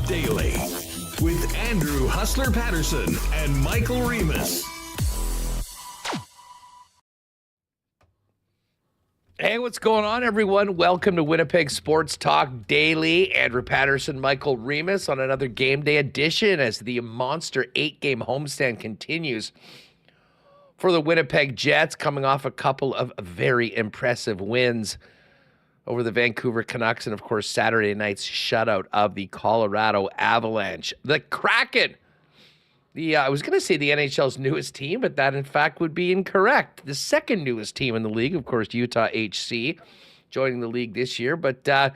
Daily with Andrew Hustler Paterson and Michael Remis. Hey, what's going on, everyone? Welcome to Winnipeg Sports Talk Daily. Andrew Paterson, Michael Remis on another game day edition as the monster 8-game homestand continues for the Winnipeg Jets, coming off a couple of very impressive wins over the Vancouver Canucks and, of course, Saturday night's shutout of the Colorado Avalanche. The Kraken, I was going to say the NHL's newest team, but that, in fact, would be incorrect. The second newest team in the league, of course, Utah HC, joining the league this year. But the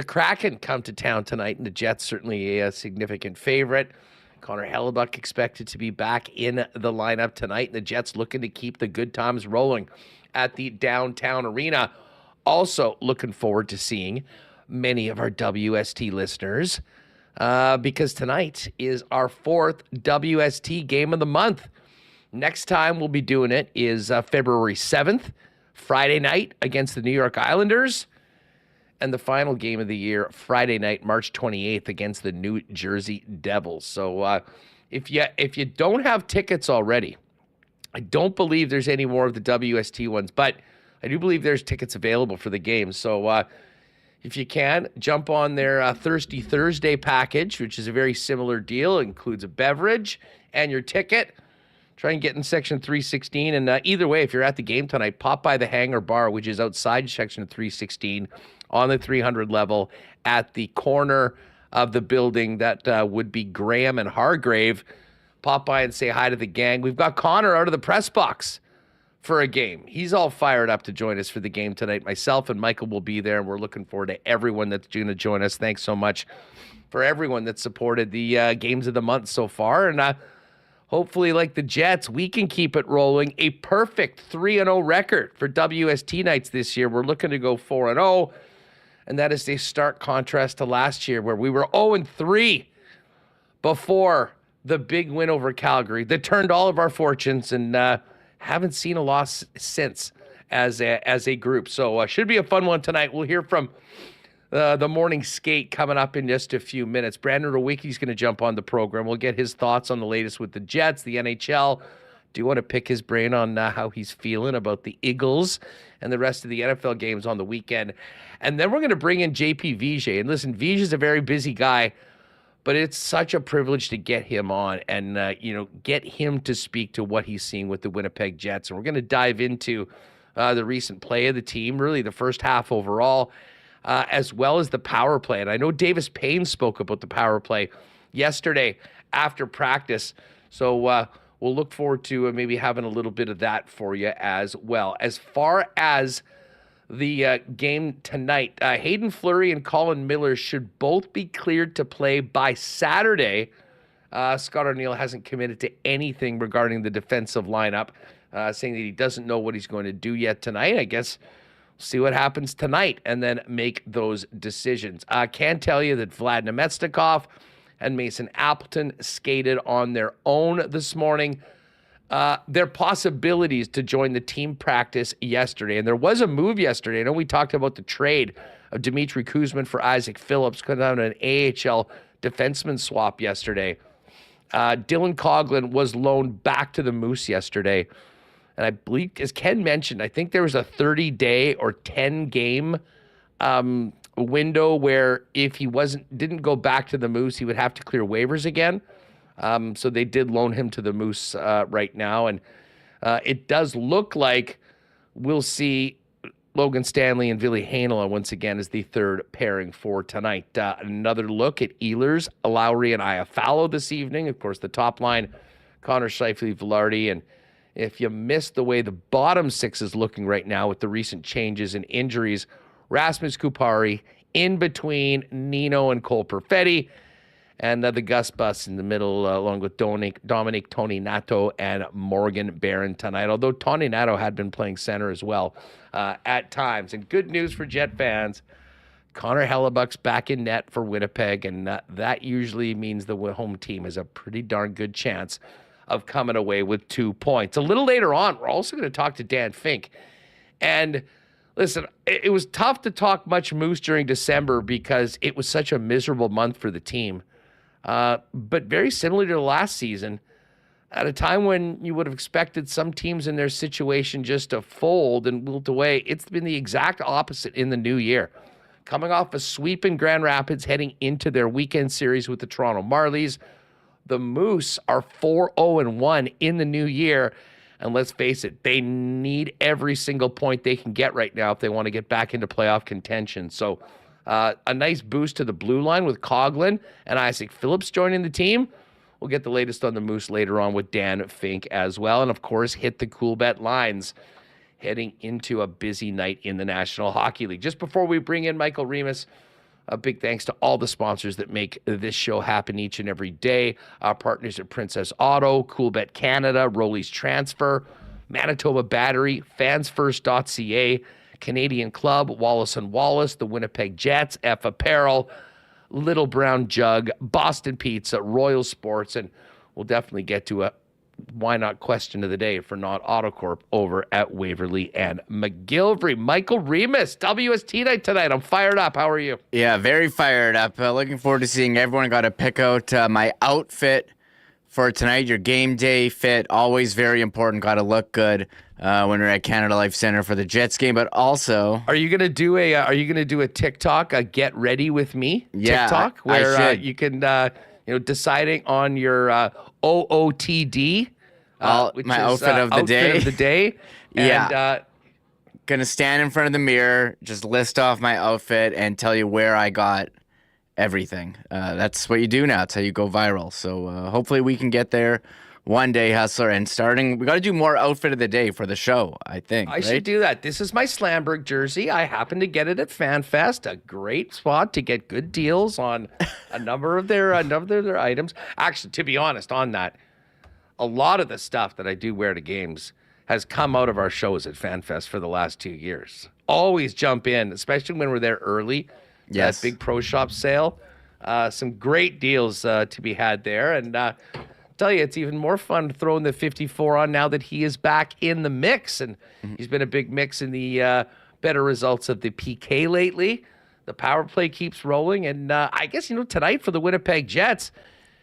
Kraken come to town tonight, and the Jets certainly a significant favorite. Connor Hellebuyck expected to be back in the lineup tonight, and the Jets looking to keep the good times rolling at the downtown arena. Also looking forward to seeing many of our WST listeners because tonight is our fourth WST game of the month. Next time we'll be doing it is February 7th, Friday night against the New York Islanders. And the final game of the year, Friday night, March 28th, against the New Jersey Devils. So if you don't have tickets already, I don't believe there's any more of the WST ones, but I do believe there's tickets available for the game. So if you can, jump on their Thirsty Thursday package, which is a very similar deal. It includes a beverage and your ticket. Try and get in Section 316. And either way, if you're at the game tonight, pop by the Hangar Bar, which is outside Section 316 on the 300 level at the corner of the building that would be Graham and Hargrave. Pop by and say hi to the gang. We've got Connor out of the press box for a game. He's all fired up to join us for the game tonight. Myself and Michael will be there, and we're looking forward to everyone that's going to join us. Thanks so much for everyone that supported the games of the month so far. And hopefully, like the Jets, we can keep it rolling. A perfect 3-0 record for WST nights this year. We're looking to go 4-0. And that is a stark contrast to last year where we were 0-3 before the big win over Calgary that turned all of our fortunes, and haven't seen a loss since as a group. So should be a fun one tonight. We'll hear from the morning skate coming up in just a few minutes. Brandon Rewucki's going to jump on the program. We'll get his thoughts on the latest with the Jets, the NHL. Do you want to pick his brain on how he's feeling about the Eagles and the rest of the NFL games on the weekend? And then we're going to bring in JP Vigier. And listen, Vigier's a very busy guy, but it's such a privilege to get him on and, get him to speak to what he's seeing with the Winnipeg Jets. And we're going to dive into the recent play of the team, really the first half overall, as well as the power play. And I know Davis Payne spoke about the power play yesterday after practice. So we'll look forward to maybe having a little bit of that for you as well. As far as the game tonight, Hayden Fleury and Colin Miller should both be cleared to play by Saturday. Scott O'Neill hasn't committed to anything regarding the defensive lineup, saying that he doesn't know what he's going to do yet tonight. I guess we'll see what happens tonight and then make those decisions. I can tell you that Vlad Nemetsnikov and Mason Appleton skated on their own this morning. Their possibilities to join the team practice yesterday, and there was a move yesterday. I know we talked about the trade of Dmitry Kuzmin for Isaac Phillips, coming down to an AHL defenseman swap yesterday. Dylan Coughlin was loaned back to the Moose yesterday. And I believe, as Ken mentioned, I think there was a 30-day or 10-game window where if he didn't go back to the Moose, he would have to clear waivers again. So they did loan him to the Moose right now. And it does look like we'll see Logan Stanley and Ville Heinola once again as the third pairing for tonight. Another look at Ehlers, Lowry, and Iafallo this evening. Of course, the top line, Connor Scheifele, Velarde. And if you missed the way the bottom six is looking right now with the recent changes and injuries, Rasmus Kupari in between Nino and Cole Perfetti. And the Gus Bus in the middle, along with Dominic Toninato and Morgan Barron tonight. Although Toninato had been playing center as well at times. And good news for Jet fans, Connor Hellebuyck's back in net for Winnipeg, and that usually means the home team has a pretty darn good chance of coming away with 2 points. A little later on, we're also going to talk to Dan Fink. And listen, it was tough to talk much Moose during December because it was such a miserable month for the team. But very similar to last season, at a time when you would have expected some teams in their situation just to fold and wilt away, it's been the exact opposite in the new year. Coming off a sweep in Grand Rapids, heading into their weekend series with the Toronto Marlies, the Moose are 4-0-1 in the new year. And let's face it, they need every single point they can get right now if they want to get back into playoff contention. So a nice boost to the blue line with Coughlin and Isaac Phillips joining the team. We'll get the latest on the Moose later on with Dan Fink as well. And, of course, hit the Coolbet lines heading into a busy night in the National Hockey League. Just before we bring in Michael Remis, a big thanks to all the sponsors that make this show happen each and every day. Our partners at Princess Auto, Coolbet Canada, Rolly's Transfer, Manitoba Battery, fansfirst.ca, Canadian Club, Wallace & Wallace, the Winnipeg Jets, F Apparel, Little Brown Jug, Boston Pizza, Royal Sports, and we'll definitely get to a why not question of the day for Not Autocorp over at Waverly and McGillivray. Michael Remis, WST night tonight. I'm fired up. How are you? Yeah, very fired up. Looking forward to seeing everyone. Got to pick out my outfit for tonight. Your game day fit, always very important. Got to look good when we're at Canada Life Center for the Jets game. But also, are you gonna do a TikTok, a get ready with me TikTok, where you can deciding on your OOTD, which my is, outfit of the day. And, gonna stand in front of the mirror, just list off my outfit and tell you where I got everything. That's what you do now. It's how you go viral. So hopefully we can get there one day, Hustler. And we got to do more outfit of the day for the show, I think. I should do that. This is my Slamberg jersey. I happen to get it at FanFest, a great spot to get good deals on a number of their items. Actually, to be honest on that, a lot of the stuff that I do wear to games has come out of our shows at FanFest for the last 2 years. Always jump in, especially when we're there early. Yes. That big pro shop sale. Some great deals to be had there. And tell you, it's even more fun throwing the 54 on now that he is back in the mix. And he's been a big mix in the better results of the PK lately. The power play keeps rolling. And I guess, tonight for the Winnipeg Jets,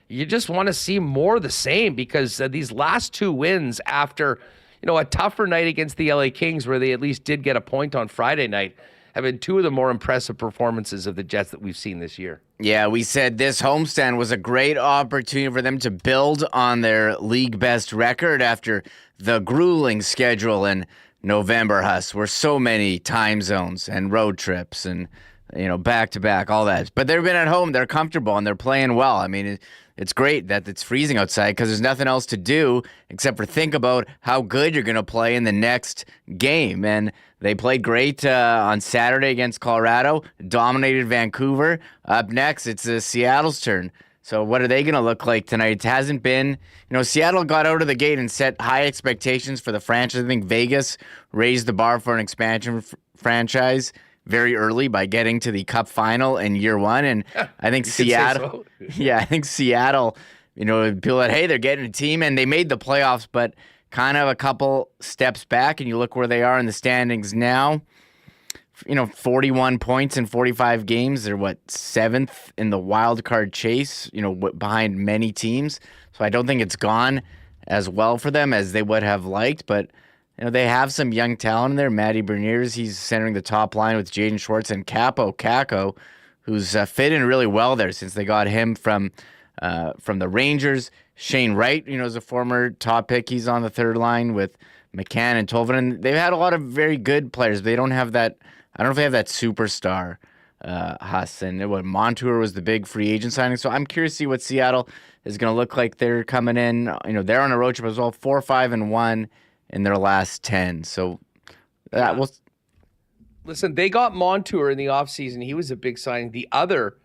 you just want to see more of the same because these last two wins after, a tougher night against the LA Kings where they at least did get a point on Friday night have been two of the more impressive performances of the Jets that we've seen this year. Yeah, we said this homestand was a great opportunity for them to build on their league best record after the grueling schedule in November, Huss, where so many time zones and road trips and, back-to-back, all that. But they've been at home, they're comfortable, and they're playing well. I mean, it's great that it's freezing outside because there's nothing else to do except for think about how good you're going to play in the next game. And they played great on Saturday against Colorado, dominated Vancouver. Up next, it's Seattle's turn. So what are they going to look like tonight? It hasn't been, Seattle got out of the gate and set high expectations for the franchise. I think Vegas raised the bar for an expansion franchise very early by getting to the Cup final in year one. And I think Seattle, I think Seattle, people that, hey, they're getting a team and they made the playoffs, but kind of a couple steps back. And you look where they are in the standings now, 41 points in 45 games. They're seventh in the wild card chase, behind many teams. So I don't think it's gone as well for them as they would have liked, but they have some young talent in there. Matty Beniers, he's centering the top line with Jaden Schwartz and Capo Kako, who's fit in really well there since they got him from the Rangers. Shane Wright, is a former top pick. He's on the third line with McCann and Tolvin. And they've had a lot of very good players, but they don't have that. I don't know if they have that superstar, Huss. And Montour was the big free agent signing. So I'm curious to see what Seattle is going to look like. They're coming in. They're on a road trip as well, 4-5-1 in their last 10. So that was. Listen, they got Montour in the offseason. He was a big signing. The other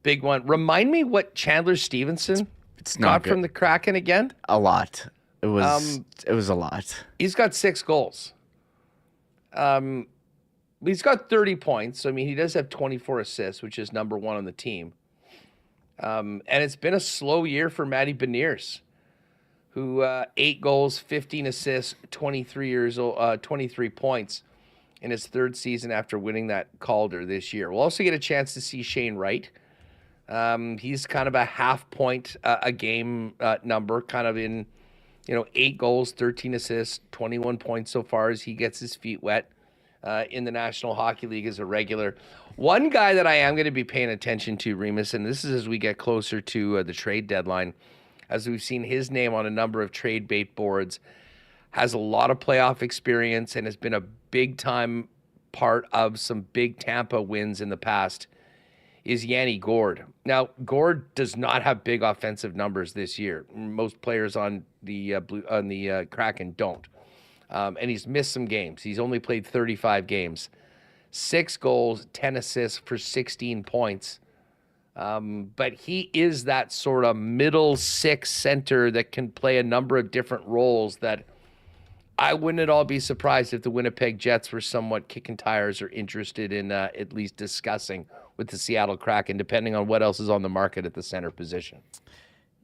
big one, remind me what Chandler Stevenson got from the Kraken again? A lot. It was a lot. He's got 6 goals. He's got 30 points. I mean, he does have 24 assists, which is number 1 on the team. And it's been a slow year for Matty Beniers, who 8 goals, 15 assists, 23 points in his third season after winning that Calder this year. We'll also get a chance to see Shane Wright He's kind of a half point a game number, kind of in, 8 goals, 13 assists, 21 points so far as he gets his feet wet in the National Hockey League as a regular. One guy that I am going to be paying attention to, Remis, and this is as we get closer to the trade deadline, as we've seen his name on a number of trade bait boards, has a lot of playoff experience and has been a big-time part of some big Tampa wins in the past, is Yanni Gourde. Now, Gourde does not have big offensive numbers this year. Most players on the Kraken don't. And he's missed some games. He's only played 35 games. 6 goals, 10 assists for 16 points. But he is that sort of middle six center that can play a number of different roles that I wouldn't at all be surprised if the Winnipeg Jets were somewhat kicking tires or interested in at least discussing with the Seattle Kraken, depending on what else is on the market at the center position.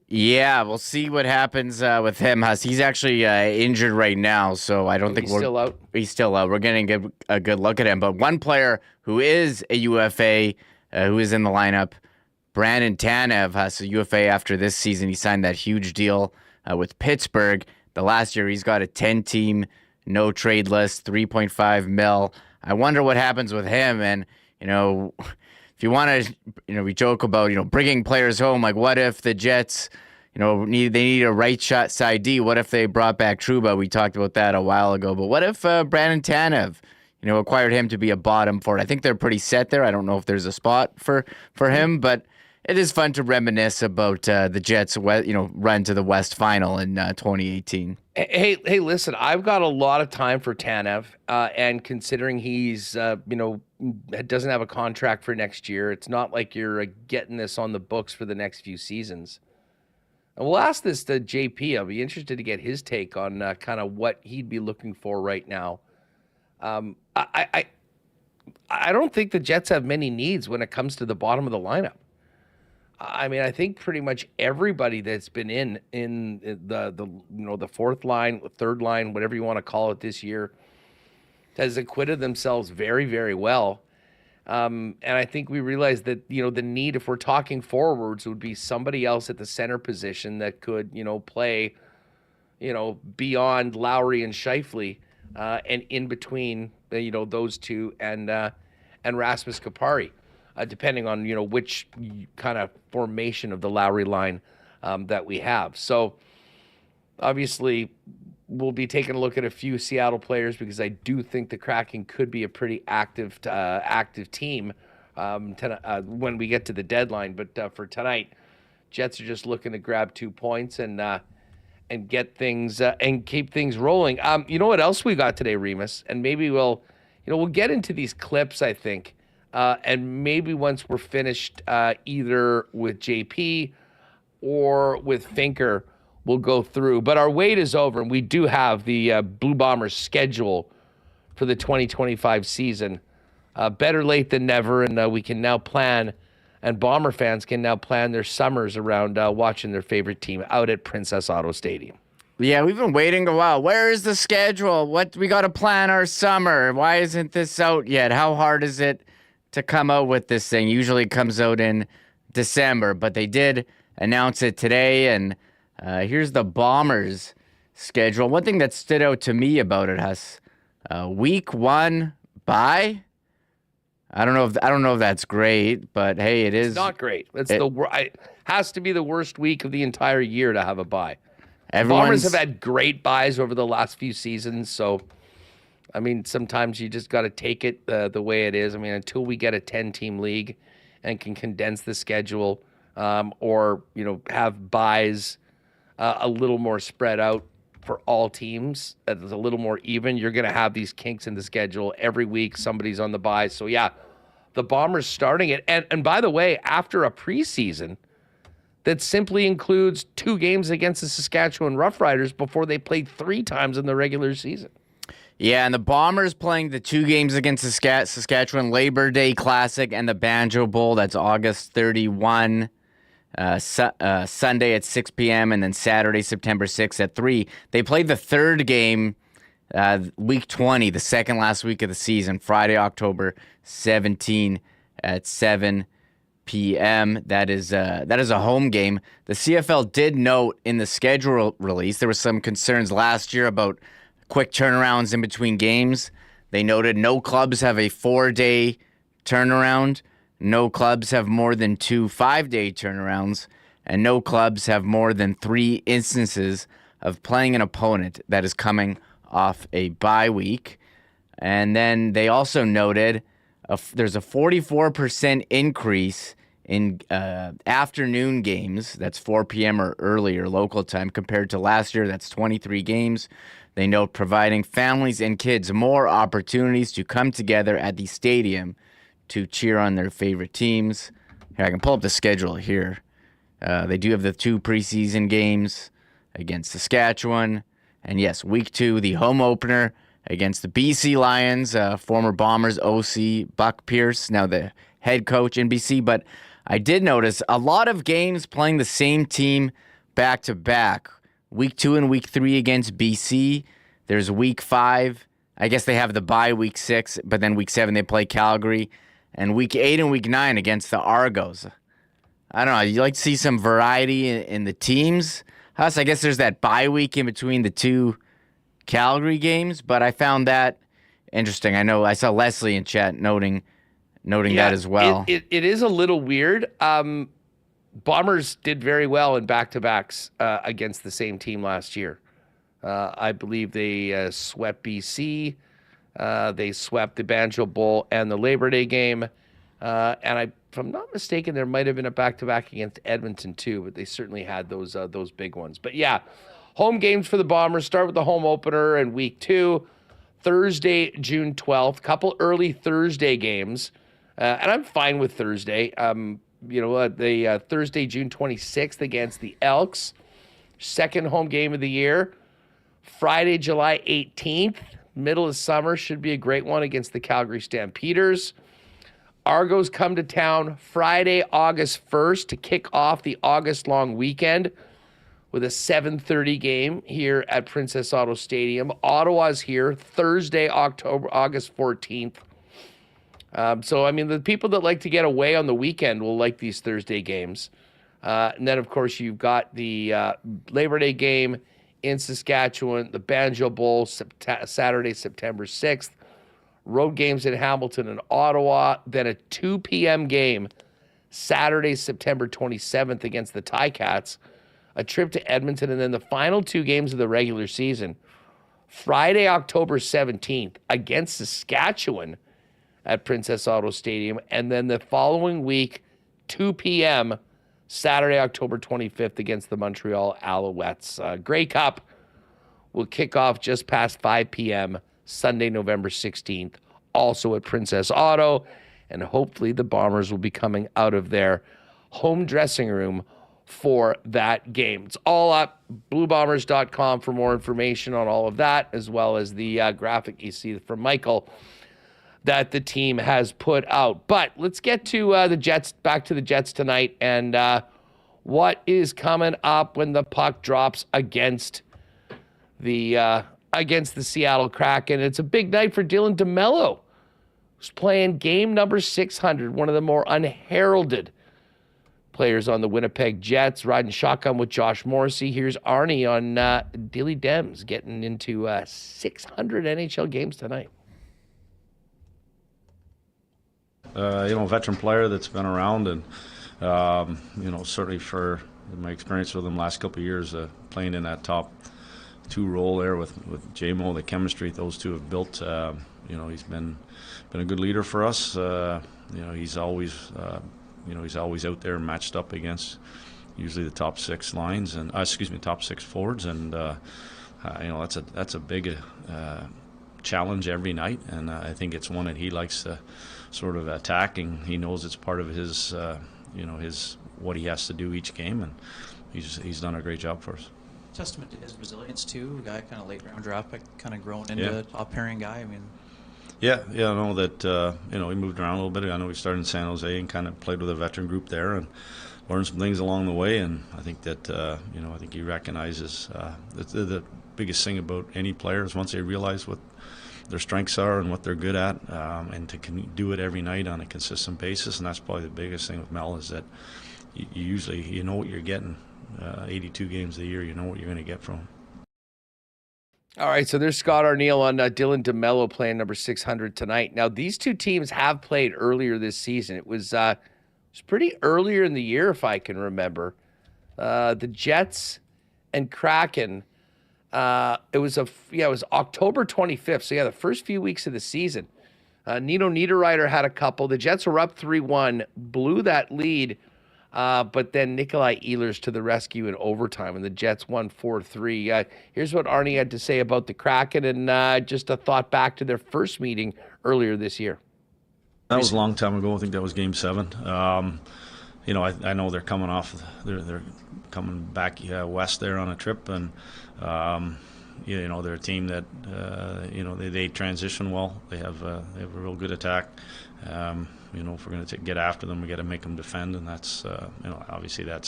Yeah, we'll see what happens with him. He's actually injured right now, so I don't think he's still out. He's still out. We're getting a good look at him. But one player who is a UFA, who is in the lineup, Brandon Tanev, has a UFA after this season. He signed that huge deal with Pittsburgh. The last year, he's got a 10-team no trade list, $3.5 million. I wonder what happens with him. And if you want to, we joke about, bringing players home. Like, what if the Jets, they need a right shot side D? What if they brought back Trouba? We talked about that a while ago. But what if Brandon Tanev, acquired him to be a bottom forward? I think they're pretty set there. I don't know if there's a spot for him, but it is fun to reminisce about the Jets, run to the West Final in 2018. Hey, listen, I've got a lot of time for Tanev, and considering he's, doesn't have a contract for next year, it's not like you're getting this on the books for the next few seasons. And we'll ask this to JP. I'll be interested to get his take on kind of what he'd be looking for right now. I don't think the Jets have many needs when it comes to the bottom of the lineup. I mean, I think pretty much everybody that's been in the fourth line, third line, whatever you want to call it this year, has acquitted themselves very, very well. And I think we realized that, the need, if we're talking forwards, would be somebody else at the center position that could, play, beyond Lowry and Scheifele, and in between, those two and Rasmus Kupari. Depending on, which kind of formation of the Lowry line that we have. So, obviously, we'll be taking a look at a few Seattle players because I do think the Kraken could be a pretty active team when we get to the deadline. But for tonight, Jets are just looking to grab 2 points and get things and keep things rolling. You know what else we got today, Remis? And maybe we'll get into these clips, I think. And maybe once we're finished either with JP or with Finker, we'll go through. But our wait is over, and we do have the Blue Bombers schedule for the 2025 season. Better late than never, and we can now plan, and Bomber fans can now plan their summers around watching their favorite team out at Princess Auto Stadium. Yeah, we've been waiting a while. Where is the schedule? What we got to plan our summer? Why isn't this out yet? How hard is it to come out with this thing? Usually it comes out in December, but they did announce it today, and here's the Bombers schedule. One thing that stood out to me about it has week 1 bye. I don't know if that's great, but hey, it is. It's not great. It has to be the worst week of the entire year to have a bye. Bombers have had great buys over the last few seasons, so I mean, sometimes you just got to take it the way it is. I mean, until we get a 10-team league and can condense the schedule or, have buys a little more spread out for all teams, that's a little more even, you're going to have these kinks in the schedule. Every week, somebody's on the buy. So, yeah, the Bombers starting it. And by the way, after a preseason that simply includes 2 games against the Saskatchewan Roughriders before they played 3 times in the regular season. Yeah, and the Bombers playing the 2 games against the Saskatchewan Labor Day Classic and the Banjo Bowl. That's August 31, Sunday at 6 p.m., and then Saturday, September 6th at 3. They played the 3rd game, week 20, the second last week of the season, Friday, October 17 at 7 p.m. That is a home game. The CFL did note in the schedule release there were some concerns last year about quick turnarounds in between games. They noted no clubs have a 4-day turnaround, no clubs have more than 2 5-day turnarounds, and no clubs have more than 3 instances of playing an opponent that is coming off a bye week. And then they also noted there's a 44% increase in afternoon games, that's 4 p.m. or earlier local time, compared to last year, that's 23 games. They note providing families and kids more opportunities to come together at the stadium to cheer on their favorite teams. Here, I can pull up the schedule here. They do have the 2 preseason games against Saskatchewan. And yes, week 2, the home opener against the BC Lions, former Bombers OC Buck Pierce, now the head coach in BC. But I did notice a lot of games playing the same team back-to-back. Week 2 and week 3 against BC. There's week 5. I guess they have the bye week 6, but then week 7 they play Calgary. And week 8 and week 9 against the Argos. I don't know. You like to see some variety in the teams. Huss, I guess there's that bye week in between the 2 Calgary games, but I found that interesting. I know I saw Leslie in chat noting that as well. It is a little weird. Bombers did very well in back-to-backs against the same team last year. I believe they swept BC. They swept the Banjo Bowl and the Labor Day game. And if I'm not mistaken, there might have been a back-to-back against Edmonton too, but they certainly had those big ones. But yeah, home games for the Bombers. Start with the home opener in week 2, Thursday, June 12th. Couple early Thursday games, and I'm fine with Thursday. The Thursday, June 26th against the Elks, second home game of the year. Friday, July 18th, middle of summer, should be a great one against the Calgary Stampeders. Argos come to town Friday, August 1st to kick off the August long weekend with a 7:30 game here at Princess Auto Stadium. Ottawa's here Thursday, August 14th. The people that like to get away on the weekend will like these Thursday games. And then, of course, you've got the Labor Day game in Saskatchewan, the Banjo Bowl, Saturday, September 6th. Road games in Hamilton and Ottawa. Then a 2 p.m. game Saturday, September 27th against the Ticats. A trip to Edmonton, and then the final 2 games of the regular season. Friday, October 17th against Saskatchewan at Princess Auto Stadium. And then the following week, 2 p.m., Saturday, October 25th against the Montreal Alouettes. Grey Cup will kick off just past 5 p.m., Sunday, November 16th, also at Princess Auto. And hopefully the Bombers will be coming out of their home dressing room for that game. It's all up, bluebombers.com for more information on all of that, as well as the graphic you see from Michael that the team has put out. But let's get to the Jets, back to the Jets tonight, and what is coming up when the puck drops against the Seattle Kraken. It's a big night for Dylan DeMello, who's playing game number 600, one of the more unheralded players on the Winnipeg Jets, riding shotgun with Josh Morrissey. Here's Arnie on Dilly Dems getting into 600 NHL games tonight. Veteran player that's been around, and certainly for my experience with him last couple of years, playing in that top 2 role there with JMO, the chemistry those two have built. He's been a good leader for us. He's always out there matched up against usually the top 6 lines and top 6 forwards, and that's a big challenge every night, and I think it's one that he likes to sort of attack, and he knows it's part of his what he has to do each game, and he's done a great job for us. Testament to his resilience too. A guy kind of late round draft pick, kind of grown into a top pairing guy. I mean, I know that he moved around a little bit. I know he started in San Jose and kind of played with a veteran group there and learned some things along the way. And I think that I think he recognizes the biggest thing about any player is once they realize what their strengths are and what they're good at, and to do it every night on a consistent basis. And that's probably the biggest thing with Mel, is that you usually know what you're getting. 82 games a year, you know what you're going to get from him. All right, so there's Scott Arniel on Dylan DeMello playing number 600 tonight. Now, these two teams have played earlier this season. It was pretty earlier in the year, if I can remember. The Jets and Kraken. It was October 25th. So the first few weeks of the season. Nino Niederreiter had a couple. The Jets were up 3-1, blew that lead. But then Nikolai Ehlers to the rescue in overtime, and the Jets won 4-3. Here's what Arnie had to say about the Kraken, and just a thought back to their first meeting earlier this year. That was a long time ago. I think that was Game 7. I know they're coming off. They're coming back west there on a trip, and they're a team that they transition well. They have a real good attack. If we're going to get after them, we got to make them defend, and that's obviously you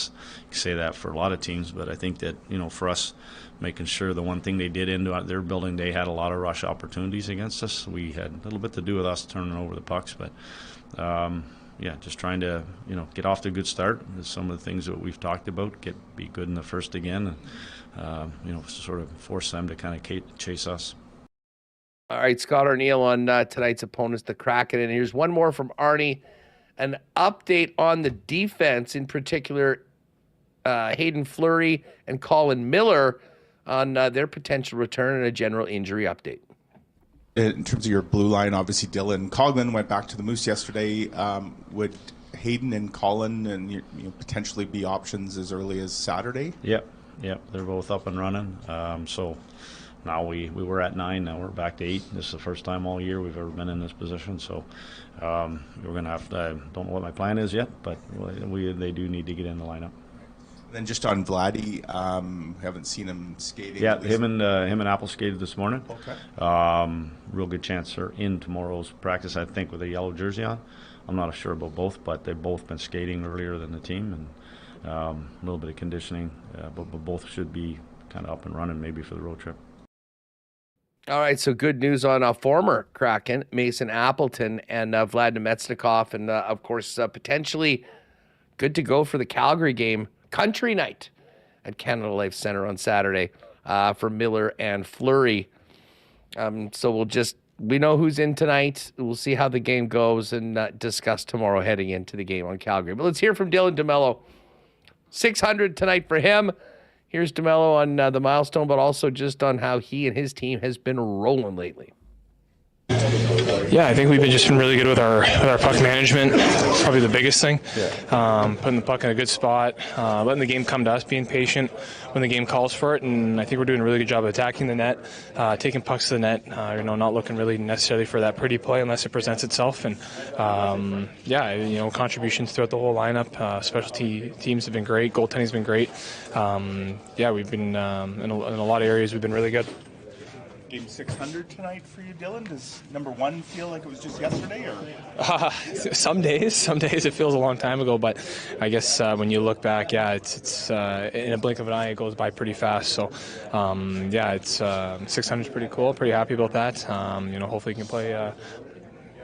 say that for a lot of teams, but I think that for us, making sure the one thing they did into their building, they had a lot of rush opportunities against us. We had a little bit to do with us turning over the pucks, but just trying to get off to a good start. Some of the things that we've talked about, be good in the first again, and sort of force them to kind of chase us. All right, Scott Arniel on tonight's opponents, the Kraken. And here's one more from Arnie. An update on the defense, in particular, Hayden Fleury and Colin Miller on their potential return, and a general injury update. In terms of your blue line, obviously Dylan Coghlan went back to the Moose yesterday. Would Hayden and Colin and potentially be options as early as Saturday? Yep, they're both up and running. So now we were at 9, now we're back to 8. This is the first time all year we've ever been in this position. So we're going to have to, I don't know what my plan is yet, but they do need to get in the lineup. Then just on Vladdy, haven't seen him skating. Yeah, him and Apple skated this morning. Okay. Real good chance they're in tomorrow's practice, I think, with a yellow jersey on. I'm not sure about both, but they've both been skating earlier than the team, and a little bit of conditioning, but both should be kind of up and running maybe for the road trip. All right, so good news on former Kraken, Mason Appleton, and Vlad Nemetsnikov, and of course, potentially good to go for the Calgary game, country night at Canada Life Center on Saturday for Miller and Fleury. So we know who's in tonight. We'll see how the game goes and discuss tomorrow heading into the game on Calgary. But let's hear from Dylan DeMello. 600 tonight for him. Here's DeMello on the milestone, but also just on how he and his team has been rolling lately. Yeah, I think we've been really good with our puck management. Probably the biggest thing. Putting the puck in a good spot, letting the game come to us, being patient when the game calls for it, and I think we're doing a really good job of attacking the net, taking pucks to the net. Not looking really necessarily for that pretty play unless it presents itself. And contributions throughout the whole lineup. Special teams have been great. Goaltending's been great. We've been in a lot of areas we've been really good. Game 600 tonight for you, Dylan? Does number 1 feel like it was just yesterday, or? Some days it feels a long time ago, but I guess when you look back, it's in a blink of an eye, it goes by pretty fast. So, it's 600 is pretty cool. Pretty happy about that. Hopefully, we can play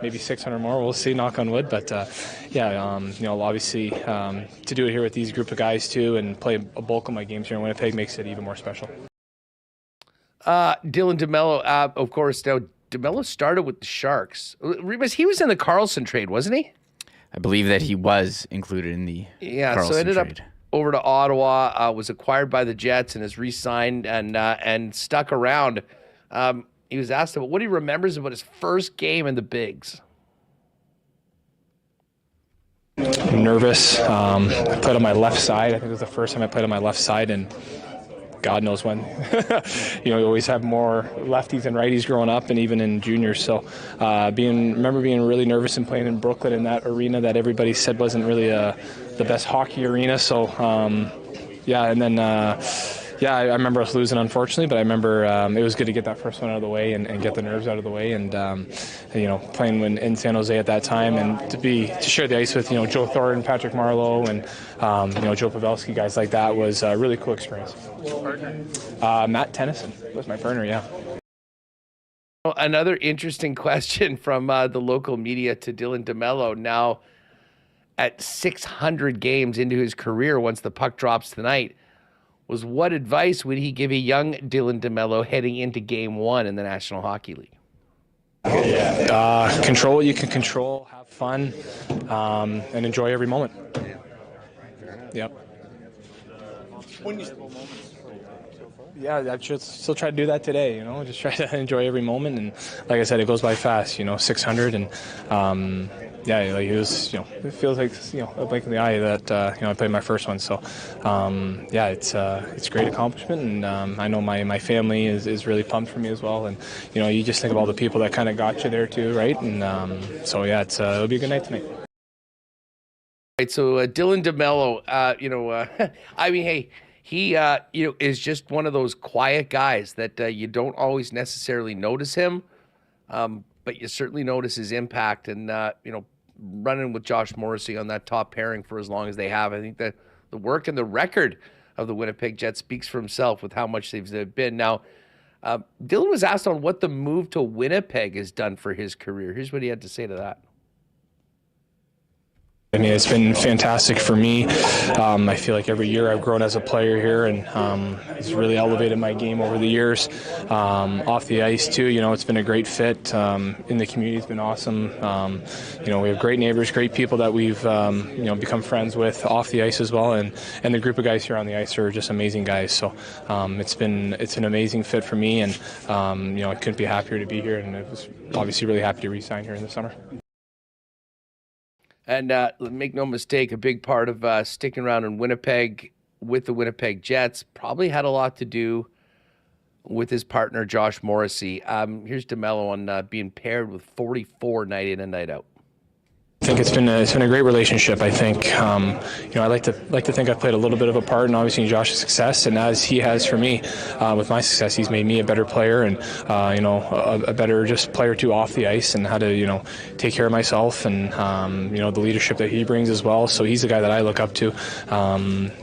maybe 600 more. We'll see. Knock on wood. But obviously, to do it here with these group of guys too, and play a bulk of my games here in Winnipeg makes it even more special. Dylan DeMello, of course, now DeMello started with the Sharks. Remis, he was in the Carlson trade, wasn't he? I believe that he was included in the Carlson so ended trade. Up over to Ottawa, was acquired by the Jets and has re-signed and stuck around. He was asked about what he remembers about his first game in the Bigs. Nervous. I played on my left side. I think it was the first time I played on my left side, and God knows when. You always have more lefties and righties growing up, and even in juniors. So, remember being really nervous and playing in Brooklyn in that arena that everybody said wasn't really the best hockey arena. So, I remember us losing, unfortunately, but I remember it was good to get that first one out of the way and get the nerves out of the way. And playing in San Jose at that time, and to share the ice with Joe Thornton, Patrick Marleau, and Joe Pavelski, guys like that was a really cool experience. Matt Tennyson was my partner, yeah. Another interesting question from the local media to Dylan DeMello. Now, at 600 games into his career, once the puck drops tonight, was what advice would he give a young Dylan DeMello heading into Game 1 in the National Hockey League? Control what you can control, have fun, and enjoy every moment. Yep. Yeah, I should still try to do that today, just try to enjoy every moment. And like I said, it goes by fast, 600. And like it was, it feels like, a blink in the eye that, I played my first one. So, it's a great accomplishment. And I know my family is really pumped for me as well. And, you just think of all the people that kind of got you there too, right? And it'll be a good night tonight. Right, so Dylan DeMello, I mean, hey, he, is just one of those quiet guys that you don't always necessarily notice him, but you certainly notice his impact. And, running with Josh Morrissey on that top pairing for as long as they have, I think that the work and the record of the Winnipeg Jets speaks for himself with how much they've been. Now, Dylan was asked on what the move to Winnipeg has done for his career. Here's what he had to say to that. I mean, it's been fantastic for me. I feel like every year I've grown as a player here, and it's really elevated my game over the years. Off the ice, too, it's been a great fit. In the community, it's been awesome. We have great neighbors, great people that we've, become friends with off the ice as well. And the group of guys here on the ice are just amazing guys. So it's an amazing fit for me, and, I couldn't be happier to be here, and I was obviously really happy to re-sign here in the summer. And make no mistake, a big part of sticking around in Winnipeg with the Winnipeg Jets probably had a lot to do with his partner, Josh Morrissey. Here's DeMello on being paired with 44 night in and night out. I think it's been a great relationship. I think I like to think I've played a little bit of a part in obviously Josh's success, and as he has for me with my success, he's made me a better player and a better just player too off the ice, and how to take care of myself, and the leadership that he brings as well. So he's the guy that I look up to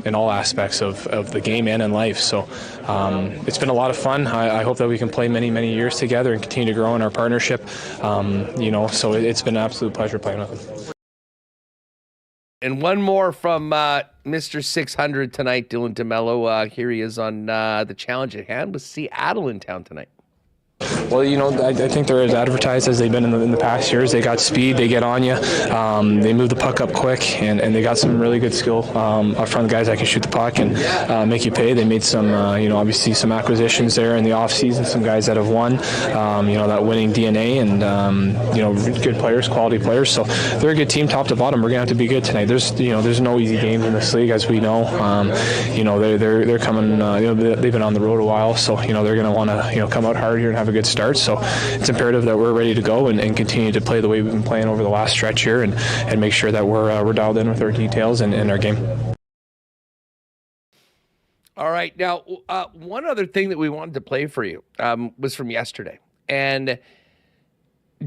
in all aspects of the game and in life. So it's been a lot of fun. I hope that we can play many years together and continue to grow in our partnership. So it's been an absolute pleasure playing with him. And one more from Mr. 600 tonight, Dylan DeMello. Here he is on the challenge at hand with Seattle in town tonight. Well, I think they're as advertised as they've been in the past years. They got speed, they get on you, they move the puck up quick, and they got some really good skill up front, guys that can shoot the puck and make you pay. They made some, obviously some acquisitions there in the offseason, some guys that have won, that winning DNA, and, good players, quality players. So they're a good team top to bottom. We're going to have to be good tonight. There's no easy games in this league, as we know. They're coming, they've been on the road a while, so, they're going to want to, come out hard here and have a good start. So it's imperative that we're ready to go and continue to play the way we've been playing over the last stretch here, and make sure that we're dialed in with our details and our game. All right. Now, one other thing that we wanted to play for you was from yesterday. And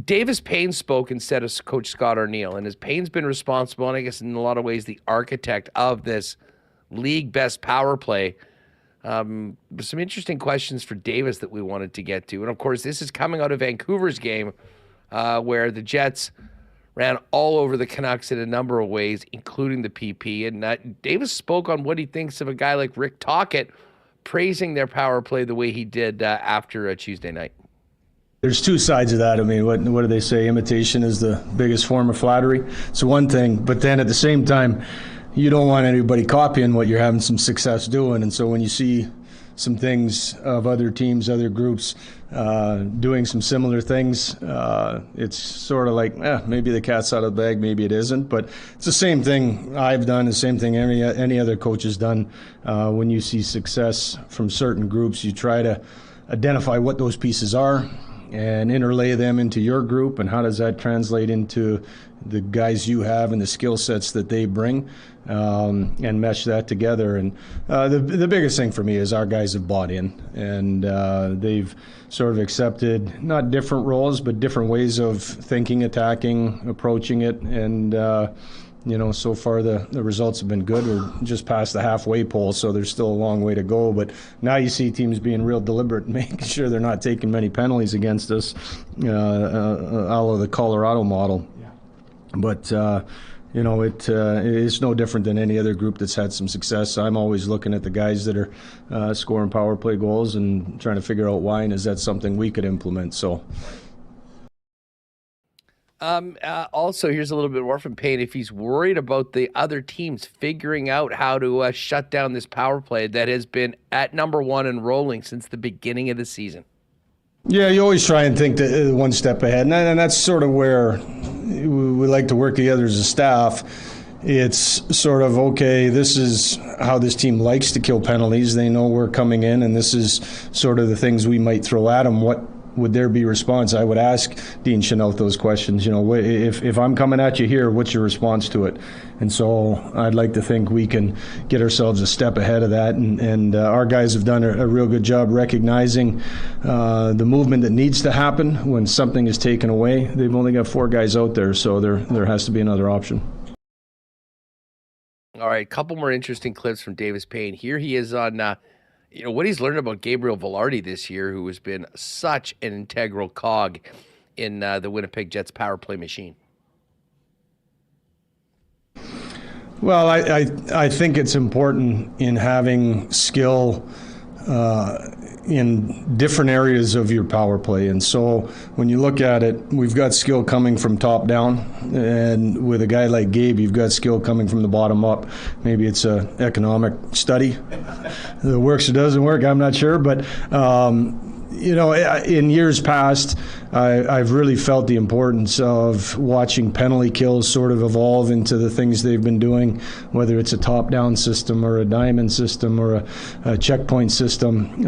Davis Payne spoke instead of Coach Scott Arniel. And as Payne's been responsible, and I guess in a lot of ways the architect of this league best power play, some interesting questions for Davis that we wanted to get to. And, of course, this is coming out of Vancouver's game where the Jets ran all over the Canucks in a number of ways, including the PP. And Davis spoke on what he thinks of a guy like Rick Tocchet, praising their power play the way he did after Tuesday night. There's two sides of that. I mean, what do they say? Imitation is the biggest form of flattery. It's one thing, but then at the same time, you don't want anybody copying what you're having some success doing. And so when you see some things of other teams, other groups doing some similar things, it's sort of like, maybe the cat's out of the bag, maybe it isn't. But it's the same thing I've done, the same thing any other coach has done. When you see success from certain groups, you try to identify what those pieces are and interlay them into your group, and how does that translate into the guys you have and the skill sets that they bring, and mesh that together. And the biggest thing for me is our guys have bought in, and they've sort of accepted not different roles, but different ways of thinking, attacking, approaching it, and So far the results have been good. We're just past the halfway pole, so there's still a long way to go. But now you see teams being real deliberate and making sure they're not taking many penalties against us, a la the Colorado model. Yeah. But it's no different than any other group that's had some success. I'm always looking at the guys that are scoring power play goals and trying to figure out why, and is that something we could implement. So. Also, here's a little bit more from Payne. If he's worried about the other teams figuring out how to shut down this power play that has been at number one and rolling since the beginning of the season. Yeah, you always try and think that one step ahead, and that's sort of where we like to work together as a staff. It's sort of, okay, this is how this team likes to kill penalties. They know we're coming in, and this is sort of the things we might throw at them. What would there be response? I would ask Dean Chenault those questions. If I'm coming at you here, what's your response to it? And so I'd like to think we can get ourselves a step ahead of that. And our guys have done a real good job recognizing the movement that needs to happen when something is taken away. They've only got 4 guys out there, so there has to be another option. All right, a couple more interesting clips from Davis Payne. Here he is on what he's learned about Gabriel Velarde this year, who has been such an integral cog in the Winnipeg Jets power play machine. Well, I think it's important in having skill in different areas of your power play. And so when you look at it, we've got skill coming from top down. And with a guy like Gabe, you've got skill coming from the bottom up. Maybe it's an economic study that works or doesn't work, I'm not sure. But, in years past, I've really felt the importance of watching penalty kills sort of evolve into the things they've been doing, whether it's a top-down system or a diamond system or a checkpoint system.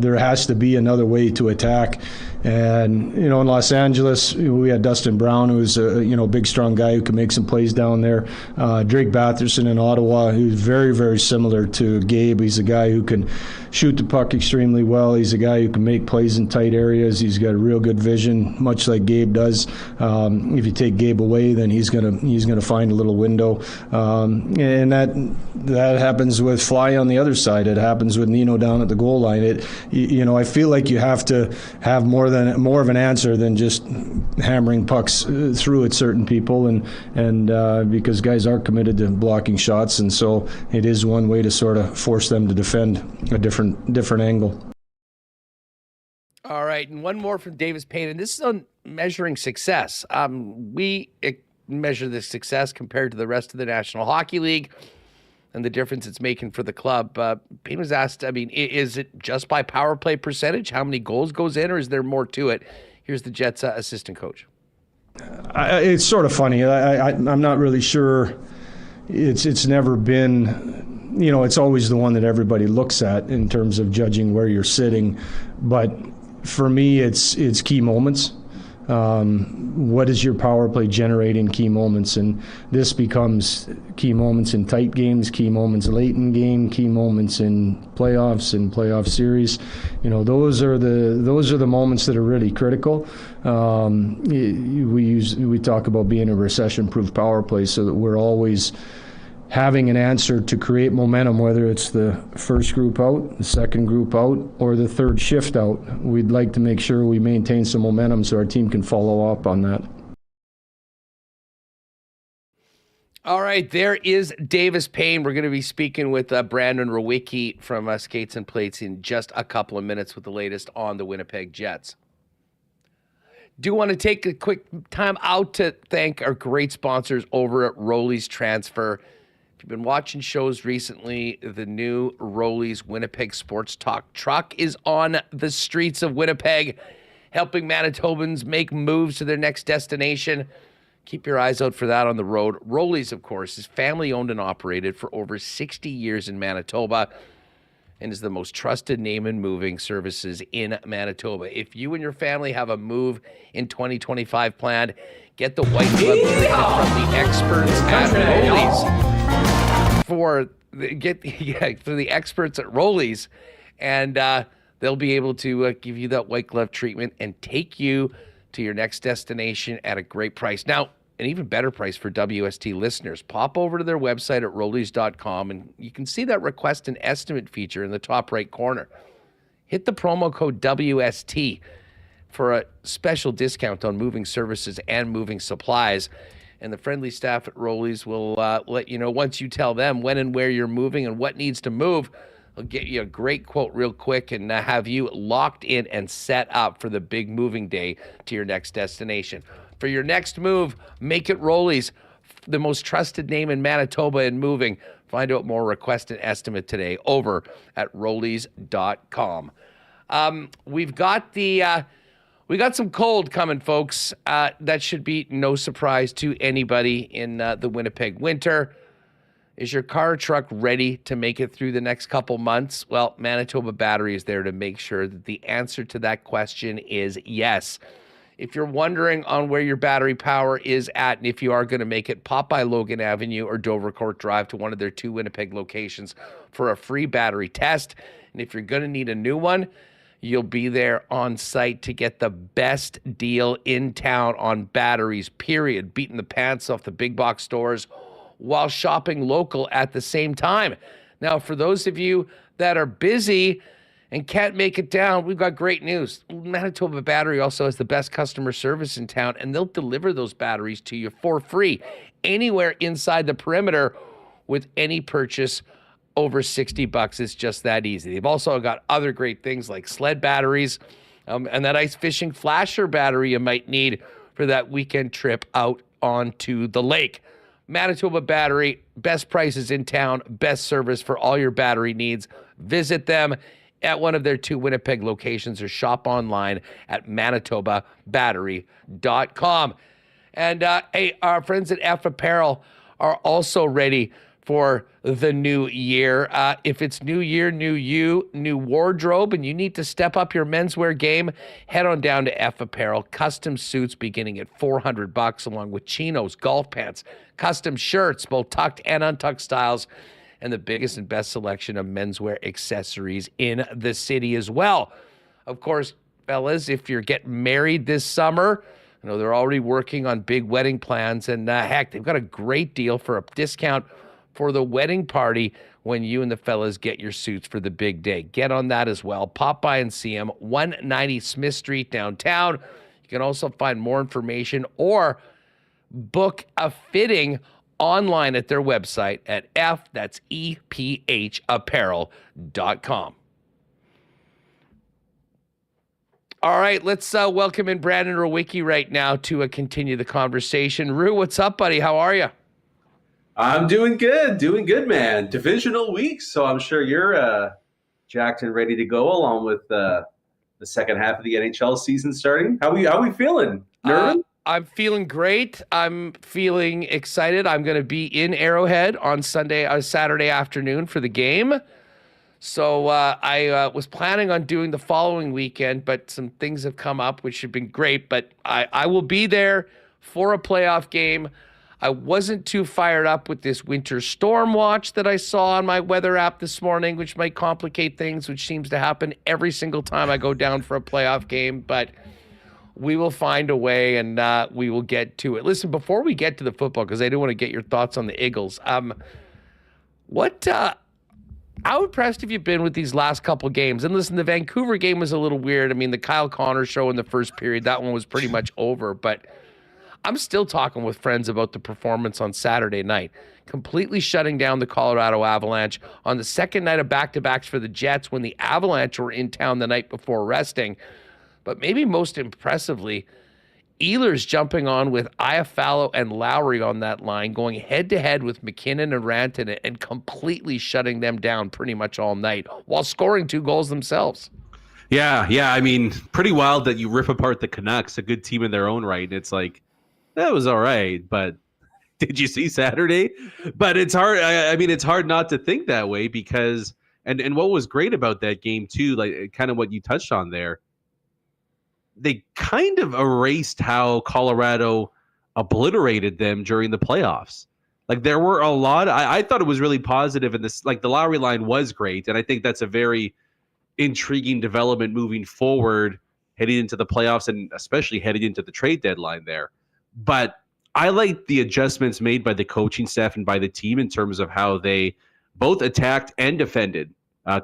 There has to be another way to attack. And, in Los Angeles, we had Dustin Brown, who's a big, strong guy who can make some plays down there. Drake Paterson in Ottawa, who's very, very similar to Gabe. He's a guy who can shoot the puck extremely well. He's a guy who can make plays in tight areas. He's got a real good vision, much like Gabe does. If you take Gabe away, then he's gonna find a little window. And that happens with Fly on the other side. It happens with Nino down at the goal line. I feel like you have to have more of an answer than just hammering pucks through at certain people, and because guys are committed to blocking shots, and so it is one way to sort of force them to defend a different angle. All right, and one more from Davis Payne, and this is on measuring success. We measure the success compared to the rest of the National Hockey League and the difference it's making for the club. Payne was asked, is it just by power play percentage? How many goals goes in, or is there more to it? Here's the Jets assistant coach. It's sort of funny. I'm not really sure. It's never been, it's always the one that everybody looks at in terms of judging where you're sitting. But for me, it's key moments. What is your power play generating key moments? And this becomes key moments in tight games, key moments late in game, key moments in playoffs and playoff series. Those are the moments that are really critical. We talk about being a recession-proof power play so that we're always having an answer to create momentum, whether it's the first group out, the second group out, or the third shift out. We'd like to make sure we maintain some momentum so our team can follow up on that. All right, there is Davis Payne. We're going to be speaking with Brandon Rewucki from Skates and Plates in just a couple of minutes with the latest on the Winnipeg Jets. Do want to take a quick time out to thank our great sponsors over at Rolly's Transfer. If you've been watching shows recently, the new Rolly's Winnipeg Sports Talk truck is on the streets of Winnipeg, helping Manitobans make moves to their next destination. Keep your eyes out for that on the road. Rolly's, of course, is family-owned and operated for over 60 years in Manitoba and is the most trusted name in moving services in Manitoba. If you and your family have a move in 2025 planned, get the white glove treatment from the experts at Rolly's. For the experts at Rolly's, and they'll be able to give you that white glove treatment and take you to your next destination at a great price. Now, an even better price for WST listeners. Pop over to their website at rollies.com, and you can see that request an estimate feature in the top right corner. Hit the promo code WST for a special discount on moving services and moving supplies. And the friendly staff at Rollies will let you know once you tell them when and where you're moving and what needs to move. They'll get you a great quote real quick and have you locked in and set up for the big moving day to your next destination. For your next move, make it Rollies, the most trusted name in Manitoba in moving. Find out more, request an estimate today over at rollies.com. We've got some cold coming, folks. That should be no surprise to anybody in the Winnipeg winter. Is your car or truck ready to make it through the next couple months? Well, Manitoba Battery is there to make sure that the answer to that question is yes. If you're wondering on where your battery power is at, and if you are going to make it, pop by Logan Avenue or Dovercourt Drive to one of their 2 Winnipeg locations for a free battery test. And if you're going to need a new one, you'll be there on site to get the best deal in town on batteries, period. Beating the pants off the big box stores while shopping local at the same time. Now, for those of you that are busy and can't make it down, we've got great news. Manitoba Battery also has the best customer service in town, and they'll deliver those batteries to you for free anywhere inside the perimeter with any purchase over $60. It's just that easy. They've also got other great things like sled batteries and that ice fishing flasher battery you might need for that weekend trip out onto the lake. Manitoba Battery, best prices in town, best service for all your battery needs. Visit them at one of their 2 Winnipeg locations or shop online at manitobabattery.com. And hey, our friends at F Apparel are also ready for the new year. If it's new year, new you, new wardrobe, and you need to step up your menswear game, head on down to F Apparel. Custom suits beginning at $400, along with chinos, golf pants, custom shirts, both tucked and untucked styles, and the biggest and best selection of menswear accessories in the city as well. Of course, fellas, if you're getting married this summer, you know they're already working on big wedding plans, and heck, they've got a great deal for a discount for the wedding party when you and the fellas get your suits for the big day. Get on that as well. Pop by and see them, 190 Smith Street downtown. You can also find more information or book a fitting online at their website at EPHapparel.com. All right, let's welcome in Brandon Rewucki right now to continue the conversation. Rew, what's up, buddy? How are you? I'm doing good, man. Divisional week, so I'm sure you're jacked and ready to go, along with the second half of the NHL season starting. How we feeling? Nervous? I'm feeling great. I'm feeling excited. I'm going to be in Arrowhead on Saturday afternoon for the game. So I was planning on doing the following weekend, but some things have come up, which have been great. But I will be there for a playoff game. I wasn't too fired up with this winter storm watch that I saw on my weather app this morning, which might complicate things, which seems to happen every single time I go down for a playoff game. But we will find a way, and we will get to it. Listen, before we get to the football, because I do want to get your thoughts on the Eagles, how impressed have you been with these last couple games? And listen, the Vancouver game was a little weird. I mean, the Kyle Connor show in the first period, that one was pretty much over, but I'm still talking with friends about the performance on Saturday night, completely shutting down the Colorado Avalanche on the second night of back-to-backs for the Jets when the Avalanche were in town the night before resting. But maybe most impressively, Ehlers jumping on with Iafallo and Lowry on that line, going head-to-head with McKinnon and Rantanen and completely shutting them down pretty much all night while scoring 2 goals themselves. Yeah. I mean, pretty wild that you rip apart the Canucks, a good team in their own right. It's like, that was all right, but did you see Saturday? But it's hard. I mean, it's hard not to think that way because, and what was great about that game too, like kind of what you touched on there, they kind of erased how Colorado obliterated them during the playoffs. Like there were a lot. I thought it was really positive in this. Like the Lowry line was great, and I think that's a very intriguing development moving forward, heading into the playoffs and especially heading into the trade deadline there. But I like the adjustments made by the coaching staff and by the team in terms of how they both attacked and defended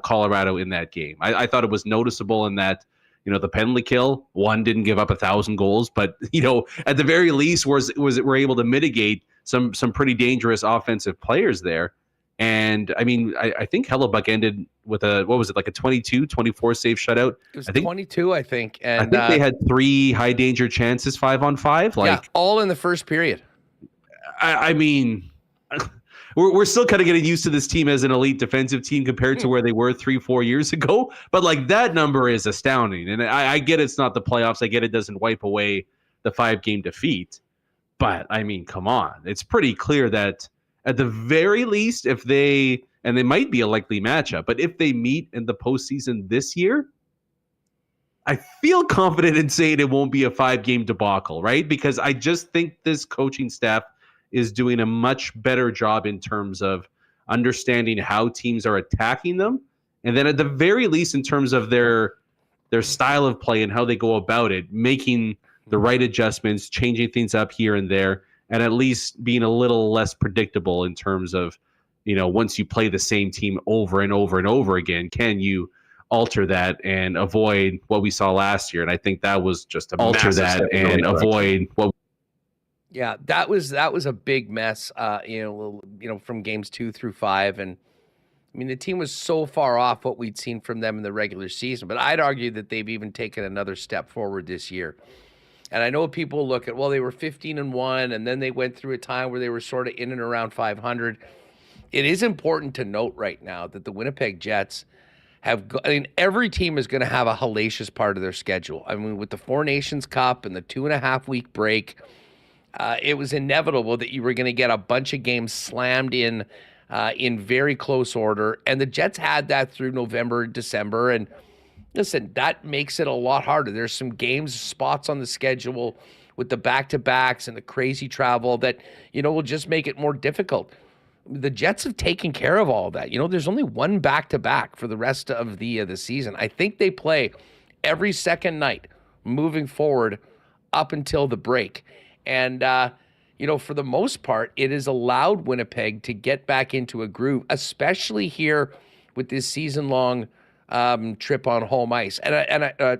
Colorado in that game. I thought it was noticeable in that, the penalty kill, one didn't give up 1,000 goals, but, at the very least we're able to mitigate some pretty dangerous offensive players there. And I mean, I think Hellebuck ended with a 22-24 save shutout. It was 22, I think. And I think they had 3 high danger chances, 5-on-5. All in the first period. I mean, we're still kind of getting used to this team as an elite defensive team compared to where they were 3-4 years ago. But that number is astounding. And I get it's not the playoffs. I get it doesn't wipe away the 5-game defeat. But I mean, come on. It's pretty clear that at the very least, if they might be a likely matchup, but if they meet in the postseason this year, I feel confident in saying it won't be a 5-game debacle, right? Because I just think this coaching staff is doing a much better job in terms of understanding how teams are attacking them. And then at the very least, in terms of their style of play and how they go about it, making the right adjustments, changing things up here and there, and at least being a little less predictable in terms of, once you play the same team over and over and over again, can you alter that and avoid what we saw last year? And I think that was just a alter that and avoid what. Yeah, that was a big mess, from games 2 through 5. And I mean, the team was so far off what we'd seen from them in the regular season, but I'd argue that they've even taken another step forward this year. And I know people look at, they were 15-1, and then they went through a time where they were sort of in and around 500. It is important to note right now that the Winnipeg Jets every team is going to have a hellacious part of their schedule. I mean, with the Four Nations Cup and the 2.5-week break, it was inevitable that you were going to get a bunch of games slammed in very close order. And the Jets had that through November, December, and listen, that makes it a lot harder. There's some spots on the schedule with the back-to-backs and the crazy travel that, will just make it more difficult. The Jets have taken care of all that. There's only one back-to-back for the rest of the season. I think they play every second night moving forward up until the break. And, for the most part, it has allowed Winnipeg to get back into a groove, especially here with this season-long trip on home ice, and a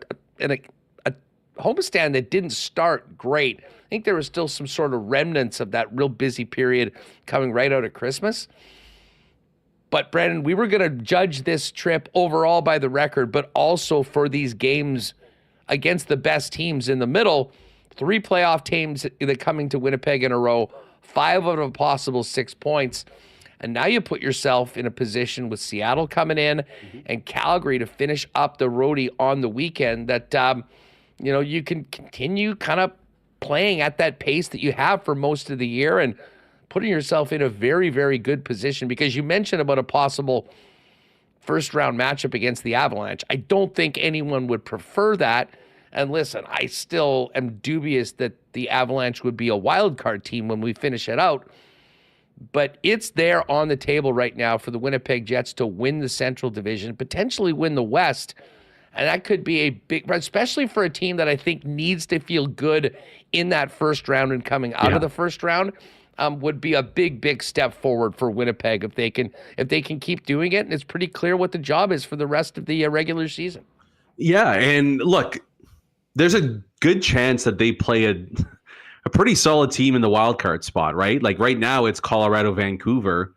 homestand that didn't start great. I think there was still some sort of remnants of that real busy period coming right out of Christmas. But Brandon, we were going to judge this trip overall by the record, but also for these games against the best teams in the middle. 3 playoff teams that coming to Winnipeg in a row, 5 out of a possible 6 points. And now you put yourself in a position with Seattle coming in and Calgary to finish up the roadie on the weekend that, you can continue kind of playing at that pace that you have for most of the year and putting yourself in a very, very good position, because you mentioned about a possible first-round matchup against the Avalanche. I don't think anyone would prefer that. And listen, I still am dubious that the Avalanche would be a wild card team when we finish it out. But it's there on the table right now for the Winnipeg Jets to win the Central Division, potentially win the West. And that could be a big, especially for a team that I think needs to feel good in that first round and coming out of the first round, would be a big, big step forward for Winnipeg if they can keep doing it. And it's pretty clear what the job is for the rest of the regular season. Yeah, and look, there's a good chance that they play a pretty solid team in the wild card spot, right? Like right now it's Colorado, Vancouver.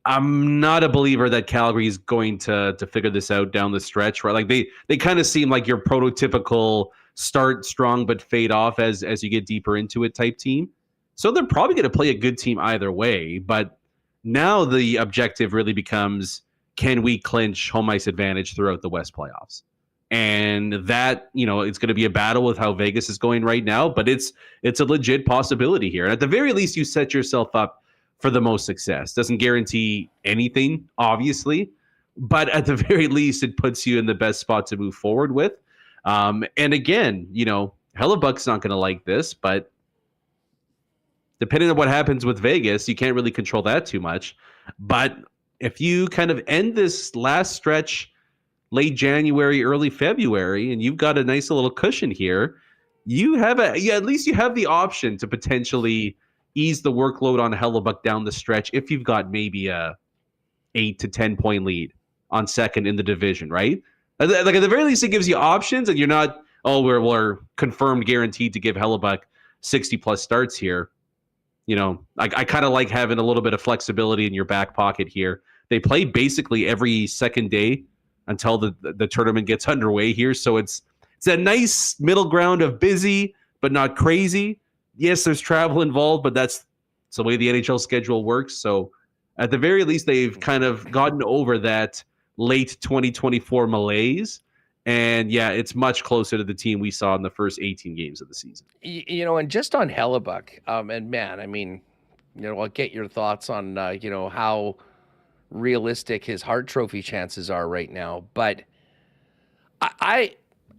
I'm not a believer that Calgary is going to figure this out down the stretch, right? Like they kind of seem like your prototypical start strong but fade off as you get deeper into it type team. So they're probably going to play a good team either way. But now the objective really becomes, can we clinch home ice advantage throughout the West playoffs? And that, it's going to be a battle with how Vegas is going right now, but it's a legit possibility here. And at the very least, you set yourself up for the most success. Doesn't guarantee anything, obviously, but at the very least, it puts you in the best spot to move forward with. And again, Hellebuck's not going to like this, but depending on what happens with Vegas, you can't really control that too much. But if you kind of end this last stretch late January, early February, and you've got a nice little cushion here, at least you have the option to potentially ease the workload on Hellebuyck down the stretch if you've got maybe a 8 to 10 point lead on second in the division, right? Like at the very least, it gives you options, and you're not, we're confirmed guaranteed to give Hellebuyck 60 plus starts here. You know, I kind of like having a little bit of flexibility in your back pocket here. They play basically every second day until the tournament gets underway here, so it's a nice middle ground of busy but not crazy. Yes, there's travel involved, but that's the way the NHL schedule works. So at the very least, they've kind of gotten over that late 2024 malaise. And yeah, it's much closer to the team we saw in the first 18 games of the season. You know, and just on Hellebuyck, and man, I mean, you know, I'll get your thoughts on, you know, how realistic his Hart Trophy chances are right now. But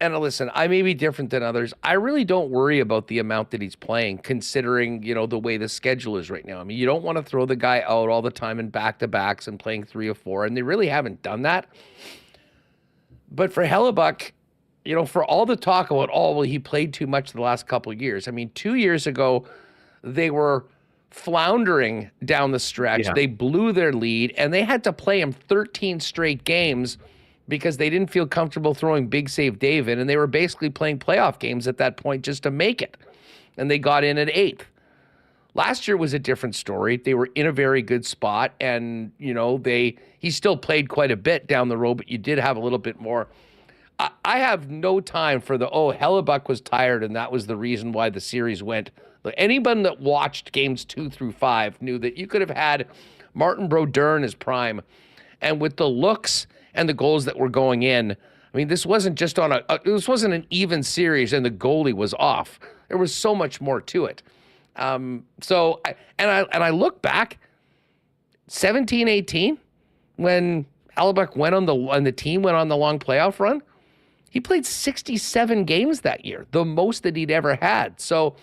and listen, I may be different than others. I really don't worry about the amount that he's playing, considering, you know, the way the schedule is right now. I mean, you don't want to throw the guy out all the time in back-to-backs and playing 3 or 4, and they really haven't done that. But for Hellebuyck, you know, for all the talk about, he played too much the last couple of years. I mean, 2 years ago, they were floundering down the stretch. Yeah. They blew their lead, and they had to play him 13 straight games because they didn't feel comfortable throwing Big Save David, and they were basically playing playoff games at that point just to make it. And they got in at 8th. Last year was a different story. They were in a very good spot, and, you know, he still played quite a bit down the road, but you did have a little bit more. I have no time for Hellebuyck was tired, and that was the reason why the series went. Anyone that watched games 2 through 5 knew that you could have had Martin Brodeur in his prime, and with the looks and the goals that were going in, I mean, this wasn't just this wasn't an even series and the goalie was off. There was so much more to it. So I look back, 17-18, when Hellebuyck went and the team went on the long playoff run, he played 67 games that year, the most that he'd ever had. So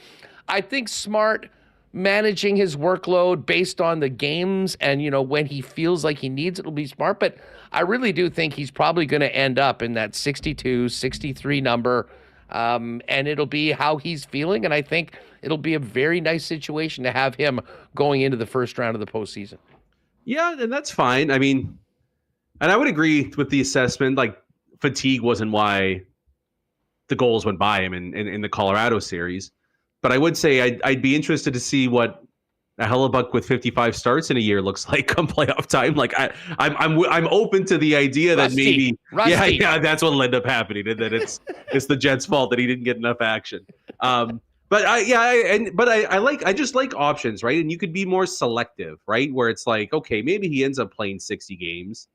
I think Smart managing his workload based on the games and, you know, when he feels like he needs it will be smart. But I really do think he's probably going to end up in that 62, 63 number. And it'll be how he's feeling. And I think it'll be a very nice situation to have him going into the first round of the postseason. Yeah, and that's fine. I mean, and I would agree with the assessment. Like, fatigue wasn't why the goals went by him in the Colorado series. But I would say I'd be interested to see what a Hellebuyck with 55 starts in a year looks like come playoff time. Like I'm open to the idea that maybe yeah, that's what'll end up happening, and that it's the Jets' fault that he didn't get enough action. But I just like options, right? And you could be more selective, right? Where it's like, okay, maybe he ends up playing 60 games,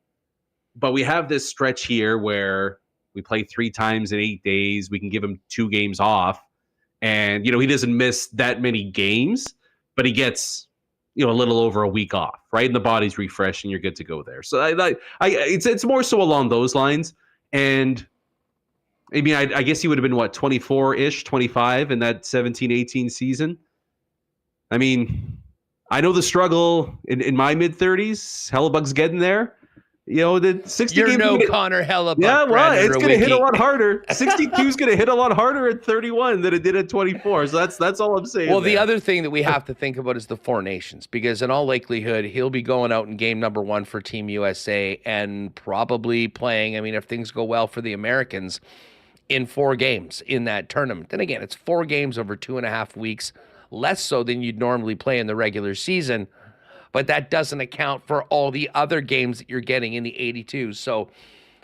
but we have this stretch here where we play 3 times in 8 days. We can give him 2 games off. And, you know, he doesn't miss that many games, but he gets, you know, a little over a week off, right? And the body's refreshed and you're good to go there. So it's more so along those lines. And I mean, I guess he would have been, 24-ish, 25 in that 17-18 season. I mean, I know the struggle in my mid-30s. Hellebuyck's getting there. You know, the 60 You're no Connor Hellebuyck. Yeah, well, it's going to hit a lot harder. 62 is going to hit a lot harder at 31 than it did at 24. So that's all I'm saying. Well, the other thing that we have to think about is the Four Nations, because in all likelihood, he'll be going out in game number 1 for Team USA and probably playing, I mean, if things go well for the Americans, in 4 games in that tournament. And again, it's 4 games over 2.5 weeks, less so than you'd normally play in the regular season. But that doesn't account for all the other games that you're getting in the 82. So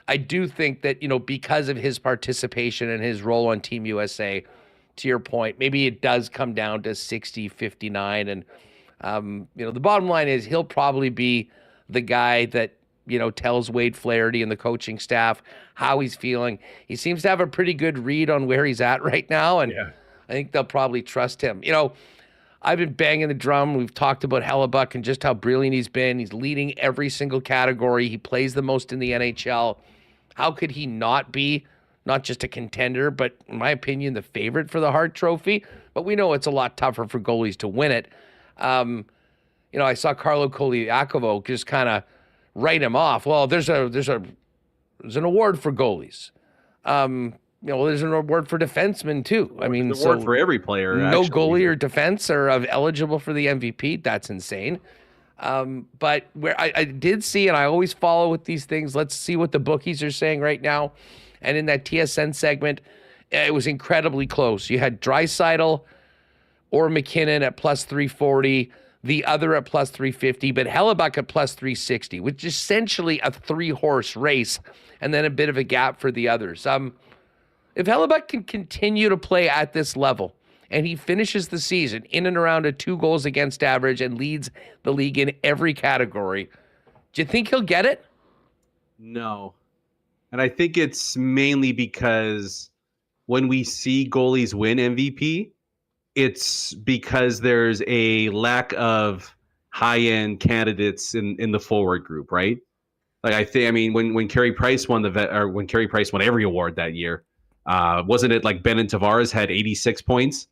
I do think that, you know, because of his participation and his role on Team USA, to your point, maybe it does come down to 60, 59. And, you know, the bottom line is he'll probably be the guy that, you know, tells Wade Flaherty and the coaching staff how he's feeling. He seems to have a pretty good read on where he's at right now. And I think they'll probably trust him. You know, I've been banging the drum. We've talked about Hellebuyck and just how brilliant he's been. He's leading every single category. He plays the most in the NHL. How could he not be not just a contender, but in my opinion, the favorite for the Hart Trophy? But we know it's a lot tougher for goalies to win it. You know, I saw Carlo Koliakovo just kind of write him off. Well, there's an award for goalies. there's an award for defensemen too. I mean, There's an award for every player. No actually. goalie or defense are eligible for the MVP. That's insane. But where I did see, and I always follow with these things, let's see what the bookies are saying right now. And in that TSN segment, it was incredibly close. You had Draisaitl or McKinnon at plus 340, the other at plus 350, but Hellebuck at plus 360, which is essentially a 3-horse race, and then a bit of a gap for the others. If Hellebuck can continue to play at this level, and he finishes the season in and around a 2 goals against average and leads the league in every category, do you think he'll get it? No. And I think it's mainly because when we see goalies win MVP, it's because there's a lack of high-end candidates in the forward group, right? Like when Carey Price won when Carey Price won every award that year, wasn't it like Ben and Tavares had 86 points,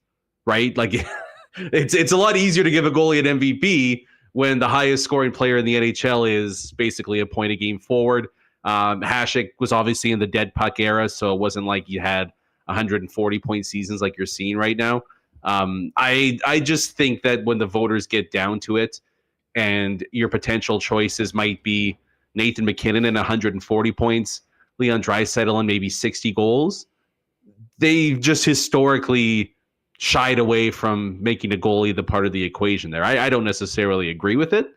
right? Like it's a lot easier to give a goalie an MVP when the highest scoring player in the NHL is basically a point a game forward. Hasek was obviously in the dead puck era, so it wasn't like you had 140 point seasons like you're seeing right now. I just think that when the voters get down to it, and your potential choices might be Nathan McKinnon and 140 points, Leon Draisaitl and maybe 60 goals, they just historically shied away from making a goalie the part of the equation there. I don't necessarily agree with it,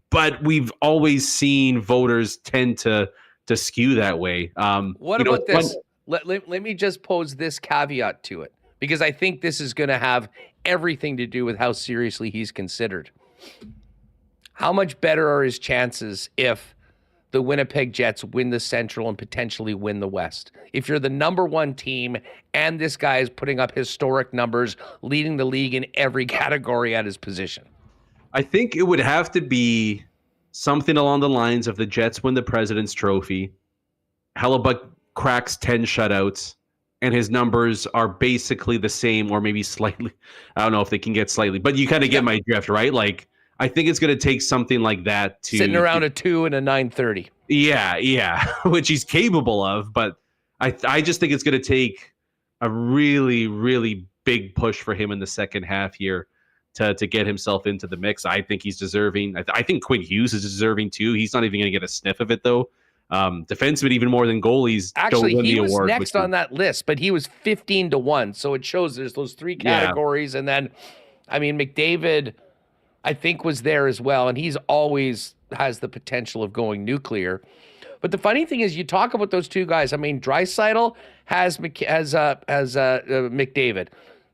but we've always seen voters tend to skew that way. What about this? Let me just pose this caveat to it, because I think this is going to have everything to do with how seriously he's considered. How much better are his chances if the Winnipeg Jets win the Central and potentially win the West? If you're the number 1 team and this guy is putting up historic numbers, leading the league in every category at his position. I think it would have to be something along the lines of the Jets win the President's Trophy, Hellebuck cracks 10 shutouts, and his numbers are basically the same or maybe slightly. I don't know if they can get slightly, but you kind of get my drift, right? Like, I think it's going to take something like that to... Sitting around a 2 and a 930. Yeah, which he's capable of, but I just think it's going to take a really, really big push for him in the second half here to get himself into the mix. I think he's deserving. I think Quinn Hughes is deserving too. He's not even going to get a sniff of it, though. Defensemen, even more than goalies, actually, don't win the award. He was next on that list, but he was 15-1, so it shows there's those 3 categories, and then, McDavid, I think, was there as well, and he's always has the potential of going nuclear. But the funny thing is, you talk about those 2 guys. Draisaitl has McDavid.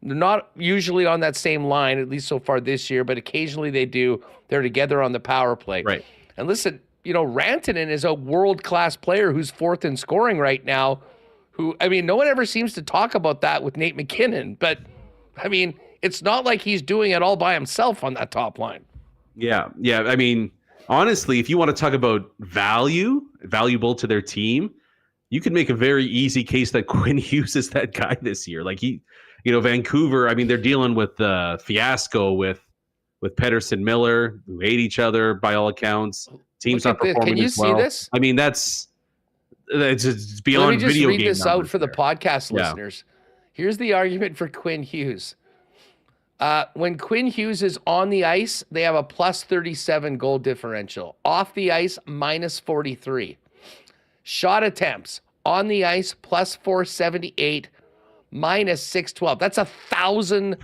They're not usually on that same line, at least so far this year, but occasionally they do. They're together on the power play. Right. And listen, Rantanen is a world-class player who's 4th in scoring right now. No one ever seems to talk about that with Nate McKinnon, but, it's not like he's doing it all by himself on that top line. Yeah. Honestly, if you want to talk about valuable to their team, you can make a very easy case that Quinn Hughes is that guy this year. Like Vancouver, they're dealing with the fiasco with Paterson Miller, who hate each other by all accounts. Team's not performing Can you as well. see this? It's beyond Let me just video read game this out for there. the podcast listeners. Here's the argument for Quinn Hughes. When Quinn Hughes is on the ice, they have a plus 37 goal differential. Off the ice, minus 43. Shot attempts on the ice, plus 478, minus 612. That's 1,000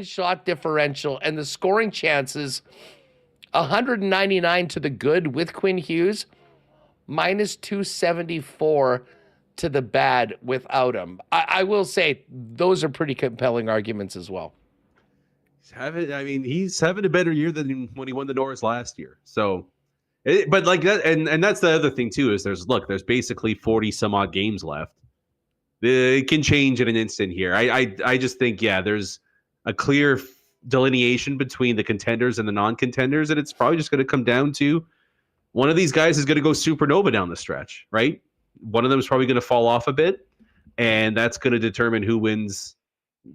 shot differential, and the scoring chances 199 to the good with Quinn Hughes, minus 274 to the bad without him. I will say those are pretty compelling arguments as well. He's having a better year than when he won the Norris last year. So, but like that, and that's the other thing too, is there's basically 40 some odd games left. It can change in an instant here. I just think, there's a clear delineation between the contenders and the non-contenders, and it's probably just going to come down to one of these guys is going to go supernova down the stretch, right? One of them is probably going to fall off a bit, and that's going to determine who wins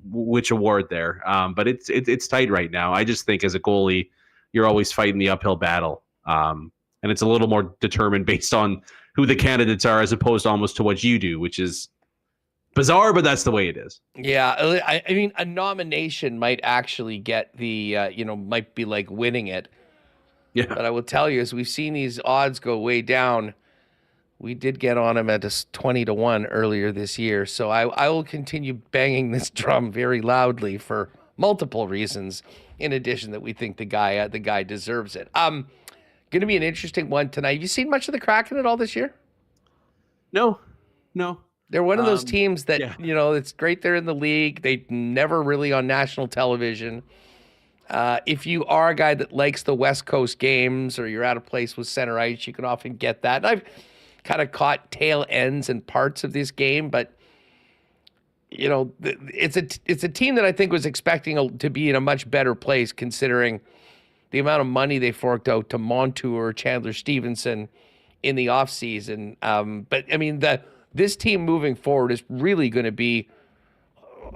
which award there. But it's tight right now. I just think as a goalie, you're always fighting the uphill battle. And and it's a little more determined based on who the candidates are as opposed almost to what you do, which is bizarre, but that's the way it is. Yeah, I mean, a nomination might actually get the, might be like winning it. Yeah. But I will tell you, as we've seen these odds go way down, we did get on him at a 20-1 earlier this year. So I will continue banging this drum very loudly for multiple reasons. In addition, that we think the guy deserves it. Going to be an interesting one tonight. Have you seen much of the Kraken at all this year? No. They're one of those teams that, it's great they're in the league. They never really on national television. If you are a guy that likes the West Coast games or you're at a place with center ice, you can often get that. And I've kind of caught tail ends and parts of this game, but it's a team that I think was expecting to be in a much better place considering the amount of money they forked out to Montour, Chandler Stevenson in the offseason. But I mean, this team moving forward is really going to be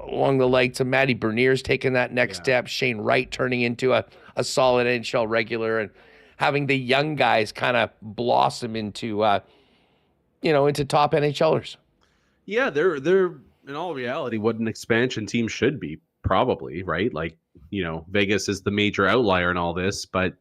along the likes of Matty Bernier's taking that next step, Shane Wright turning into a solid NHL regular, and having the young guys kind of blossom into into top NHLers. Yeah, they're in all reality what an expansion team should be, probably, right? Like, Vegas is the major outlier in all this, but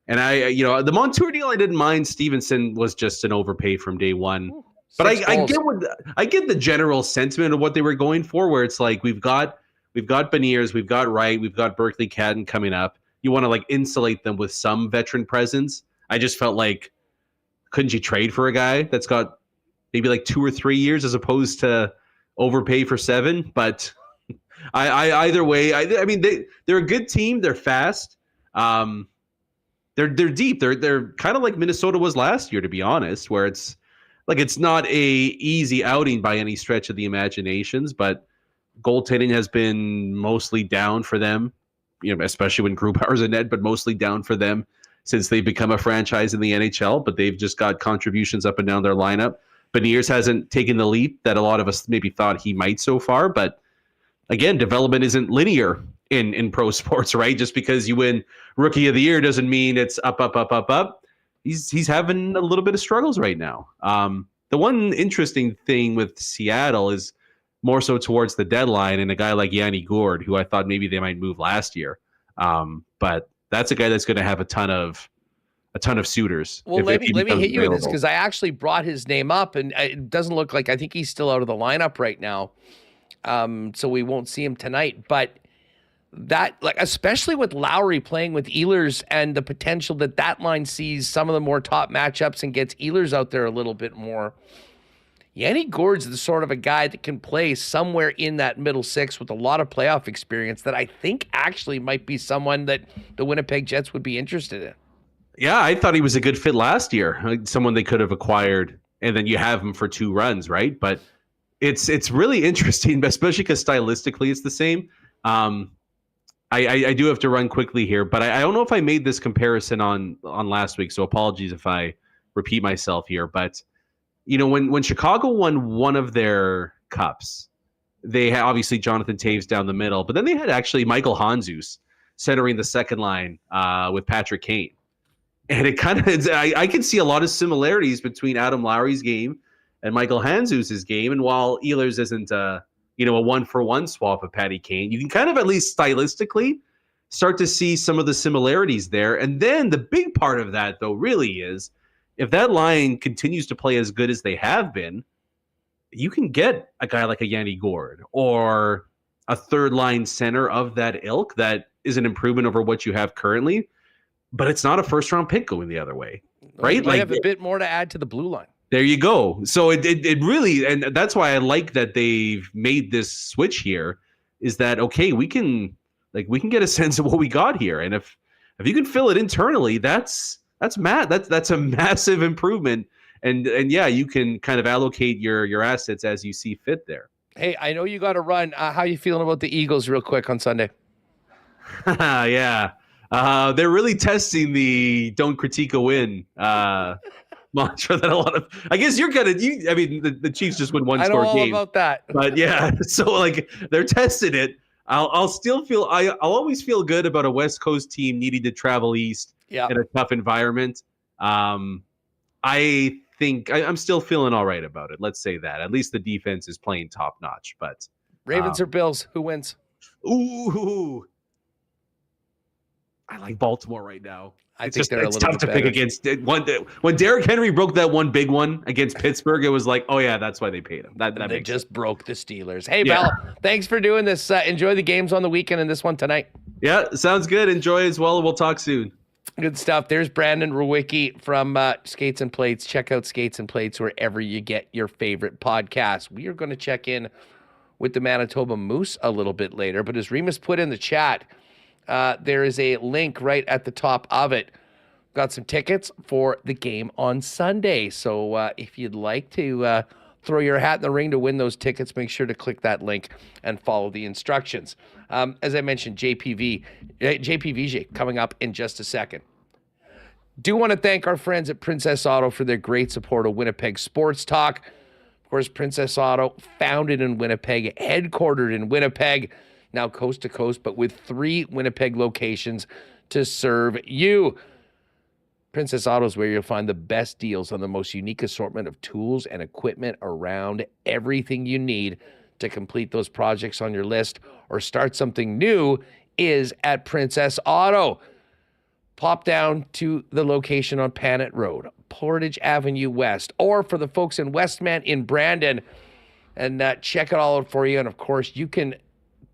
the Montour deal I didn't mind. Stevenson was just an overpay from day one. But I get the general sentiment of what they were going for, where it's like we've got Beniers, we've got Wright, we've got Berkeley Cadden coming up. You want to like insulate them with some veteran presence. I just felt like, couldn't you trade for a guy that's got maybe like 2 or 3 years as opposed to overpay for 7? But I either way, I mean they're a good team. They're fast. They're deep. They're kind of like Minnesota was last year, to be honest, where it's like it's not a easy outing by any stretch of the imaginations, but goaltending has been mostly down for them, especially when Grubauer's in net, but mostly down for them since they've become a franchise in the NHL, but they've just got contributions up and down their lineup. Beniers hasn't taken the leap that a lot of us maybe thought he might so far, but again, development isn't linear in pro sports, right? Just because you win Rookie of the Year doesn't mean it's up. He's having a little bit of struggles right now. The one interesting thing with Seattle is more so towards the deadline, and a guy like Yanni Gourde, who I thought maybe they might move last year. But that's a guy that's going to have a ton of suitors. Well, let me hit you with this, because I actually brought his name up, and it doesn't look like, I think he's still out of the lineup right now. So we won't see him tonight, but that, like, especially with Lowry playing with Ehlers and the potential that line sees some of the more top matchups and gets Ehlers out there a little bit more. Yanni Gourde's the sort of a guy that can play somewhere in that middle six with a lot of playoff experience that I think actually might be someone that the Winnipeg Jets would be interested in. Yeah, I thought he was a good fit last year. Like someone they could have acquired, and then you have him for 2 runs, right? But it's really interesting, especially because stylistically it's the same. I do have to run quickly here, but I don't know if I made this comparison on last week, so apologies if I repeat myself here. But when Chicago won one of their cups, they had obviously Jonathan Taves down the middle, but then they had actually Michael Handzus centering the second line with Patrick Kane, and it kind of I can see a lot of similarities between Adam Lowry's game and Michael Handzus' game, and while Ehlers isn't a 1-for-1 swap of Patty Kane, you can kind of at least stylistically start to see some of the similarities there. And then the big part of that, though, really is if that line continues to play as good as they have been, you can get a guy like a Yanni Gourde or a third line center of that ilk that is an improvement over what you have currently, but it's not a first round pick going the other way, right? I have a bit more to add to the blue line. There you go. So it really, and that's why I like that they've made this switch here, is that, okay, we can get a sense of what we got here. And if you can fill it internally, that's a massive improvement. And yeah, you can kind of allocate your assets as you see fit there. Hey, I know you got to run. How you feeling about the Eagles real quick on Sunday? Yeah. They're really testing the don't critique a win mantra that a lot of, I guess the Chiefs just win one score game. I know all about that. But yeah, so like they're testing it. I'll always feel good about a West Coast team needing to travel east in a tough environment. I think I'm still feeling all right about it. Let's say that. At least the defense is playing top notch. But Ravens or Bills? Who wins? Ooh, I like Baltimore right now. I think they're a little tough bit to pick better. against when Derrick Henry broke that one big one against Pittsburgh. It was like, oh yeah, that's why they paid him. That They makes just sense. broke the Steelers. Hey, Yeah. Bell, thanks for doing this. Enjoy the games on the weekend and this one tonight. Yeah, sounds good. Enjoy as well. We'll talk soon. Good stuff. There's Brandon Rewucki from Skates and Plates. Check out Skates and Plates wherever you get your favorite podcast. We are going to check in with the Manitoba Moose a little bit later, but as Remis put in the chat, there is a link right at the top of it. Got some tickets for the game on Sunday. So if you'd like to throw your hat in the ring to win those tickets, make sure to click that link and follow the instructions. As I mentioned, JP Vigier coming up in just a second. Do want to thank our friends at Princess Auto for their great support of Winnipeg Sports Talk. Of course, Princess Auto, founded in Winnipeg, headquartered in Winnipeg, now coast to coast, but with 3 Winnipeg locations to serve you. Princess Auto is where you'll find the best deals on the most unique assortment of tools and equipment around. Everything you need to complete those projects on your list or start something new is at Princess Auto. Pop down to the location on Panet Road, Portage Avenue West, or for the folks in Westmount in Brandon, and check it all out for you. And of course, you can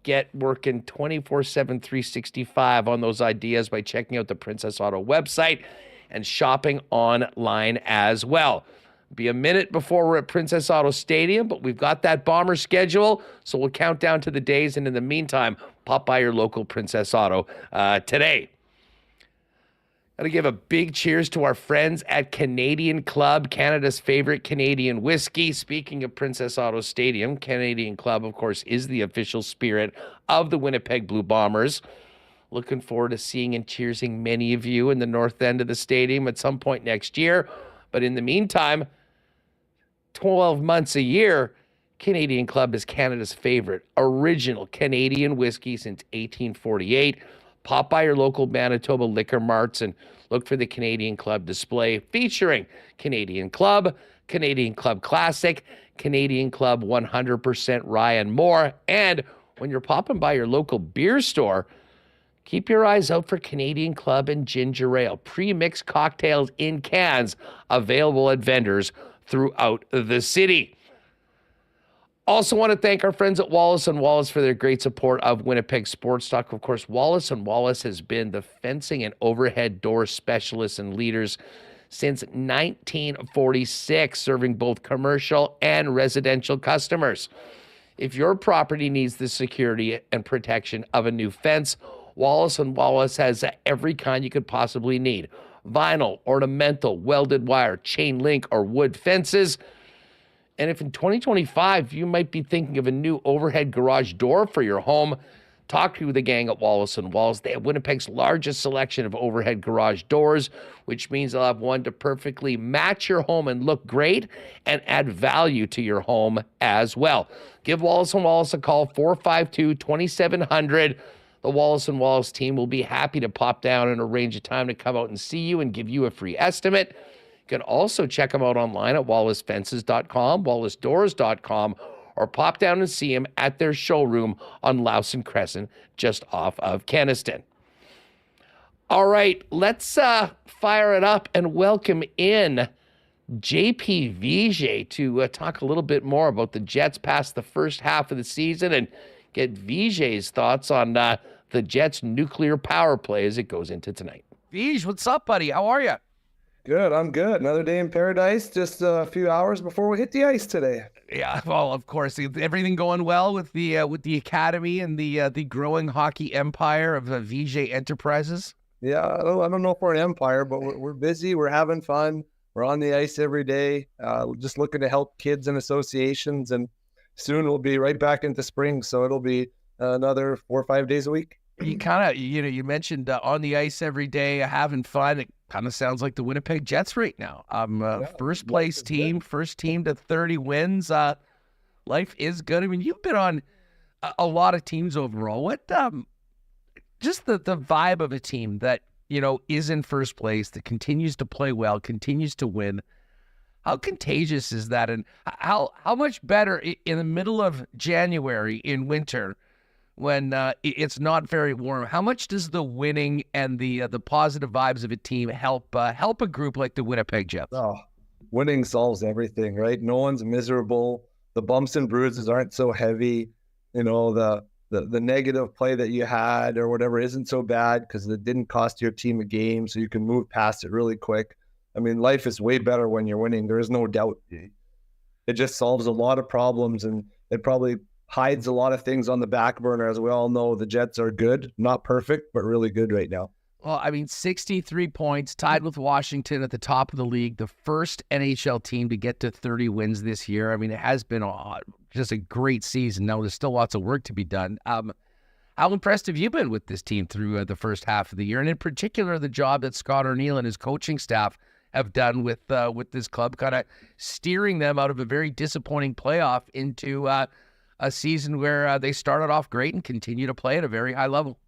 get working 24/7, 365 on those ideas by checking out the Princess Auto website and shopping online as well. Be a minute before we're at Princess Auto Stadium, but we've got that Bomber schedule, so we'll count down to the days. And in the meantime, pop by your local Princess Auto today. Got to give a big cheers to our friends at Canadian Club, Canada's favorite Canadian whiskey. Speaking of Princess Auto Stadium, Canadian Club, of course, is the official spirit of the Winnipeg Blue Bombers. Looking forward to seeing and cheersing many of you in the north end of the stadium at some point next year. But in the meantime, 12 months a year, Canadian Club is Canada's favorite original Canadian whiskey since 1848. Pop by your local Manitoba liquor marts and look for the Canadian Club display featuring Canadian Club Classic, Canadian Club 100% Rye and more. And when you're popping by your local beer store, keep your eyes out for Canadian Club and Ginger Ale, pre-mixed cocktails in cans available at vendors throughout the city. Also want to thank our friends at Wallace & Wallace for their great support of Winnipeg Sports Talk. Of course, Wallace & Wallace has been the fencing and overhead door specialists and leaders since 1946, serving both commercial and residential customers. If your property needs the security and protection of a new fence, Wallace & Wallace has every kind you could possibly need. Vinyl, ornamental, welded wire, chain link, or wood fences. And if in 2025 you might be thinking of a new overhead garage door for your home, talk to the gang at Wallace & Wallace. They have Winnipeg's largest selection of overhead garage doors, which means they'll have one to perfectly match your home and look great and add value to your home as well. Give Wallace & Wallace a call, 452-2700. The Wallace & Wallace team will be happy to pop down and arrange a time to come out and see you and give you a free estimate. You can also check them out online at wallacefences.com, wallacedoors.com, or pop down and see them at their showroom on Lowson Crescent, just off of Kenaston. All right, let's fire it up and welcome in JP Vigier to talk a little bit more about the Jets past the first half of the season and get Vigier's thoughts on the Jets' nuclear power play as it goes into tonight. Vij, what's up, buddy? How are you? Good, I'm good. Another day in paradise, just a few hours before we hit the ice today. Yeah, well, of course, everything going well with the academy and the growing hockey empire of Vigier Enterprises. Yeah, I don't know if we're an empire, but we're busy. We're having fun. We're on the ice every day, just looking to help kids and associations. And soon we'll be right back into spring, so it'll be another 4 or 5 days a week. You kind of, you mentioned on the ice every day, having fun. It kind of sounds like the Winnipeg Jets right now. First place team, first team to 30 wins. Life is good. I mean, you've been on a lot of teams overall. What, just the vibe of a team that is in first place, that continues to play well, continues to win. How contagious is that? And how much better in the middle of January in winter when it's not very warm, how much does the winning and the positive vibes of a team help a group like the Winnipeg Jets? Oh, winning solves everything, right? No one's miserable. The bumps and bruises aren't so heavy. The negative play that you had or whatever isn't so bad because it didn't cost your team a game, so you can move past it really quick. I mean, life is way better when you're winning. There is no doubt. It just solves a lot of problems, and it probably hides a lot of things on the back burner. As we all know, the Jets are good, not perfect, but really good right now. Well, I mean, 63 points, tied with Washington at the top of the league, the first NHL team to get to 30 wins this year. I mean, it has been just a great season. Now, there's still lots of work to be done. How impressed have you been with this team through the first half of the year, and in particular, the job that Scott Arniel and his coaching staff have done with this club, kind of steering them out of a very disappointing playoff into a season where they started off great and continue to play at a very high level?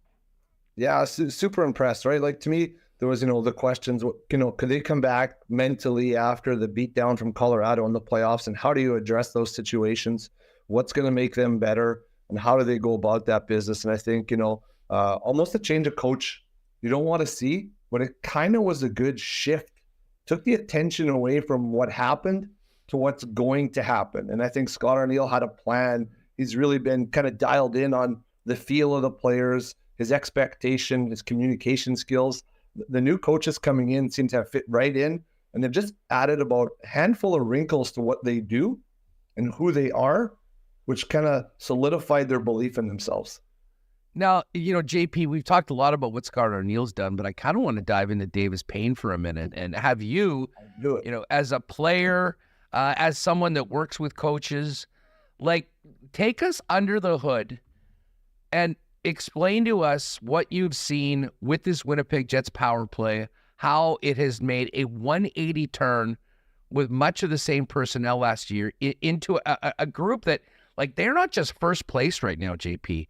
Yeah, super impressed, right? Like, to me, there was, the questions, could they come back mentally after the beatdown from Colorado in the playoffs, and how do you address those situations? What's going to make them better, and how do they go about that business? And I think, almost a change of coach you don't want to see, but it kind of was a good shift. Took the attention away from what happened to what's going to happen. And I think Scott Arniel had a plan. He's really been kind of dialed in on the feel of the players, his expectation, his communication skills. The new coaches coming in seem to have fit right in, and they've just added about a handful of wrinkles to what they do and who they are, which kind of solidified their belief in themselves. Now, JP, we've talked a lot about what Scott Arniel's done, but I kind of want to dive into Davis Payne for a minute and have you, as a player, as someone that works with coaches, take us under the hood and explain to us what you've seen with this Winnipeg Jets power play, how it has made a 180 turn with much of the same personnel last year into a group that, they're not just first place right now, JP.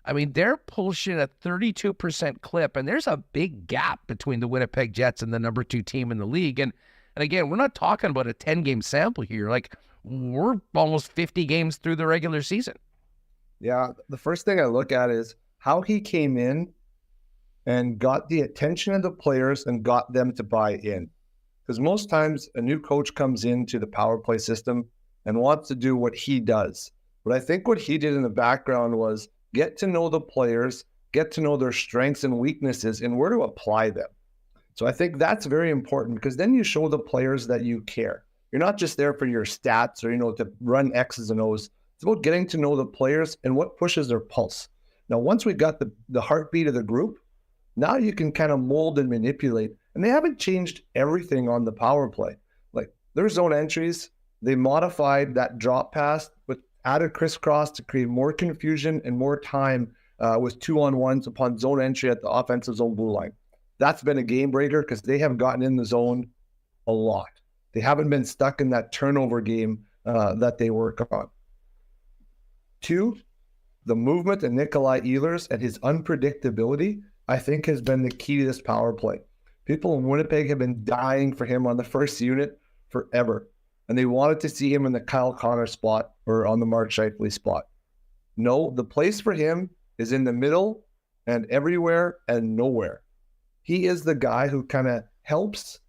I mean, they're pushing a 32% clip, and there's a big gap between the Winnipeg Jets and the number 2 team in the league. And again, we're not talking about a 10-game sample here. We're almost 50 games through the regular season. Yeah, the first thing I look at is how he came in and got the attention of the players and got them to buy in. Because most times a new coach comes into the power play system and wants to do what he does. But I think what he did in the background was get to know the players, get to know their strengths and weaknesses, and where to apply them. So I think that's very important, because then you show the players that you care. You're not just there for your stats or, to run X's and O's. It's about getting to know the players and what pushes their pulse. Now, once we got the heartbeat of the group, now you can kind of mold and manipulate. And they haven't changed everything on the power play. Their zone entries, they modified that drop pass with added crisscross to create more confusion and more time with 2-on-1s upon zone entry at the offensive zone blue line. That's been a game breaker because they have gotten in the zone a lot. They haven't been stuck in that turnover game that they work on. 2, the movement of Nikolai Ehlers and his unpredictability, I think, has been the key to this power play. People in Winnipeg have been dying for him on the first unit forever, and they wanted to see him in the Kyle Connor spot or on the Mark Scheifele spot. No, the place for him is in the middle and everywhere and nowhere. He is the guy who kind of helps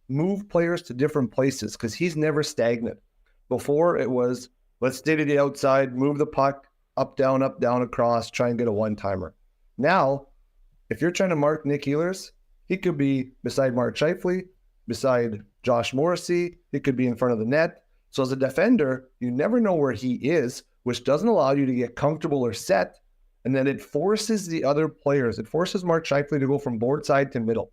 move players to different places because he's never stagnant. Before it was, let's stay to the outside, move the puck, up, down, across, try and get a one-timer. Now, if you're trying to mark Nick Ehlers, he could be beside Mark Scheifele, beside Josh Morrissey, he could be in front of the net. So as a defender, you never know where he is, which doesn't allow you to get comfortable or set. And then it forces the other players. It forces Mark Scheifele to go from board side to middle.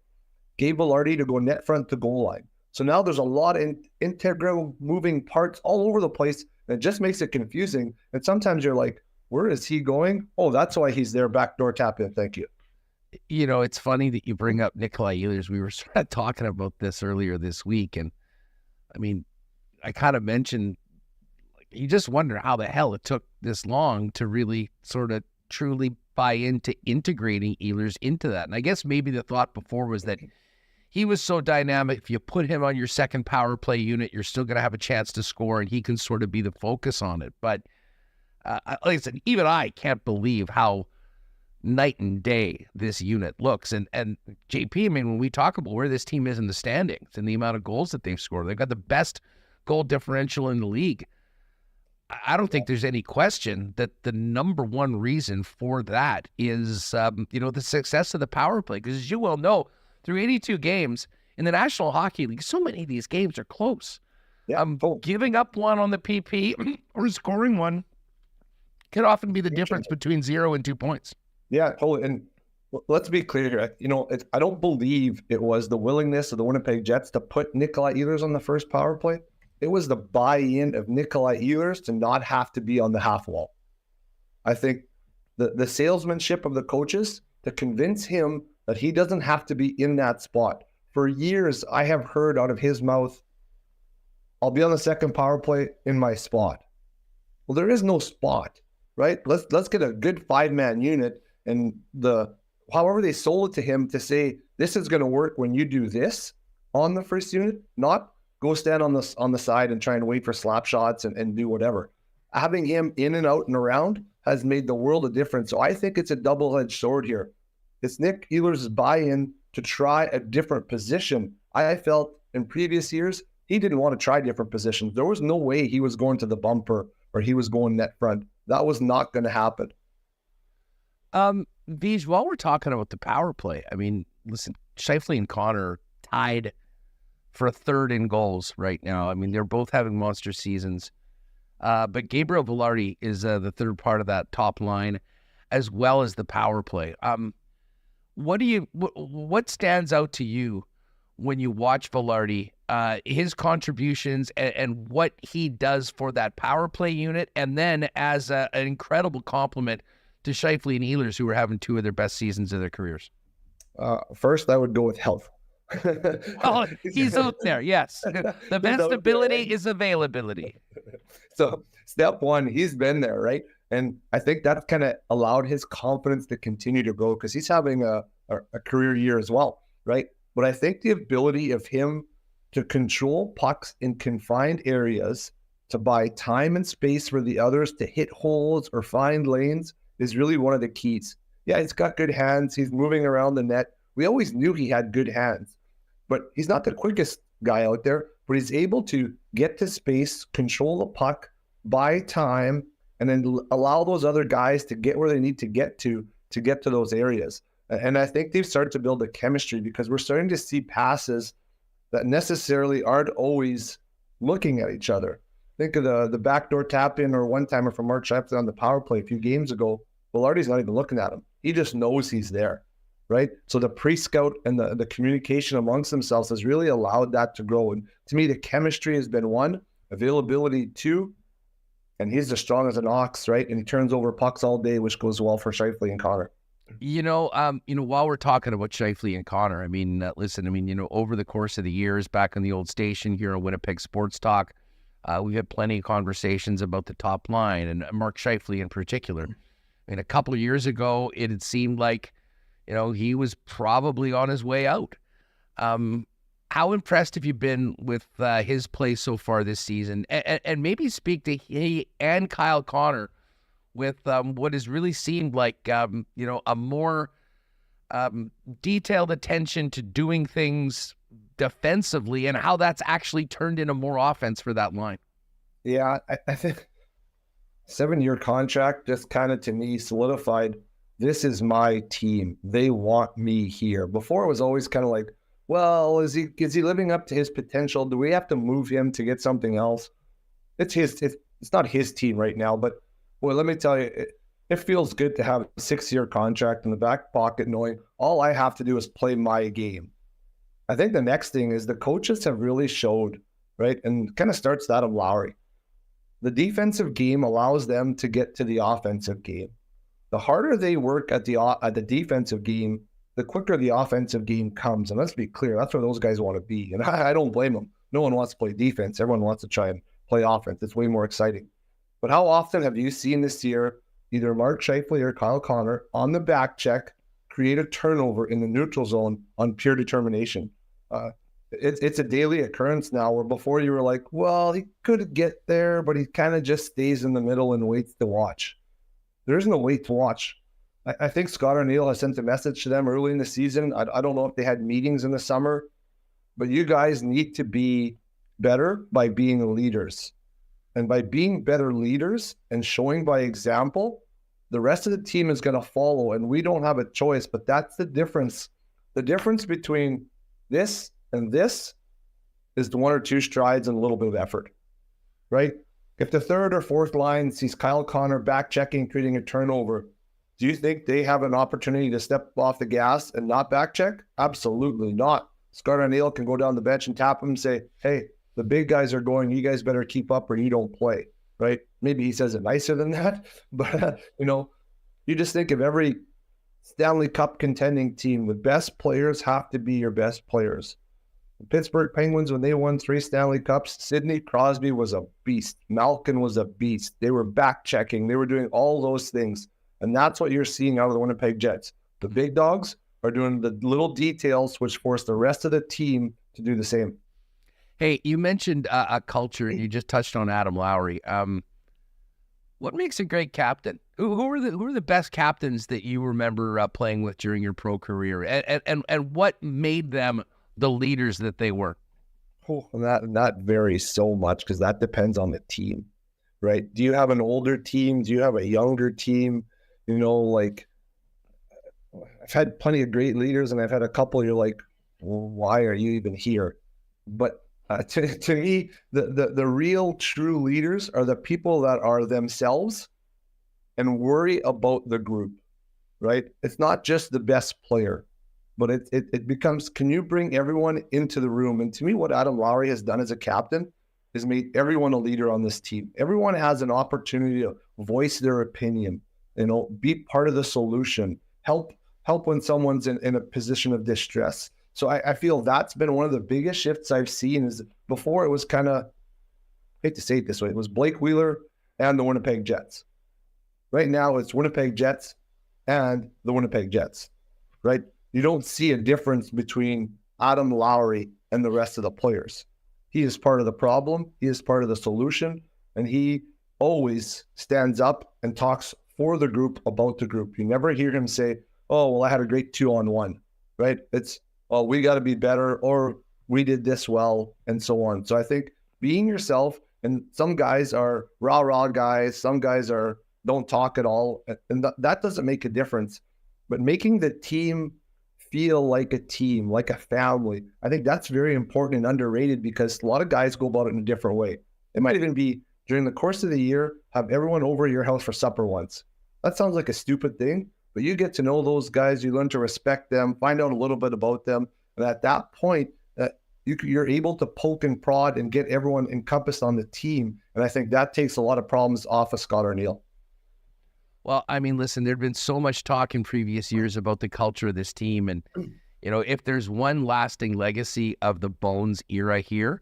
Gabe Vilardi to go net front to goal line. So now there's a lot of integral moving parts all over the place. And it just makes it confusing. And sometimes you're like, where is he going? Oh, that's why he's there. Backdoor tap in. Thank you. It's funny that you bring up Nikolai Ehlers. We were sort of talking about this earlier this week. And I mean, I kind of mentioned, you just wonder how the hell it took this long to really sort of truly buy into integrating Ehlers into that. And I guess maybe the thought before was that he was so dynamic. If you put him on your second power play unit, you're still going to have a chance to score, and he can sort of be the focus on it. But like I said, even I can't believe how night and day this unit looks. And JP, I mean, when we talk about where this team is in the standings and the amount of goals that they've scored, they've got the best goal differential in the league. I don't think there's any question that the number one reason for that is, the success of the power play. Because as you well know, through 82 games in the National Hockey League, so many of these games are close. Yeah, giving up one on the PP or scoring one can often be the difference between 0 and 2 points. Yeah, totally. And let's be clear here. I don't believe it was the willingness of the Winnipeg Jets to put Nikolai Ehlers on the first power play. It was the buy-in of Nikolai Ehlers to not have to be on the half wall. I think the salesmanship of the coaches to convince him that he doesn't have to be in that spot. For years, I have heard out of his mouth, I'll be on the second power play in my spot. Well, there is no spot, right? Let's get a good 5-man unit, and however they sold it to him to say, this is going to work when you do this on the first unit, not go stand on the side and try and wait for slap shots and do whatever. Having him in and out and around has made the world of difference. So I think it's a double-edged sword here. It's Nick Ehlers' buy-in to try a different position. I felt in previous years, he didn't want to try different positions. There was no way he was going to the bumper or he was going net front. That was not going to happen. Vij, while we're talking about the power play, I mean, listen, Scheifele and Connor tied for third in goals right now. I mean, they're both having monster seasons. But Gabriel Vilardi is the third part of that top line, as well as the power play. What stands out to you when you watch Vilardi, his contributions and what he does for that power play unit, and then as an incredible compliment to Scheifele and Ehlers, who are having two of their best seasons of their careers? First, I would go with health. Oh, he's out there, yes. The best ability is availability. So step one, he's been there, right? And I think that kind of allowed his confidence to continue to grow because he's having a career year as well, right? But I think the ability of him to control pucks in confined areas, to buy time and space for the others to hit holes or find lanes is really one of the keys. Yeah, he's got good hands. He's moving around the net. We always knew he had good hands, but he's not the quickest guy out there, but he's able to get to space, control the puck, buy time, and then allow those other guys to get where they need to get to those areas. And I think they've started to build a chemistry because we're starting to see passes that necessarily aren't always looking at each other. Think of the backdoor tap-in or one-timer from Mark Scheifele on the power play a few games ago. Vilardi's not even looking at him. He just knows he's there, right? So the pre-scout and the communication amongst themselves has really allowed that to grow. And to me, the chemistry has been one, availability two, and he's as strong as an ox, right? And he turns over pucks all day, which goes well for Scheifele and Connor. While we're talking about Scheifele and Connor, I mean, over the course of the years back in the old station here on Winnipeg Sports Talk, we've had plenty of conversations about the top line and Mark Scheifele in particular. I mean, a couple of years ago, it had seemed like, he was probably on his way out. How impressed have you been with his play so far this season? And maybe speak to he and Kyle Connor with what has really seemed like, a more detailed attention to doing things defensively and how that's actually turned into more offense for that line. Yeah, I think 7-year contract just kind of, to me, solidified, this is my team. They want me here. Before it was always kind of like, well, is he living up to his potential? Do we have to move him to get something else? It's not his team right now, but well, let me tell you, it feels good to have a 6-year contract in the back pocket knowing all I have to do is play my game. I think the next thing is the coaches have really showed, right, and kind of starts that of Lowry. The defensive game allows them to get to the offensive game. The harder they work at the defensive game, the quicker the offensive game comes. And let's be clear, that's where those guys want to be. And I don't blame them. No one wants to play defense. Everyone wants to try and play offense. It's way more exciting. But how often have you seen this year either Mark Scheifele or Kyle Connor on the back check, create a turnover in the neutral zone on pure determination. It's a daily occurrence now, where before you were like, well, he could get there, but he kind of just stays in the middle and waits to watch. There isn't a wait to watch. I think Scott O'Neill has sent a message to them early in the season. I don't know if they had meetings in the summer, but you guys need to be better by being leaders. And by being better leaders and showing by example, the rest of the team is going to follow, and we don't have a choice. But that's the difference. The difference between this and this is the 1 or 2 strides and a little bit of effort, right? If the third or fourth line sees Kyle Connor back checking, creating a turnover, do you think they have an opportunity to step off the gas and not back check? Absolutely not. Scott O'Neill can go down the bench and tap him and say, hey, the big guys are going, you guys better keep up or you don't play, right? Maybe he says it nicer than that, but, you just think of every Stanley Cup contending team, the best players have to be your best players. The Pittsburgh Penguins, when they won 3 Stanley Cups, Sidney Crosby was a beast. Malkin was a beast. They were back checking. They were doing all those things. And that's what you're seeing out of the Winnipeg Jets. The big dogs are doing the little details which force the rest of the team to do the same. Hey, you mentioned a culture, and you just touched on Adam Lowry. What makes a great captain? Who are the best captains that you remember playing with during your pro career, and what made them the leaders that they were? Oh, that varies so much because that depends on the team, right? Do you have an older team? Do you have a younger team? I've had plenty of great leaders, and I've had a couple you're like, well, why are you even here? But to me, the real true leaders are the people that are themselves and worry about the group, right? It's not just the best player, but it becomes, can you bring everyone into the room? And to me, what Adam Lowry has done as a captain is made everyone a leader on this team. Everyone has an opportunity to voice their opinion, be part of the solution, help when someone's in a position of distress. So I feel that's been one of the biggest shifts I've seen. Is before it was kind of, I hate to say it this way, it was Blake Wheeler and the Winnipeg Jets. Right now it's Winnipeg Jets and the Winnipeg Jets, right? You don't see a difference between Adam Lowry and the rest of the players. He is part of the problem. He is part of the solution. And he always stands up and talks for the group, about the group. You never hear him say, oh, well, I had a great 2-on-1, right? It's, oh, we got to be better, or we did this well, and so on. So I think being yourself, and some guys are rah-rah guys, some guys don't talk at all, and that doesn't make a difference. But making the team feel like a team, like a family, I think that's very important and underrated, because a lot of guys go about it in a different way. It might even be during the course of the year, have everyone over at your house for supper once. That sounds like a stupid thing, but you get to know those guys, you learn to respect them, find out a little bit about them, and at that point, you're able to poke and prod and get everyone encompassed on the team, and I think that takes a lot of problems off of Scott O'Neill. Well, I mean, listen, there'd been so much talk in previous years about the culture of this team, and if there's one lasting legacy of the Bones era here,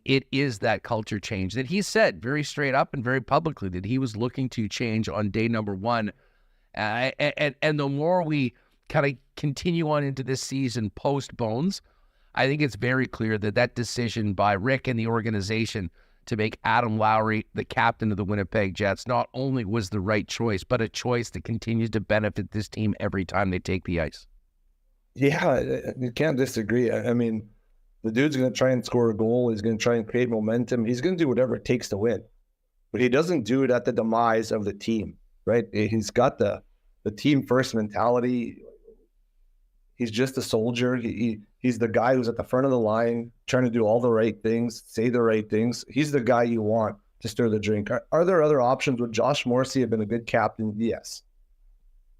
it is that culture change that he said very straight up and very publicly that he was looking to change on day number 1. And the more we kind of continue on into this season post Bones, I think it's very clear that decision by Rick and the organization to make Adam Lowry the captain of the Winnipeg Jets not only was the right choice, but a choice that continues to benefit this team every time they take the ice. Yeah, you can't disagree. I mean, the dude's going to try and score a goal. He's going to try and create momentum. He's going to do whatever it takes to win. But he doesn't do it at the demise of the team, right? He's got the team first mentality. He's just a soldier. He's the guy who's at the front of the line, trying to do all the right things, say the right things. He's the guy you want to stir the drink. Are there other options? Would Josh Morrissey have been a good captain? Yes.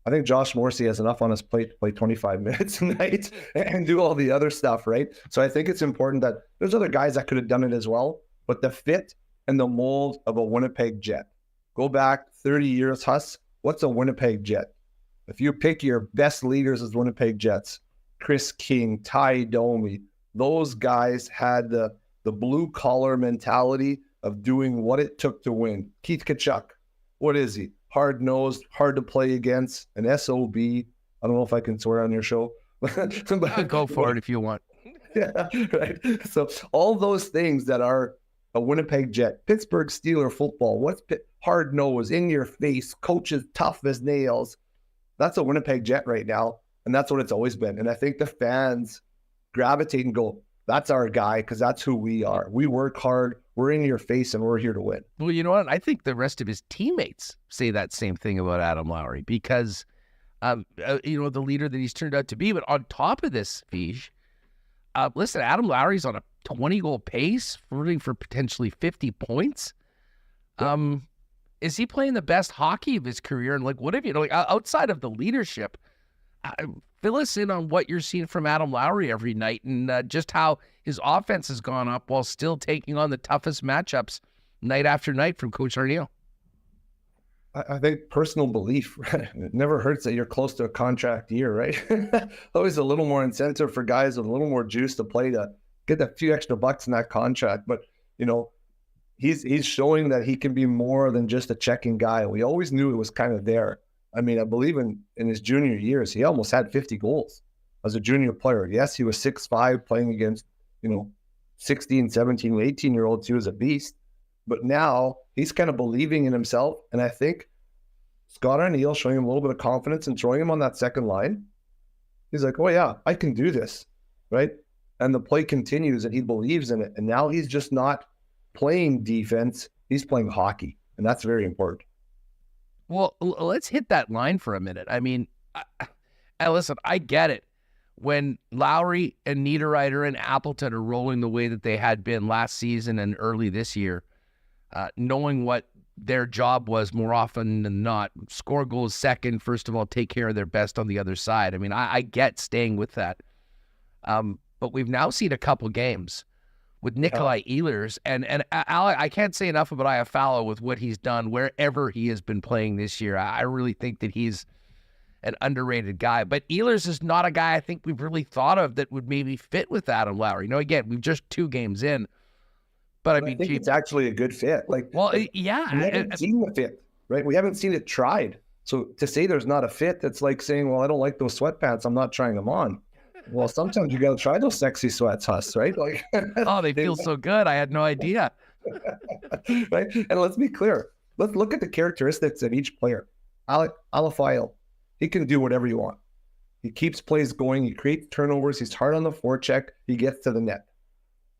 I think Josh Morrissey has enough on his plate to play 25 minutes a night and do all the other stuff, right? So I think it's important that there's other guys that could have done it as well, but the fit and the mold of a Winnipeg Jet. Go back 30 years, Huss. What's a Winnipeg Jet? If you pick your best leaders as Winnipeg Jets, Chris King, Ty Domi, those guys had the blue-collar mentality of doing what it took to win. Keith Tkachuk, what is he? hard-nosed, hard to play against, an SOB. I don't know if I can swear on your show. But go for it if you want. Yeah, right. So all those things that are a Winnipeg Jet, Pittsburgh Steeler football, what's hard-nosed, in your face, coaches tough as nails. That's a Winnipeg Jet right now, and that's what it's always been. And I think the fans gravitate and go, that's our guy, because that's who we are. We work hard, we're in your face, and we're here to win. Well, you know what? I think the rest of his teammates say that same thing about Adam Lowry because, you know, the leader that he's turned out to be. But on top of this, Vige, listen, Adam Lowry's on a 20-goal pace, rooting for potentially 50 points. Is he playing the best hockey of his career? And like, what have you, like, outside of the leadership, fill us in on what you're seeing from Adam Lowry every night and just how his offense has gone up while still taking on the toughest matchups night after night from Coach Arneal. I think personal belief, right? It never hurts that you're close to a contract year, right? Always a little more incentive for guys with a little more juice to play to get a few extra bucks in that contract. But, you know, he's showing that he can be more than just a checking guy. We always knew it was kind of there. I mean, I believe in his junior years, he almost had 50 goals as a junior player. Yes, he was 6'5", playing against, you know, 16, 17, 18-year-olds. He was a beast. But now he's kind of believing in himself. And I think Scott Arneal showing him a little bit of confidence and throwing him on that second line. He's like, oh, yeah, I can do this, right? And the play continues, and he believes in it. And now he's just not playing defense. He's playing hockey, and that's very important. Well, let's hit that line for a minute. I mean, listen, I get it. When Lowry and Niederreiter and Appleton are rolling the way that they had been last season and early this year, knowing what their job was more often than not, score goals second, first of all, take care of their best on the other side. I mean, I get staying with that. But we've now seen a couple games with Nikolai Ehlers, and I can't say enough about Iafallo with what he's done wherever he has been playing this year. I really think that he's an underrated guy. But Ehlers is not a guy I think we've really thought of that would maybe fit with Adam Lowry. You know, again, we've just 2 games in. But I mean, think it's actually a good fit. Like, well, yeah. We haven't seen the fit, right? We haven't seen it tried. So to say there's not a fit, that's like saying, well, I don't like those sweatpants, I'm not trying them on. Well, sometimes you got to try those sexy sweats, Huss, right? Like, oh, they feel so good. I had no idea. Right? And let's be clear. Let's look at the characteristics of each player. Iafallo, he can do whatever you want. He keeps plays going. He creates turnovers. He's hard on the forecheck. He gets to the net.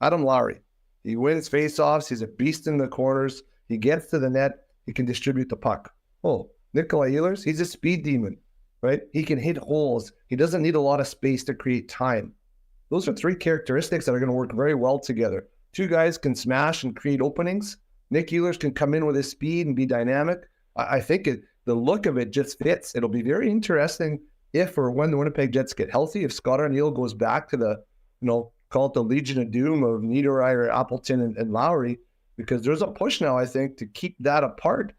Adam Lowry, he wins faceoffs. He's a beast in the corners. He gets to the net. He can distribute the puck. Oh, Nikolai Ehlers, he's a speed demon, right? He can hit holes. He doesn't need a lot of space to create time. Those are 3 characteristics that are going to work very well together. 2 guys can smash and create openings. Nick Ehlers can come in with his speed and be dynamic. I think the look of it just fits. It'll be very interesting if or when the Winnipeg Jets get healthy, if Scott Arneal goes back to the, call it the Legion of Doom of Niederreiter, Appleton, and Lowry, because there's a push now, I think, to keep that apart.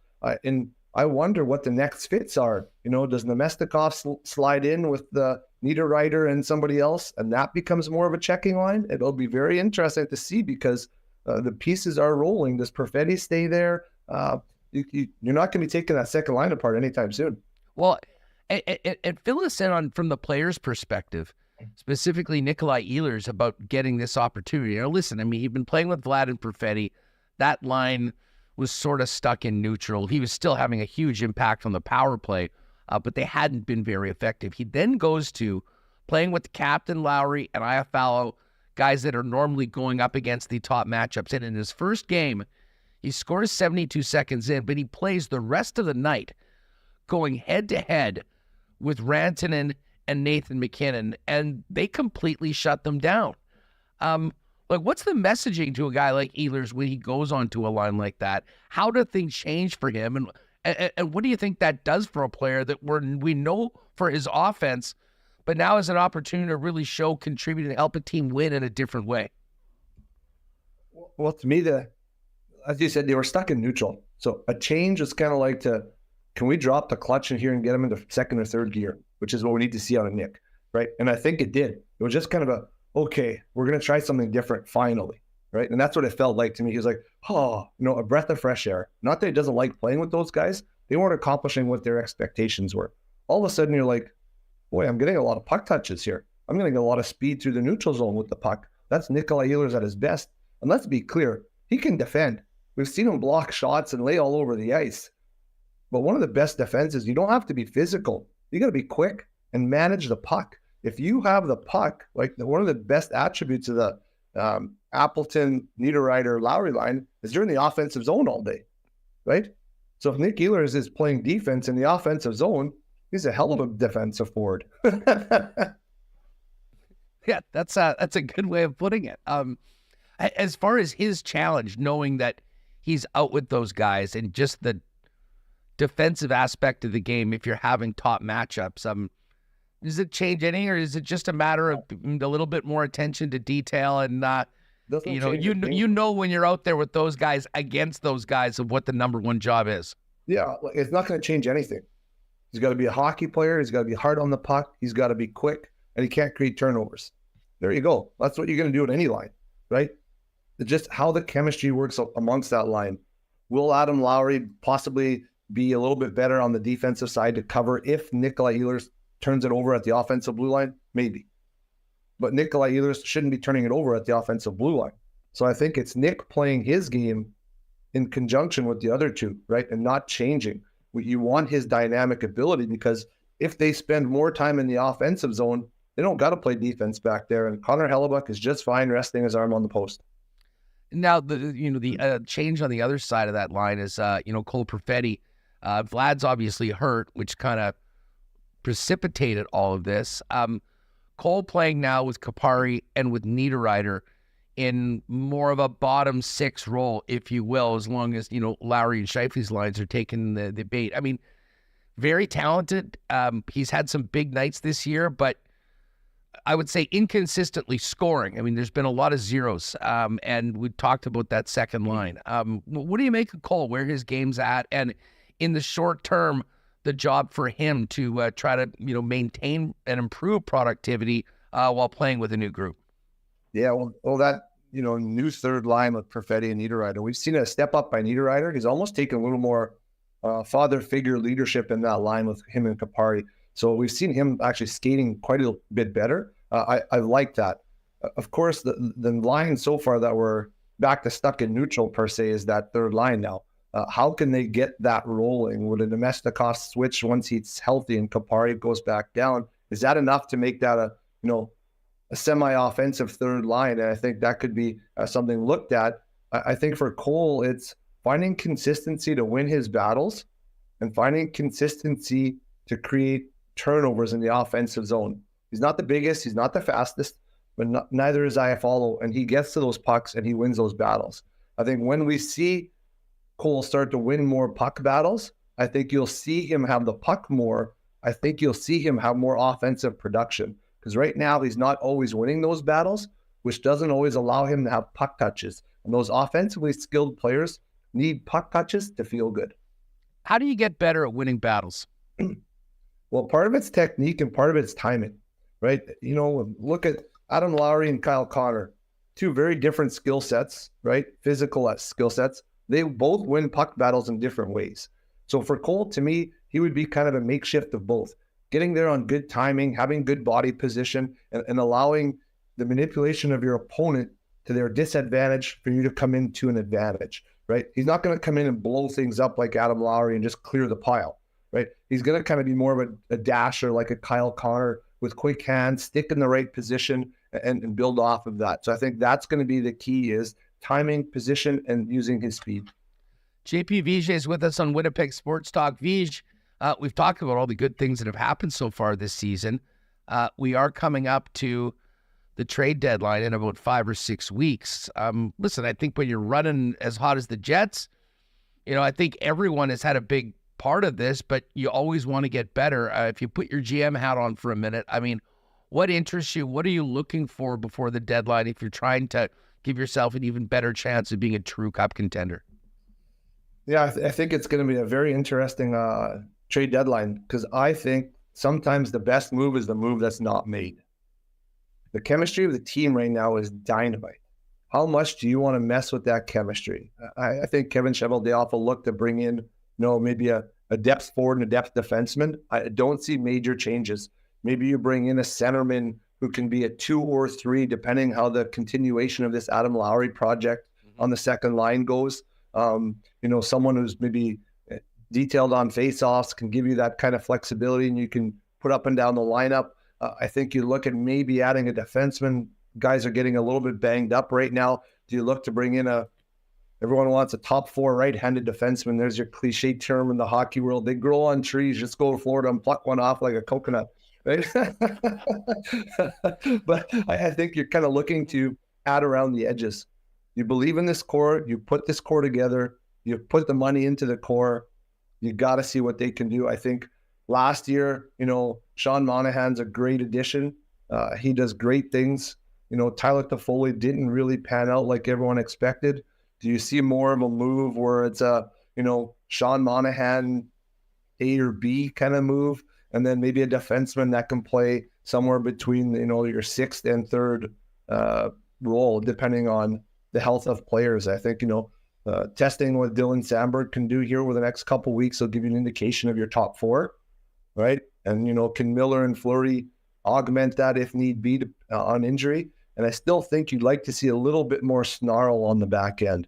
And I wonder what the next fits are. Does Nemestikov slide in with the Niederreiter and somebody else, and that becomes more of a checking line? It'll be very interesting to see because the pieces are rolling. Does Perfetti stay there? You're not going to be taking that second line apart anytime soon. Well, and fill us in on from the player's perspective, specifically Nikolai Ehlers, about getting this opportunity. Listen, I mean, he'd been playing with Vlad and Perfetti. That line was sort of stuck in neutral. He was still having a huge impact on the power play, but they hadn't been very effective. He then goes to playing with Captain Lowry and Iafallo, guys that are normally going up against the top matchups. And in his first game, he scores 72 seconds in, but he plays the rest of the night going head-to-head with Rantanen and Nathan McKinnon, and they completely shut them down. What's the messaging to a guy like Ehlers when he goes onto a line like that? How do things change for him? And what do you think that does for a player that we know for his offense, but now has an opportunity to really show, contribute, and help a team win in a different way? Well, to me, as you said, they were stuck in neutral. So a change is kind of like can we drop the clutch in here and get him into second or third gear, which is what we need to see out of Nick, right? And I think it did. It was just kind of okay, we're going to try something different finally, right? And that's what it felt like to me. He was like, a breath of fresh air. Not that he doesn't like playing with those guys. They weren't accomplishing what their expectations were. All of a sudden, you're like, boy, I'm getting a lot of puck touches here. I'm getting a lot of speed through the neutral zone with the puck. That's Nikolai Ehlers at his best. And let's be clear, he can defend. We've seen him block shots and lay all over the ice. But one of the best defenses, you don't have to be physical. You got to be quick and manage the puck. If you have the puck, like one of the best attributes of the Appleton, Niederreiter, Lowry line is you're in the offensive zone all day, right? So if Nick Ehlers is playing defense in the offensive zone, he's a hell of a defensive forward. Yeah, that's a good way of putting it. As far as his challenge, knowing that he's out with those guys and just the defensive aspect of the game, if you're having top matchups, does it change anything, or is it just a matter of a little bit more attention to detail and you know when you're out there with those guys against those guys of what the number one job is? Yeah, it's not going to change anything. He's got to be a hockey player. He's got to be hard on the puck. He's got to be quick, and he can't create turnovers. There you go. That's what you're going to do at any line, right? It's just how the chemistry works amongst that line. Will Adam Lowry possibly be a little bit better on the defensive side to cover if Nikolai Ehlers turns it over at the offensive blue line? Maybe. But Nikolai Ehlers shouldn't be turning it over at the offensive blue line. So I think it's Nick playing his game in conjunction with the other two, right? And not changing. You want his dynamic ability, because if they spend more time in the offensive zone, they don't got to play defense back there. And Connor Hellebuck is just fine resting his arm on the post. Now, the change on the other side of that line is, Cole Perfetti. Vlad's obviously hurt, which kind of precipitated all of this. Cole playing now with Kupari and with Niederreiter in more of a bottom six role, if you will, as long as, Lowry and Scheifele's lines are taking the bait. I mean, very talented. He's had some big nights this year, but I would say inconsistently scoring. I mean, there's been a lot of zeros, and we talked about that second line. What do you make of Cole, where his game's at, and in the short term, the job for him to try to, maintain and improve productivity while playing with a new group? Yeah, well, that, new third line with Perfetti and Niederreiter, we've seen a step up by Niederreiter. He's almost taken a little more father figure leadership in that line with him and Kupari. So we've seen him actually skating quite a bit better. I like that. Of course, the line so far that we're back to stuck in neutral per se is that third line now. How can they get that rolling? Would a Nemestikov switch once he's healthy and Kupari goes back down? Is that enough to make that a semi-offensive third line? And I think that could be something looked at. I think for Cole, it's finding consistency to win his battles and finding consistency to create turnovers in the offensive zone. He's not the biggest, he's not the fastest, but neither is Iafallo, and he gets to those pucks and he wins those battles. I think when we see Cole start to win more puck battles, I think you'll see him have the puck more. I think you'll see him have more offensive production, because right now he's not always winning those battles, which doesn't always allow him to have puck touches. And those offensively skilled players need puck touches to feel good. How do you get better at winning battles? Well, part of it's technique and part of it's timing, right? Look at Adam Lowry and Kyle Connor, two very different skill sets, right? Physical skill sets. They both win puck battles in different ways. So for Cole, to me, he would be kind of a makeshift of both. Getting there on good timing, having good body position, and allowing the manipulation of your opponent to their disadvantage for you to come into an advantage, right? He's not going to come in and blow things up like Adam Lowry and just clear the pile, right? He's going to kind of be more of a dasher like a Kyle Connor with quick hands, stick in the right position, and build off of that. So I think that's going to be the key, is timing, position, and using his speed. JP Vigier is with us on Winnipeg Sports Talk. Vig, we've talked about all the good things that have happened so far this season. We are coming up to the trade deadline in about 5 or 6 weeks. Listen, I think when you're running as hot as the Jets, I think everyone has had a big part of this, but you always want to get better. If you put your GM hat on for a minute, I mean, what interests you? What are you looking for before the deadline if you're trying to give yourself an even better chance of being a true cup contender? Yeah, I think it's going to be a very interesting trade deadline, because I think sometimes the best move is the move that's not made. The chemistry of the team right now is dynamite. How much do you want to mess with that chemistry? I think Kevin Cheveldayoff will look to bring in, maybe a a depth forward and a depth defenseman. I don't see major changes. Maybe you bring in a centerman who can be a 2 or 3, depending how the continuation of this Adam Lowry project on the second line goes. Someone who's maybe detailed on faceoffs can give you that kind of flexibility, and you can put up and down the lineup. I think you look at maybe adding a defenseman. Guys are getting a little bit banged up right now. Do you look to bring in everyone wants a top 4 right-handed defenseman? There's your cliche term in the hockey world. They grow on trees. Just go to Florida and pluck one off like a coconut, right? But I think you're kind of looking to add around the edges. You believe in this core. You put this core together. You put the money into the core. You got to see what they can do. I think last year, Sean Monahan's a great addition. He does great things. Tyler Toffoli didn't really pan out like everyone expected. Do you see more of a move where it's Sean Monahan A or B kind of move, and then maybe a defenseman that can play somewhere between your 6th and 3rd role, depending on the health of players? I think testing what Dylan Sandberg can do here over the next couple of weeks will give you an indication of your top 4, right? And can Miller and Fleury augment that if need be on injury? And I still think you'd like to see a little bit more snarl on the back end.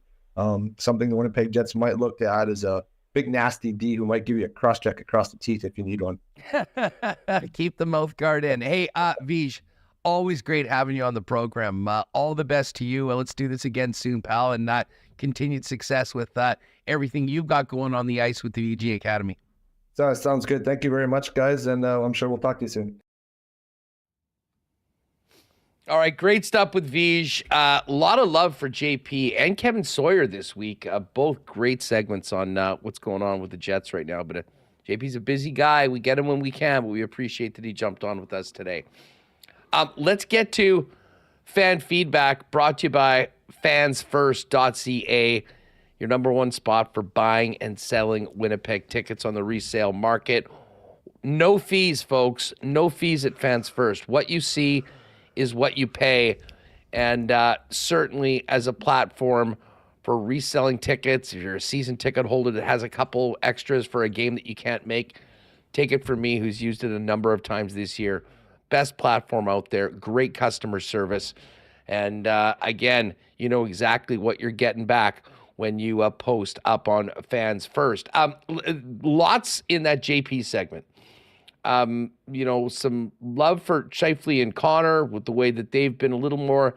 Something the Winnipeg Jets might look to add is a big nasty D who might give you a cross-check across the teeth if you need one. Keep the mouth guard in. Hey, Vij, always great having you on the program. All the best to you. Let's do this again soon, pal, and continued success with everything you've got going on the ice with the VG Academy. Sounds good. Thank you very much, guys, and I'm sure we'll talk to you soon. All right, great stuff with Vij. A lot of love for JP and Kevin Sawyer this week. Both great segments on what's going on with the Jets right now. But JP's a busy guy. We get him when we can, but we appreciate that he jumped on with us today. Let's get to fan feedback brought to you by fansfirst.ca, your number one spot for buying and selling Winnipeg tickets on the resale market. No fees, folks. No fees at Fans First. What you see is what you pay. And certainly as a platform for reselling tickets, if you're a season ticket holder that has a couple extras for a game that you can't make, take it from me, who's used it a number of times this year. Best platform out there, great customer service. And again, you know exactly what you're getting back when you post up on Fans First. Lots in that JP segment. Some love for Scheifele and Connor with the way that they've been a little more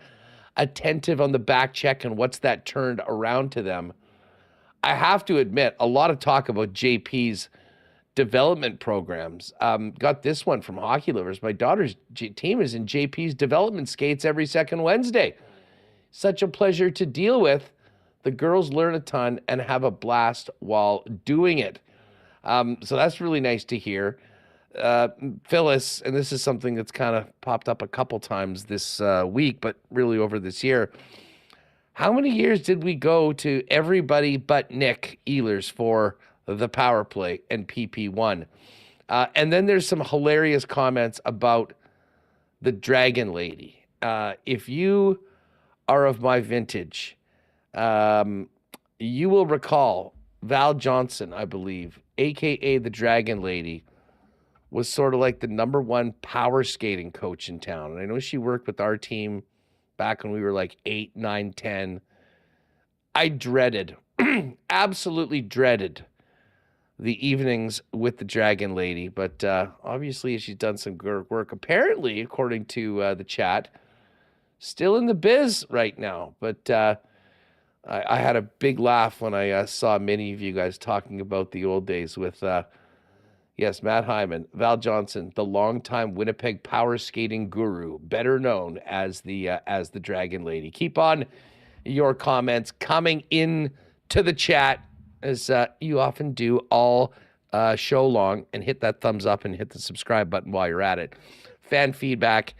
attentive on the back check and what's that turned around to them. I have to admit, a lot of talk about JP's development programs. Got this one from Hockey Lovers. My daughter's team is in JP's development skates every second Wednesday. Such a pleasure to deal with. The girls learn a ton and have a blast while doing it. So that's really nice to hear. Phyllis, and this is something that's kind of popped up a couple times this week, but really over this year. How many years did we go to everybody but Nick Ehlers for the power play and PP1? And then there's some hilarious comments about the Dragon Lady. If you are of my vintage, you will recall Val Johnson, I believe, a.k.a. the Dragon Lady, was sort of like the number one power skating coach in town. And I know she worked with our team back when we were like 8, 9, 10. I dreaded, absolutely dreaded the evenings with the Dragon Lady. But obviously she's done some good work. Apparently, according to the chat, still in the biz right now. But I had a big laugh when I saw many of you guys talking about the old days with... Yes, Matt Hyman, Val Johnson, the longtime Winnipeg power skating guru, better known as the Dragon Lady. Keep on your comments coming in to the chat, as you often do all show long, and hit that thumbs up and hit the subscribe button while you're at it. Fan feedback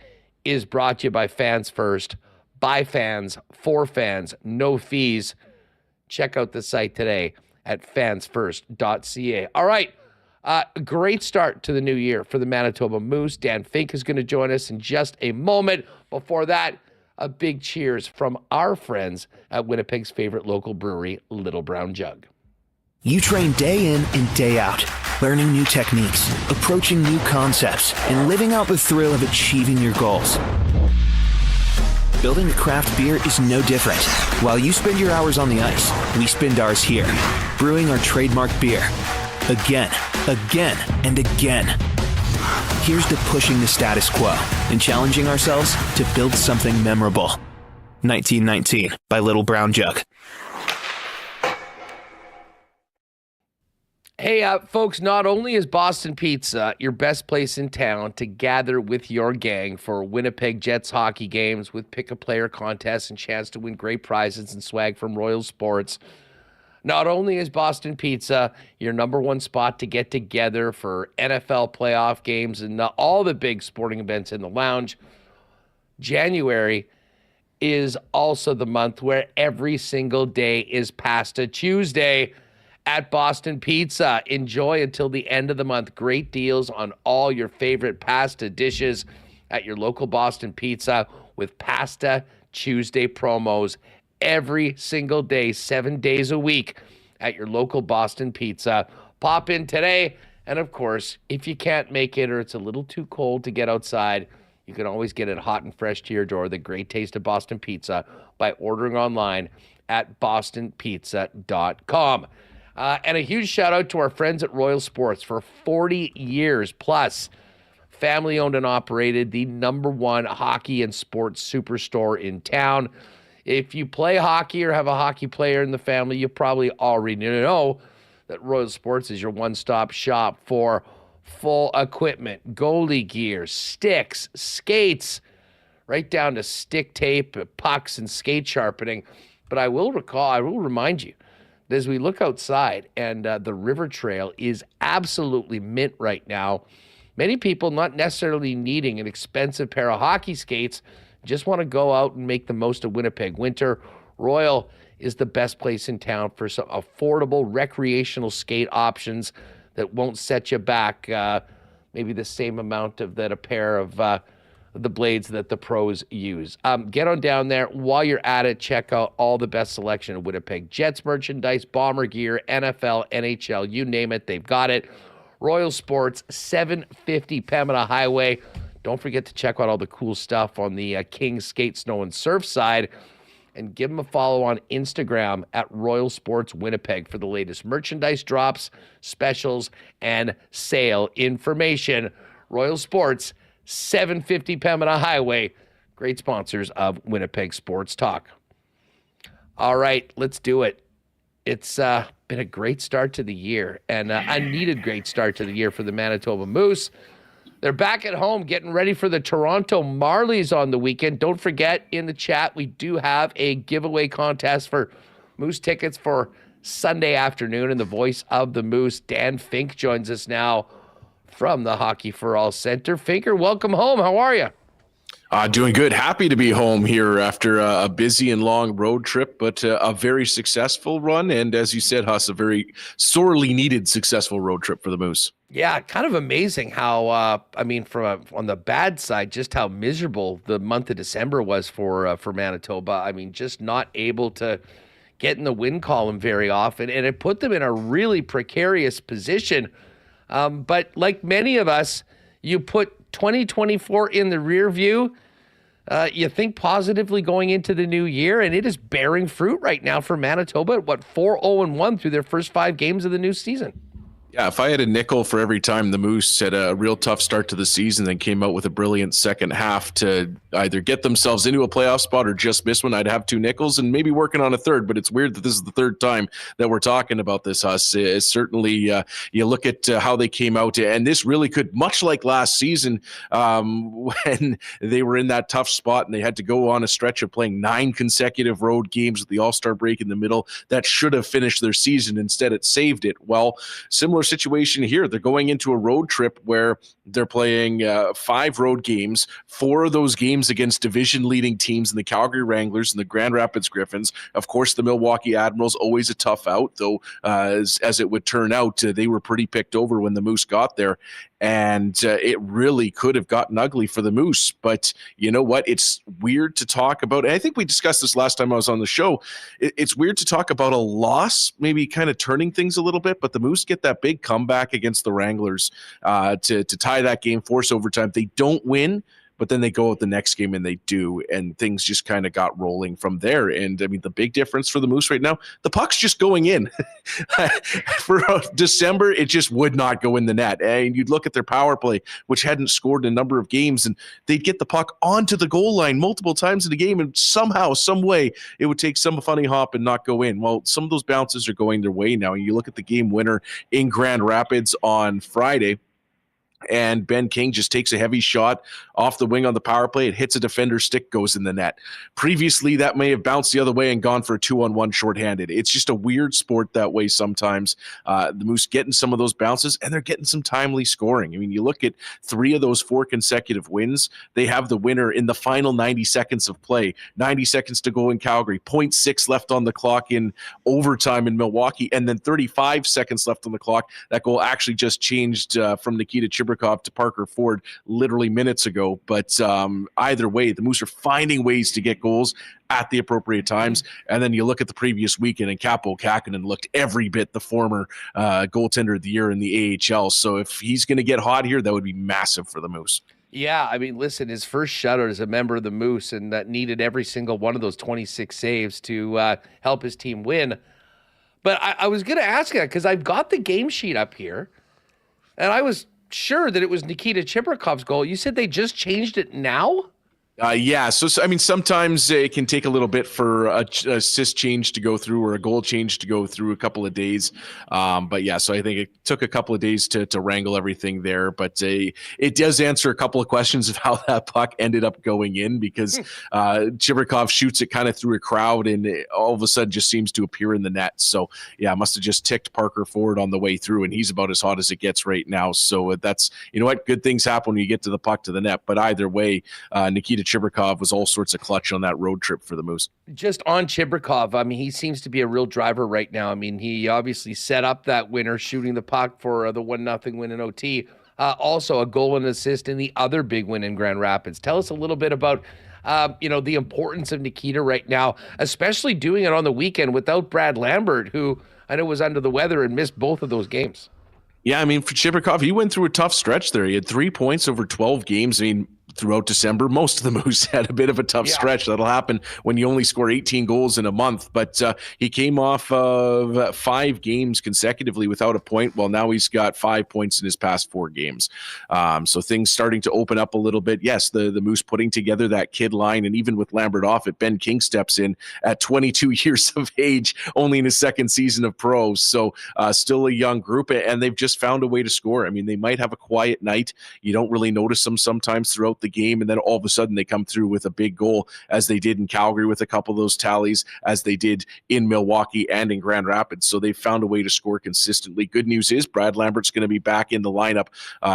is brought to you by Fans First, by fans, for fans, no fees. Check out the site today at fansfirst.ca. All right. Great start to the new year for the Manitoba Moose. Dan Fink is going to join us in just a moment. Before that, a big cheers from our friends at Winnipeg's favorite local brewery, Little Brown Jug. You train day in and day out, learning new techniques, approaching new concepts, and living out the thrill of achieving your goals. Building a craft beer is no different. While you spend your hours on the ice, we spend ours here, brewing our trademark beer. Again, again, and again. Here's to pushing the status quo and challenging ourselves to build something memorable. 1919 by Little Brown Jug. Hey, folks, not only is Boston Pizza your best place in town to gather with your gang for Winnipeg Jets hockey games with pick-a-player contests and chance to win great prizes and swag from Royal Sports, not only is Boston Pizza your number one spot to get together for NFL playoff games and all the big sporting events in the lounge, January is also the month where every single day is Pasta Tuesday at Boston Pizza. Enjoy until the end of the month. Great deals on all your favorite pasta dishes at your local Boston Pizza with Pasta Tuesday promos every single day, 7 days a week at your local Boston Pizza. Pop in today. And of course, if you can't make it or it's a little too cold to get outside, you can always get it hot and fresh to your door. The great taste of Boston Pizza by ordering online at bostonpizza.com. And a huge shout out to our friends at Royal Sports for 40 years plus. Family owned and operated, the number one hockey and sports superstore in town. If you play hockey or have a hockey player in the family, you probably already know that Royal Sports is your one-stop shop for full equipment, goalie gear, sticks, skates, right down to stick tape, pucks, and skate sharpening. But I will remind you, as we look outside and the river trail is absolutely mint right now, many people not necessarily needing an expensive pair of hockey skates, just want to go out and make the most of Winnipeg winter. Royal is the best place in town for some affordable recreational skate options that won't set you back maybe the same amount of that a pair of the blades that the pros use. Get on down there. While you're at it, check out all the best selection of Winnipeg Jets merchandise, Bomber gear, NFL, NHL, you name it, they've got it. Royal Sports, 750 Pembina Highway. Don't forget to check out all the cool stuff on the King Skate, Snow, and Surf side. And give them a follow on Instagram at Royal Sports Winnipeg for the latest merchandise drops, specials, and sale information. Royal Sports, 750 Pembina Highway. Great sponsors of Winnipeg Sports Talk. All right, let's do it. It's been a great start to the year and a needed great start to the year for the Manitoba Moose. They're back at home getting ready for the Toronto Marlies on the weekend. Don't forget, in the chat, we do have a giveaway contest for Moose tickets for Sunday afternoon. And the voice of the Moose, Dan Fink, joins us now from the Hockey for All Center. Finker, welcome home. How are you? Doing good. Happy to be home here after a busy and long road trip, but a very successful run. And as you said, Huss, a very sorely needed successful road trip for the Moose. Yeah, kind of amazing how, on the bad side, just how miserable the month of December was for Manitoba. I mean, just not able to get in the win column very often, and it put them in a really precarious position. But like many of us, you put 2024 in the rear view. You think positively going into the new year, and it is bearing fruit right now for Manitoba at 4-0-1 through their first 5 games of the new season. Yeah, if I had a nickel for every time the Moose had a real tough start to the season, then came out with a brilliant second half to either get themselves into a playoff spot or just miss one, I'd have 2 nickels and maybe working on a third. But it's weird that this is the third time that we're talking about this, Huss. It's certainly, you look at how they came out, and this really could, much like last season when they were in that tough spot and they had to go on a stretch of playing 9 consecutive road games with the All-Star break in the middle, that should have finished their season. Instead, it saved it. Well, similar situation here. They're going into a road trip where they're playing 5 road games, 4 of those games against division-leading teams in the Calgary Wranglers and the Grand Rapids Griffins. Of course, the Milwaukee Admirals, always a tough out, though as it would turn out, they were pretty picked over when the Moose got there. And it really could have gotten ugly for the Moose. But you know what? It's weird to talk about. And I think we discussed this last time I was on the show. It's weird to talk about a loss, maybe kind of turning things a little bit. But the Moose get that big comeback against the Wranglers to tie that game, force overtime. They don't win, but then they go out the next game and they do, and things just kind of got rolling from there. And I mean, the big difference for the Moose right now, the puck's just going in. For December, it just would not go in the net. And you'd look at their power play, which hadn't scored in a number of games, and they'd get the puck onto the goal line multiple times in the game, and somehow, some way, it would take some funny hop and not go in. Well, some of those bounces are going their way now. And you look at the game winner in Grand Rapids on Friday, and Ben King just takes a heavy shot off the wing on the power play. It hits a defender's stick, goes in the net. Previously, that may have bounced the other way and gone for a 2-on-1 shorthanded. It's just a weird sport that way sometimes. The Moose getting some of those bounces, and they're getting some timely scoring. I mean, you look at 3 of those 4 consecutive wins. They have the winner in the final 90 seconds of play. 90 seconds to go in Calgary. 0.6 left on the clock in overtime in Milwaukee, and then 35 seconds left on the clock. That goal actually just changed from Nikita Chibrikov to Parker Ford literally minutes ago. But either way, the Moose are finding ways to get goals at the appropriate times. And then you look at the previous weekend, and Kaapo Kähkönen looked every bit the former goaltender of the year in the AHL. So if he's going to get hot here, that would be massive for the Moose. Yeah, I mean, listen, his first shutout as a member of the Moose, and that needed every single one of those 26 saves to help his team win. But I was going to ask that because I've got the game sheet up here, and I was sure that it was Nikita Chibrikov's goal. You said they just changed it now? Yeah. So, I mean, sometimes it can take a little bit for a assist change to go through or a goal change to go through, a couple of days. But yeah, so I think it took a couple of days to wrangle everything there. But it does answer a couple of questions of how that puck ended up going in, because Chibrikov shoots it kind of through a crowd, and it all of a sudden just seems to appear in the net. So yeah, must have just ticked Parker Ford on the way through, and he's about as hot as it gets right now. So that's, you know what, good things happen when you get to the puck to the net. But either way, Nikita Chibrikov was all sorts of clutch on that road trip for the Moose. Just on Chibrikov, I mean, he seems to be a real driver right now. I mean, he obviously set up that winner, shooting the puck for the 1-0 win in OT. Also a goal and assist in the other big win in Grand Rapids. Tell us a little bit about the importance of Nikita right now, especially doing it on the weekend without Brad Lambert, who I know was under the weather and missed both of those games. Yeah, I mean, for Chibrikov, he went through a tough stretch there. He had 3 points over 12 games. I mean, throughout December, most of the Moose had a bit of a tough stretch. That'll happen when you only score 18 goals in a month. But he came off of 5 games consecutively without a point. Well, now he's got 5 points in his past 4 games. So things starting to open up a little bit. Yes, the Moose putting together that kid line, and even with Lambert off it, Ben King steps in at 22 years of age, only in his second season of pros. So still a young group, and they've just found a way to score. I mean, they might have a quiet night. You don't really notice them sometimes throughout the game, and then all of a sudden they come through with a big goal, as they did in Calgary with a couple of those tallies, as they did in Milwaukee and in Grand Rapids. So they've found a way to score consistently. Good news is Brad Lambert's going to be back in the lineup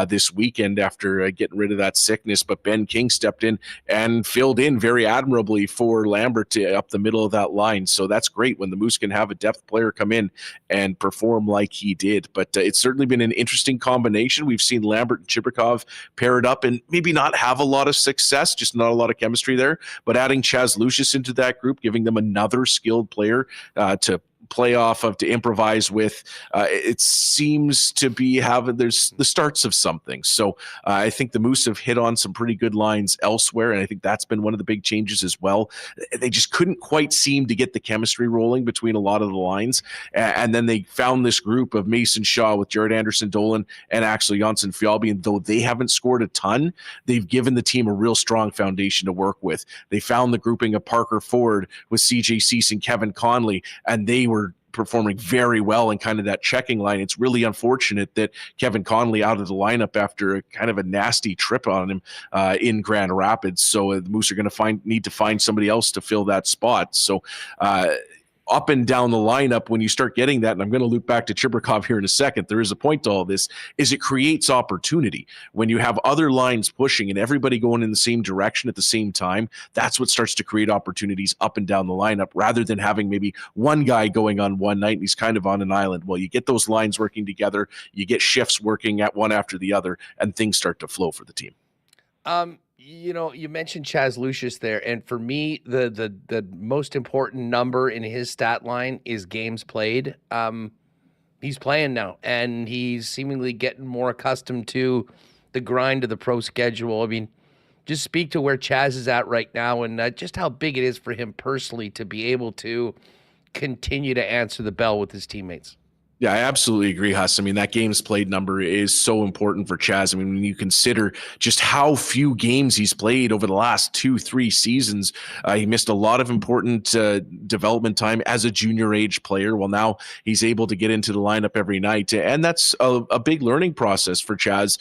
this weekend after getting rid of that sickness, but Ben King stepped in and filled in very admirably for Lambert up the middle of that line. So that's great when the Moose can have a depth player come in and perform like he did. But it's certainly been an interesting combination. We've seen Lambert and Chibrikov paired up and maybe not have a lot of success, just not a lot of chemistry there. But adding Chaz Lucius into that group, giving them another skilled player to play off of, to improvise with, it seems to be there's the starts of something. So I think the Moose have hit on some pretty good lines elsewhere, and I think that's been one of the big changes as well. They just couldn't quite seem to get the chemistry rolling between a lot of the lines, and then they found this group of Mason Shaw with Jared Anderson-Dolan and Axel Jonsson-Fjällby, and though they haven't scored a ton, they've given the team a real strong foundation to work with. They found the grouping of Parker Ford with CJ Cease and Kevin Conley, and they were performing very well in kind of that checking line. It's really unfortunate that Kevin Conley out of the lineup after a kind of a nasty trip on him in Grand Rapids. So the Moose are going to need to find somebody else to fill that spot. So up and down the lineup, when you start getting that, and I'm going to loop back to Chibrikov here in a second, there is a point to all this, is it creates opportunity. When you have other lines pushing and everybody going in the same direction at the same time, that's what starts to create opportunities up and down the lineup, rather than having maybe one guy going on one night and he's kind of on an island. Well, you get those lines working together, you get shifts working at one after the other, and things start to flow for the team. You mentioned Chaz Lucius there, and for me, the most important number in his stat line is games played. He's playing now, and he's seemingly getting more accustomed to the grind of the pro schedule. I mean, just speak to where Chaz is at right now, and just how big it is for him personally to be able to continue to answer the bell with his teammates. Yeah, I absolutely agree, Huss. I mean, that games played number is so important for Chaz. I mean, when you consider just how few games he's played over the last 2-3 seasons, he missed a lot of important development time as a junior age player. Well, now he's able to get into the lineup every night, and that's a big learning process for Chaz.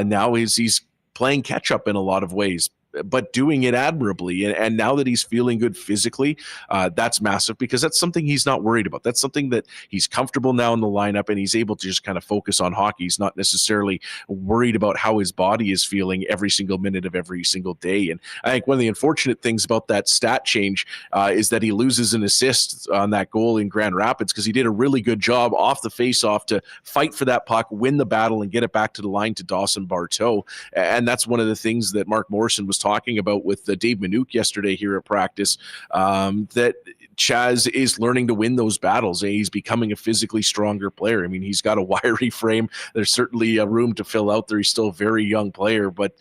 Now he's playing catch up in a lot of ways, but doing it admirably. And now that he's feeling good physically, that's massive, because that's something he's not worried about. That's something that he's comfortable now in the lineup, and he's able to just kind of focus on hockey. He's not necessarily worried about how his body is feeling every single minute of every single day. And I think one of the unfortunate things about that stat change is that he loses an assist on that goal in Grand Rapids, because he did a really good job off the face-off to fight for that puck, win the battle, and get it back to the line to Dawson Barteau. And that's one of the things that Mark Morrison was talking about with Dave Manouk yesterday here at practice, that Chaz is learning to win those battles. He's becoming a physically stronger player. I mean, he's got a wiry frame. There's certainly a room to fill out there. He's still a very young player, but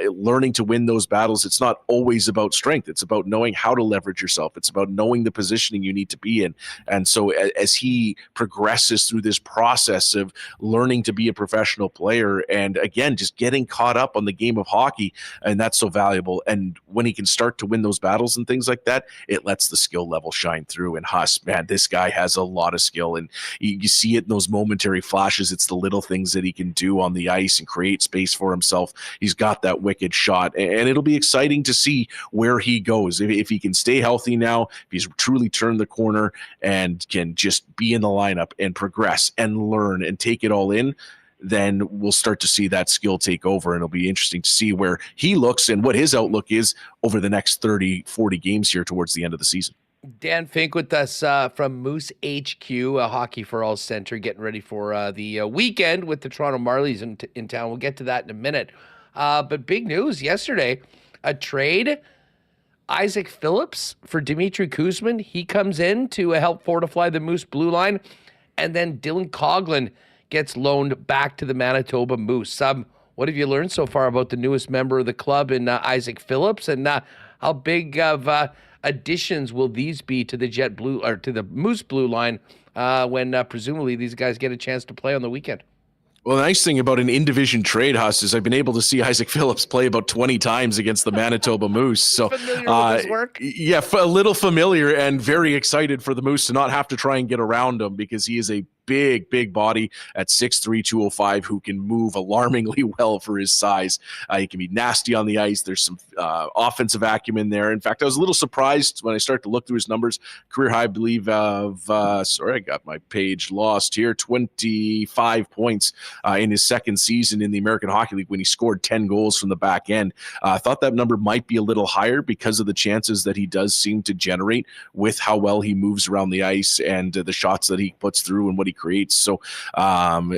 learning to win those battles, it's not always about strength. It's about knowing how to leverage yourself. It's about knowing the positioning you need to be in. And so as he progresses through this process of learning to be a professional player, and again, just getting caught up on the game of hockey, and that's so valuable. And when he can start to win those battles and things like that, it lets the skill level shine through. And Huss, man, this guy has a lot of skill, and you see it in those momentary flashes. It's the little things that he can do on the ice and create space for himself. He's got that wicked shot, and it'll be exciting to see where he goes. If he can stay healthy now, if he's truly turned the corner and can just be in the lineup and progress and learn and take it all in, then we'll start to see that skill take over, and it'll be interesting to see where he looks and what his outlook is over the next 30, 40 games here towards the end of the season. Dan Fink with us from Moose HQ, a Hockey for All center, getting ready for the weekend with the Toronto Marlies in town. We'll get to that in a minute. But big news yesterday, a trade. Isaac Phillips for Dmitry Kuzmin. He comes in to help fortify the Moose blue line. And then Dylan Coghlan gets loaned back to the Manitoba Moose. What have you learned so far about the newest member of the club in Isaac Phillips? And how big of additions will these be to the Jet Blue or to the Moose blue line when presumably these guys get a chance to play on the weekend? Well, the nice thing about an in-division trade, Huss, is I've been able to see Isaac Phillips play about 20 times against the Manitoba Moose. So, familiar with his work? Yeah, a little familiar, and very excited for the Moose to not have to try and get around him, because he is a big body at 6'3", 205, who can move alarmingly well for his size. He can be nasty on the ice. There's some offensive acumen there. In fact, I was a little surprised when I started to look through his numbers. Career high, I believe, of, sorry, I got my page lost here, 25 points in his second season in the American Hockey League when he scored 10 goals from the back end. I thought that number might be a little higher because of the chances that he does seem to generate with how well he moves around the ice and the shots that he puts through and what he creates. So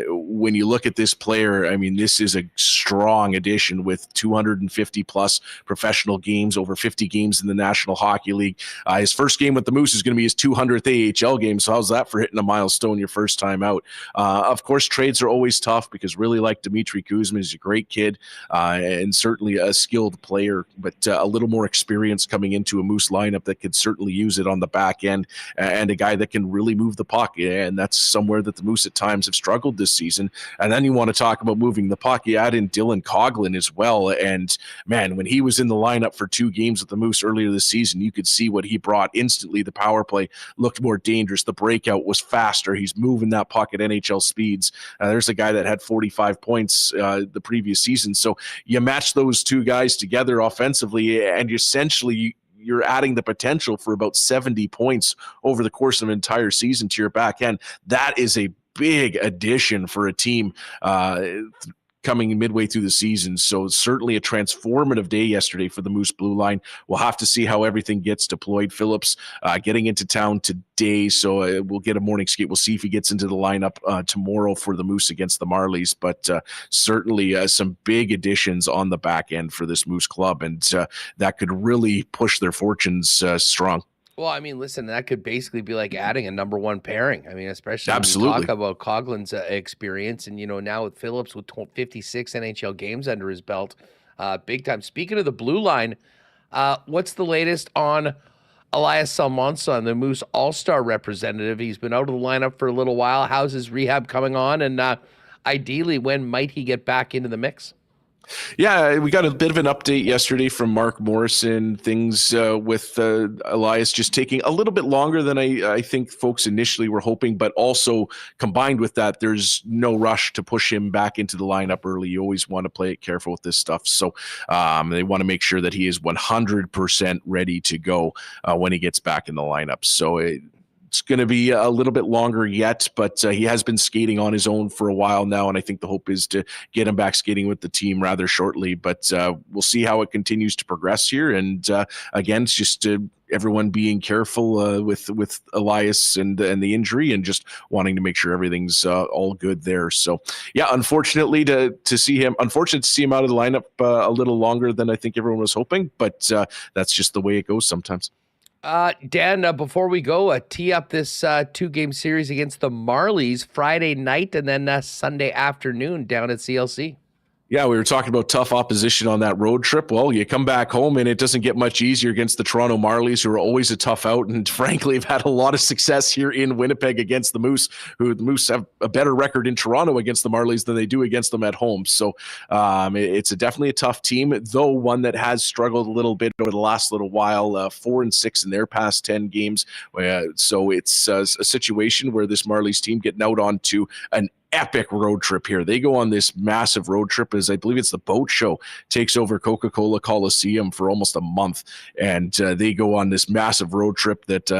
when you look at this player, I mean, this is a strong addition with 250 plus professional games, over 50 games in the National Hockey League. His first game with the Moose is going to be his 200th AHL game. So how's that for hitting a milestone your first time out? Of course, trades are always tough, because really like Dmitry Kuzmin, is a great kid and certainly a skilled player, but a little more experience coming into a Moose lineup that could certainly use it on the back end, and a guy that can really move the puck. And that's somewhere that the Moose at times have struggled this season. And then you want to talk about moving the puck. You add in Dylan Coghlan as well. And man, when he was in the lineup for 2 games with the Moose earlier this season, you could see what he brought instantly. The power play looked more dangerous. The breakout was faster. He's moving that puck at NHL speeds. There's a guy that had 45 points the previous season. So you match those two guys together offensively, and essentially you're adding the potential for about 70 points over the course of an entire season to your back end. That is a big addition for a team coming midway through the season. So certainly a transformative day yesterday for the Moose Blue Line. We'll have to see how everything gets deployed. Phillips getting into town today, so we'll get a morning skate. We'll see if he gets into the lineup tomorrow for the Moose against the Marlies, but certainly some big additions on the back end for this Moose club, and that could really push their fortunes strong. Well, I mean, listen, that could basically be like adding a number one pairing. I mean, especially when Absolutely. you talk about Coughlin's experience, and now with Phillips with 56 NHL games under his belt, big time. Speaking of the blue line, what's the latest on Elias Salmonson, the Moose All-Star representative? He's been out of the lineup for a little while. How's his rehab coming on? And ideally, when might he get back into the mix? Yeah, we got a bit of an update yesterday from Mark Morrison. Things with Elias just taking a little bit longer than I think folks initially were hoping, but also combined with that, there's no rush to push him back into the lineup early. You always want to play it careful with this stuff. So they want to make sure that he is 100% ready to go when he gets back in the lineup. So it's going to be a little bit longer yet, but he has been skating on his own for a while now, and I think the hope is to get him back skating with the team rather shortly. But we'll see how it continues to progress here. And again, it's just everyone being careful with Elias and the injury, and just wanting to make sure everything's all good there. So yeah, unfortunate to see him out of the lineup a little longer than I think everyone was hoping, but that's just the way it goes sometimes. Dan, before we go, tee up this 2-game series against the Marlies Friday night and then Sunday afternoon down at CLC. Yeah, we were talking about tough opposition on that road trip. Well, you come back home and it doesn't get much easier against the Toronto Marlies, who are always a tough out, and frankly have had a lot of success here in Winnipeg against the Moose, who the Moose have a better record in Toronto against the Marlies than they do against them at home. So it's definitely a tough team, though one that has struggled a little bit over the last little while, 4-6 in their past 10 games. So it's a situation where this Marlies team getting out onto an epic road trip here. They go on this massive road trip, as I believe it's the boat show takes over Coca-Cola Coliseum for almost a month, and they go on this massive road trip that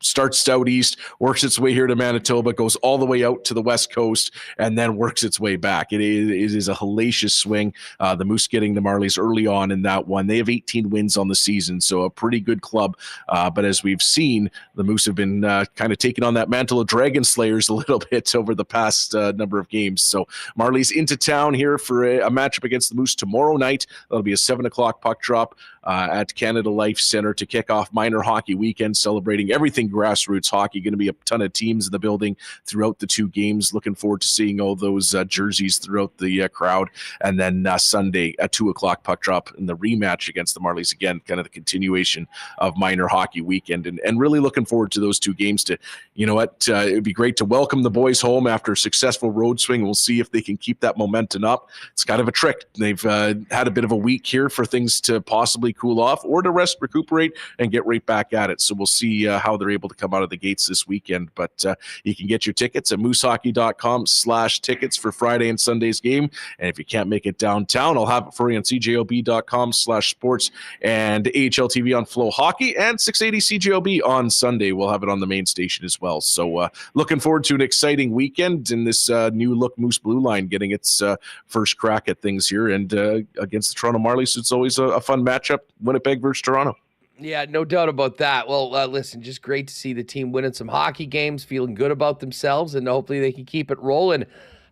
starts out east, works its way here to Manitoba, goes all the way out to the west coast, and then works its way back. It is a hellacious swing. The Moose getting the Marlies early on in that one. They have 18 wins on the season, so a pretty good club. But as we've seen, the Moose have been kind of taking on that mantle of Dragon Slayers a little bit over the past number of games. So Marlies into town here for a matchup against the Moose tomorrow night. That'll be a 7 o'clock puck drop at Canada Life Center to kick off minor hockey weekend, celebrating everything grassroots hockey. Going to be a ton of teams in the building throughout the 2 games. Looking forward to seeing all those jerseys throughout the crowd. And then Sunday at 2 o'clock puck drop in the rematch against the Marlies. Again, kind of the continuation of minor hockey weekend, and really looking forward to those 2 games. To, it would be great to welcome the boys home after a successful road swing. We'll see if they can keep that momentum up. It's kind of a trick. They've had a bit of a week here for things to possibly cool off, or to rest, recuperate, and get right back at it. So we'll see how they're able to come out of the gates this weekend. But you can get your tickets at moosehockey.com/tickets for Friday and Sunday's game. And if you can't make it downtown, I'll have it for you on cjob.com/sports and AHL TV on Flow Hockey, and 680 CJOB on Sunday. We'll have it on the main station as well. So looking forward to an exciting weekend in this new look Moose Blue Line getting its first crack at things here. And against the Toronto Marlies, it's always a fun matchup, Winnipeg versus Toronto. Yeah, no doubt about that. Well, listen, just great to see the team winning some hockey games, feeling good about themselves, and hopefully they can keep it rolling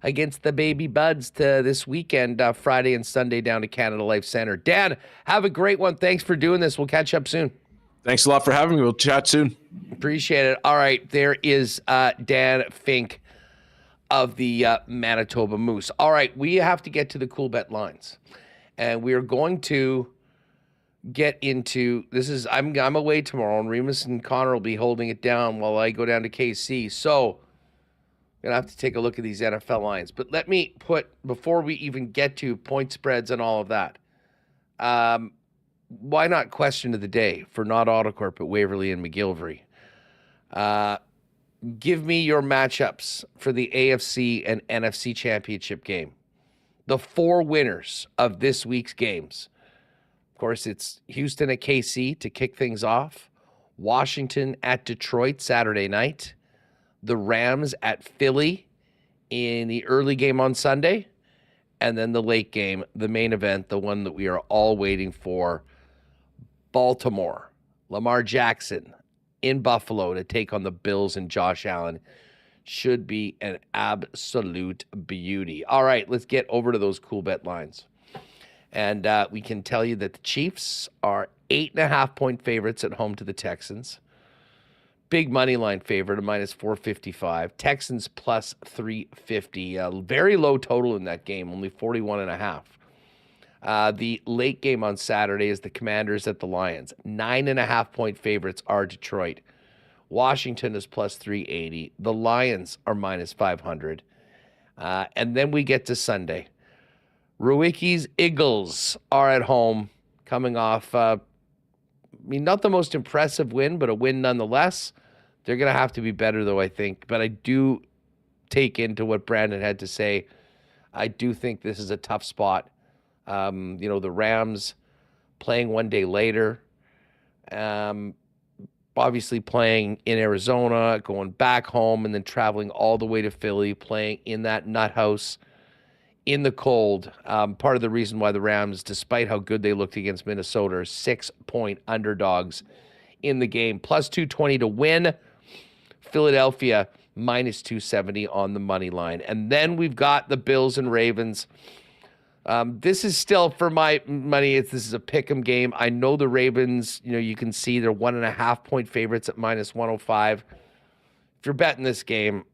against the Baby Buds to this weekend, Friday and Sunday down to Canada Life Center. Dan, have a great one. Thanks for doing this. We'll catch up soon. Thanks a lot for having me. We'll chat soon. Appreciate it. All right, there is Dan Fink of the Manitoba Moose. All right, we have to get to the Coolbet lines, and we are going to get into this. I'm away tomorrow, and Remis and Connor will be holding it down while I go down to KC. So I'm gonna have to take a look at these NFL lines. But let me before we even get to point spreads and all of that, why not question of the day for not Autocorp at Waverly and McGillivray? Give me your matchups for the AFC and NFC championship game. The 4 winners of this week's games. Of course, it's Houston at KC to kick things off. Washington at Detroit Saturday night. The Rams at Philly in the early game on Sunday. And then the late game, the main event, the one that we are all waiting for, Baltimore. Lamar Jackson in Buffalo to take on the Bills and Josh Allen. Should be an absolute beauty. All right, let's get over to those Coolbet lines. And we can tell you that the Chiefs are 8.5-point favorites at home to the Texans. Big money line favorite, a minus 455. Texans plus 350. Very low total in that game, only 41.5. The late game on Saturday is the Commanders at the Lions. 9.5-point favorites are Detroit. Washington is plus 380. The Lions are minus 500. And then we get to Sunday. Rewucki's Eagles are at home, coming off, not the most impressive win, but a win nonetheless. They're going to have to be better, though, I think. But I do take into what Brandon had to say. I do think this is a tough spot. The Rams playing one day later, obviously playing in Arizona, going back home, and then traveling all the way to Philly, playing in that nut house in the cold. Part of the reason why the Rams, despite how good they looked against Minnesota, are 6-point underdogs in the game. Plus 220 to win. Philadelphia minus 270 on the money line. And then we've got the Bills and Ravens. This is still, for my money, this is a pick'em game. I know the Ravens, you can see they're 1.5-point favorites at minus 105. If you're betting this game,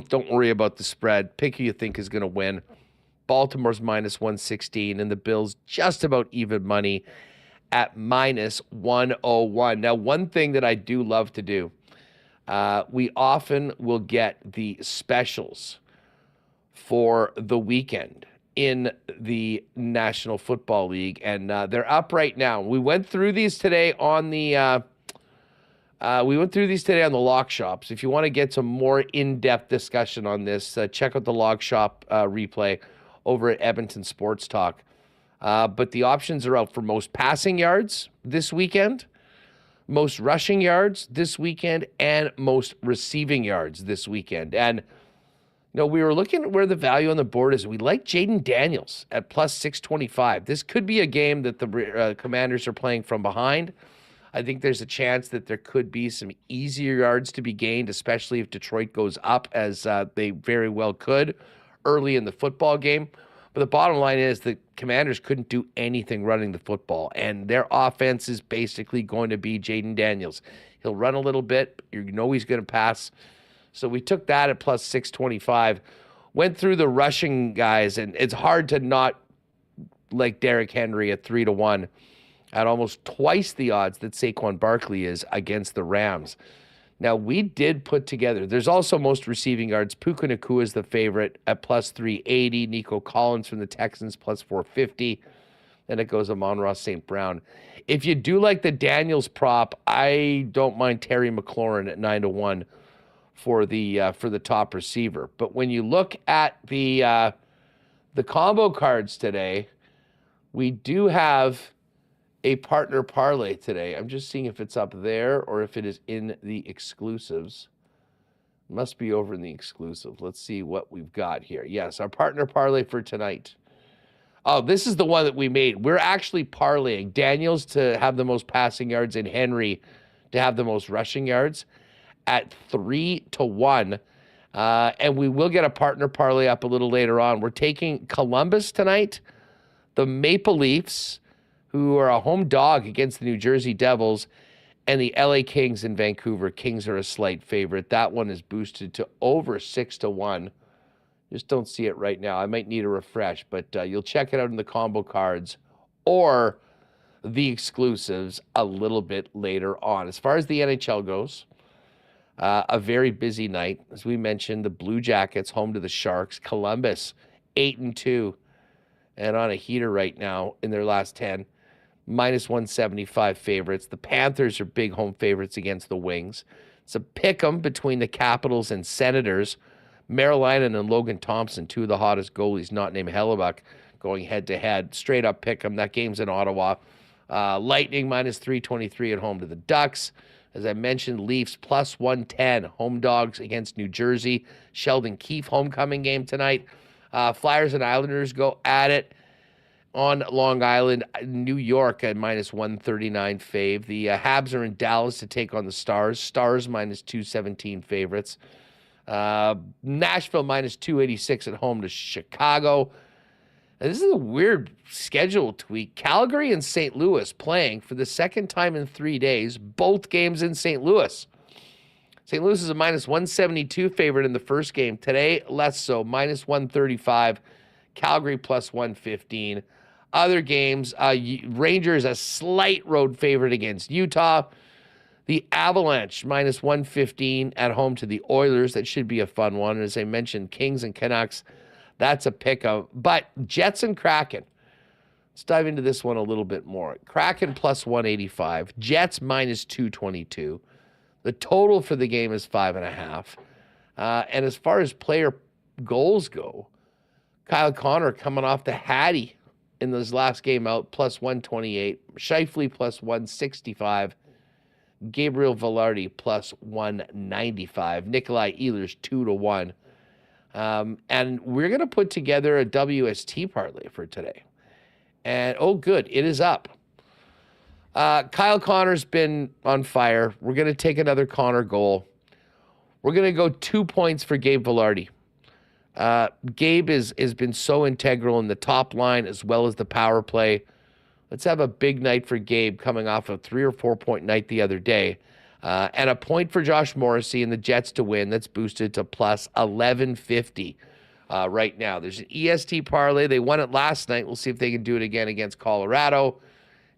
don't worry about the spread. Pick who you think is going to win. Baltimore's minus 116, and the Bills just about even money at minus 101. Now, one thing that I do love to do, we often will get the specials for the weekend in the National Football League, and they're up right now. We went through these today on the Lock Shops. If you want to get some more in-depth discussion on this, check out the Lock Shop replay over at Edmonton Sports Talk. But the options are out for most passing yards this weekend, most rushing yards this weekend, and most receiving yards this weekend. And, we were looking at where the value on the board is. We like Jaden Daniels at plus 625. This could be a game that the Commanders are playing from behind. I think there's a chance that there could be some easier yards to be gained, especially if Detroit goes up, as they very well could early in the football game. But the bottom line is the Commanders couldn't do anything running the football, and their offense is basically going to be Jaden Daniels. He'll run a little bit. He's going to pass. So we took that at plus 625. Went through the rushing guys, and it's hard to not like Derrick Henry at 3-1 at almost twice the odds that Saquon Barkley is against the Rams. Now, we did put together, there's also most receiving yards. Puka Nacua is the favorite at plus 380. Nico Collins from the Texans plus 450. Then it goes Amon-Ra St. Brown. If you do like the Daniels prop, I don't mind Terry McLaurin at 9-1 for the top receiver. But when you look at the combo cards today, we do have a partner parlay today. I'm just seeing if it's up there or if it is in the exclusives. It must be over in the exclusive. Let's see what we've got here. Yes, our partner parlay for tonight. Oh, this is the one that we made. We're actually parlaying Daniels to have the most passing yards and Henry to have the most rushing yards at 3-1. And we will get a partner parlay up a little later on. We're taking Columbus tonight, the Maple Leafs, who are a home dog against the New Jersey Devils, and the LA Kings in Vancouver. Kings are a slight favorite. That one is boosted to over 6-1. Just don't see it right now. I might need a refresh, but you'll check it out in the combo cards or the exclusives a little bit later on. As far as the NHL goes, a very busy night. As we mentioned, the Blue Jackets home to the Sharks. Columbus 8-2 and on a heater right now in their last 10. Minus 175 favorites. The Panthers are big home favorites against the Wings. It's a pick'em between the Capitals and Senators. Marilainen and Logan Thompson, two of the hottest goalies not named Hellebuck, going head-to-head. Straight up pick'em. That game's in Ottawa. Lightning minus 323 at home to the Ducks. As I mentioned, Leafs plus 110, home dogs against New Jersey. Sheldon Keefe homecoming game tonight. Flyers and Islanders go at it on Long Island. New York at minus 139 fave. The Habs are in Dallas to take on the Stars. Stars minus 217 favorites. Nashville minus 286 at home to Chicago. And this is a weird schedule tweak. Calgary and St. Louis playing for the second time in 3 days, both games in St. Louis. St. Louis is a minus 172 favorite in the first game. Today, less so, minus 135. Calgary plus 115. Other games, Rangers a slight road favorite against Utah. The Avalanche minus 115 at home to the Oilers. That should be a fun one. As I mentioned, Kings and Canucks. That's a pick-up. But Jets and Kraken. Let's dive into this one a little bit more. Kraken plus 185. Jets minus 222. The total for the game is 5.5. And as far as player goals go, Kyle Connor coming off the Hattie in this last game out, plus 128. Scheifele plus 165. Gabriel Velarde plus 195. Nikolai Ehlers 2-1. And we're going to put together a WST parlay for today. And, oh, good, it is up. Kyle Connor's been on fire. We're going to take another Connor goal. We're going to go 2 points for Gabe Velarde. Gabe has been so integral in the top line as well as the power play. Let's have a big night for Gabe coming off a 3 or 4 point night the other day. And a point for Josh Morrissey and the Jets to win. That's boosted to plus 1150 right now. There's an EST parlay. They won it last night. We'll see if they can do it again against Colorado.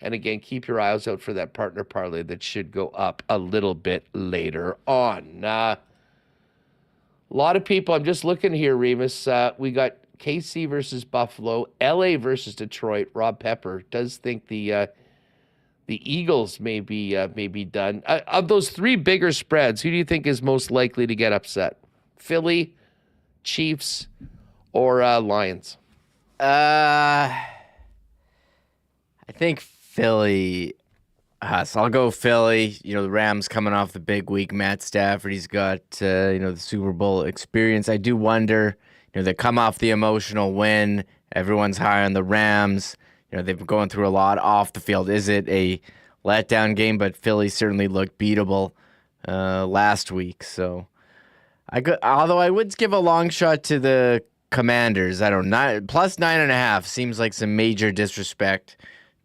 And again, keep your eyes out for that partner parlay that should go up a little bit later on. A lot of people, I'm just looking here, Remis. We got KC versus Buffalo, LA versus Detroit. Rob Pepper does think the Eagles may be done. Of those three bigger spreads, who do you think is most likely to get upset? Philly, Chiefs, or Lions? I think Philly. So I'll go Philly. You know, the Rams coming off the big week. Matt Stafford, he's got the Super Bowl experience. I do wonder, they come off the emotional win. Everyone's high on the Rams. They've been going through a lot off the field. Is it a letdown game? But Philly certainly looked beatable last week. So, although I would give a long shot to the Commanders. I don't know. Plus 9.5 seems like some major disrespect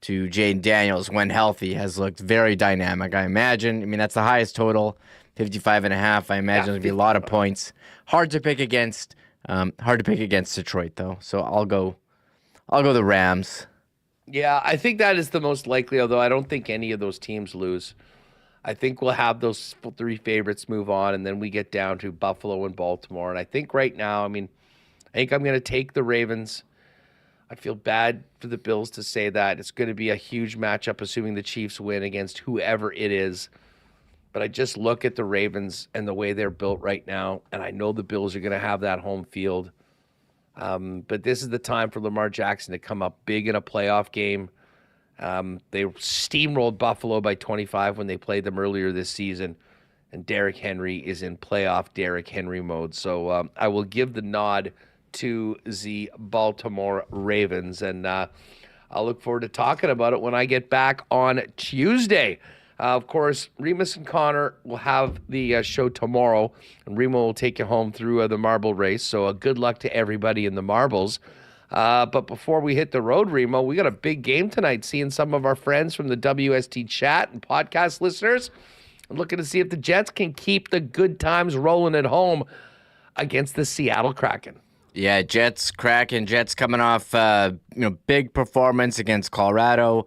to Jaden Daniels when healthy. Has looked very dynamic. I imagine. That's the highest total, 55.5. I imagine there'll be a lot of points. Hard to pick against Detroit though. So I'll go the Rams. Yeah, I think that is the most likely, although I don't think any of those teams lose. I think we'll have those three favorites move on, and then we get down to Buffalo and Baltimore. And I think right now, I think I'm going to take the Ravens. I feel bad for the Bills to say that. It's going to be a huge matchup, assuming the Chiefs win against whoever it is. But I just look at the Ravens and the way they're built right now, and I know the Bills are going to have that home field. But this is the time for Lamar Jackson to come up big in a playoff game. They steamrolled Buffalo by 25 when they played them earlier this season, and Derrick Henry is in playoff Derrick Henry mode. So I will give the nod to the Baltimore Ravens, and I'll look forward to talking about it when I get back on Tuesday. Of course, Remis and Connor will have the show tomorrow, and Remo will take you home through the marble race. So good luck to everybody in the marbles. But before we hit the road, Remo, we got a big game tonight, seeing some of our friends from the WST chat and podcast listeners. I'm looking to see if the Jets can keep the good times rolling at home against the Seattle Kraken. Yeah, Kraken Jets coming off big performance against Colorado,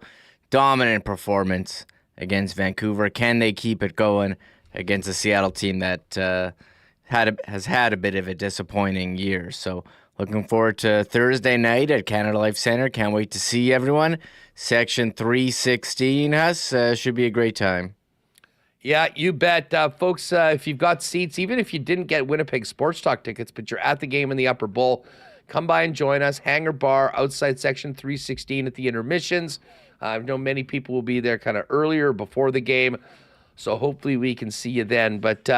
dominant performance against Vancouver. Can they keep it going against a Seattle team that has had a bit of a disappointing year? So looking forward to Thursday night at Canada Life Center. Can't wait to see everyone. Section 316, Huss. Should be a great time. Yeah, you bet. Folks, if you've got seats, even if you didn't get Winnipeg Sports Talk tickets, but you're at the game in the Upper Bowl, come by and join us. Hangar Bar outside Section 316 at the intermissions. I know many people will be there kind of earlier before the game, so hopefully we can see you then. But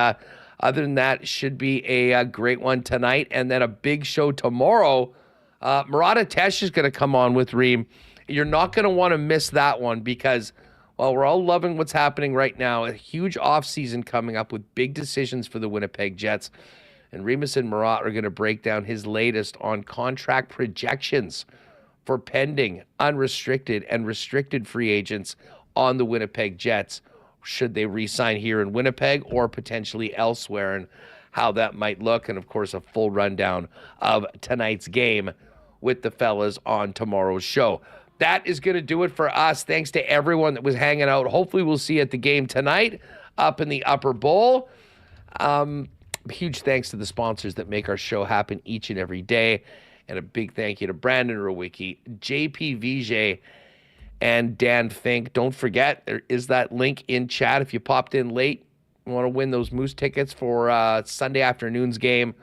other than that, it should be a great one tonight, and then a big show tomorrow. Murat Atesh is going to come on with Reem. You're not going to want to miss that one because, well, we're all loving what's happening right now. A huge offseason coming up with big decisions for the Winnipeg Jets. And Remis and Murat are going to break down his latest on contract projections for pending, unrestricted, and restricted free agents on the Winnipeg Jets, should they re-sign here in Winnipeg or potentially elsewhere, and how that might look. And, of course, a full rundown of tonight's game with the fellas on tomorrow's show. That is going to do it for us. Thanks to everyone that was hanging out. Hopefully we'll see you at the game tonight up in the Upper Bowl. Huge thanks to the sponsors that make our show happen each and every day. And a big thank you to Brandon Rewucki, JP Vigier, and Dan Fink. Don't forget, there is that link in chat. If you popped in late, you want to win those Moose tickets for Sunday afternoon's game,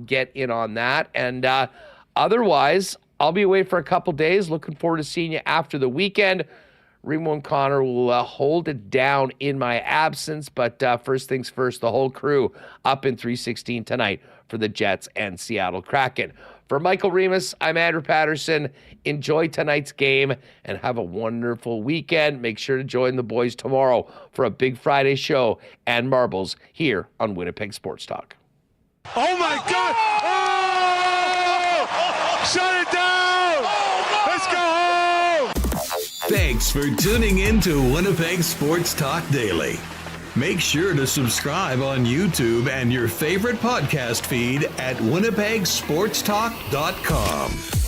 get in on that. And otherwise, I'll be away for a couple days. Looking forward to seeing you after the weekend. Remo and Connor will hold it down in my absence. But first things first, the whole crew up in 316 tonight for the Jets and Seattle Kraken. For Michael Remis, I'm Andrew Paterson. Enjoy tonight's game and have a wonderful weekend. Make sure to join the boys tomorrow for a big Friday show and marbles here on Winnipeg Sports Talk. Oh, my God! Oh! Shut it down! Let's go home! Thanks for tuning in to Winnipeg Sports Talk Daily. Make sure to subscribe on YouTube and your favorite podcast feed at winnipegsportstalk.com.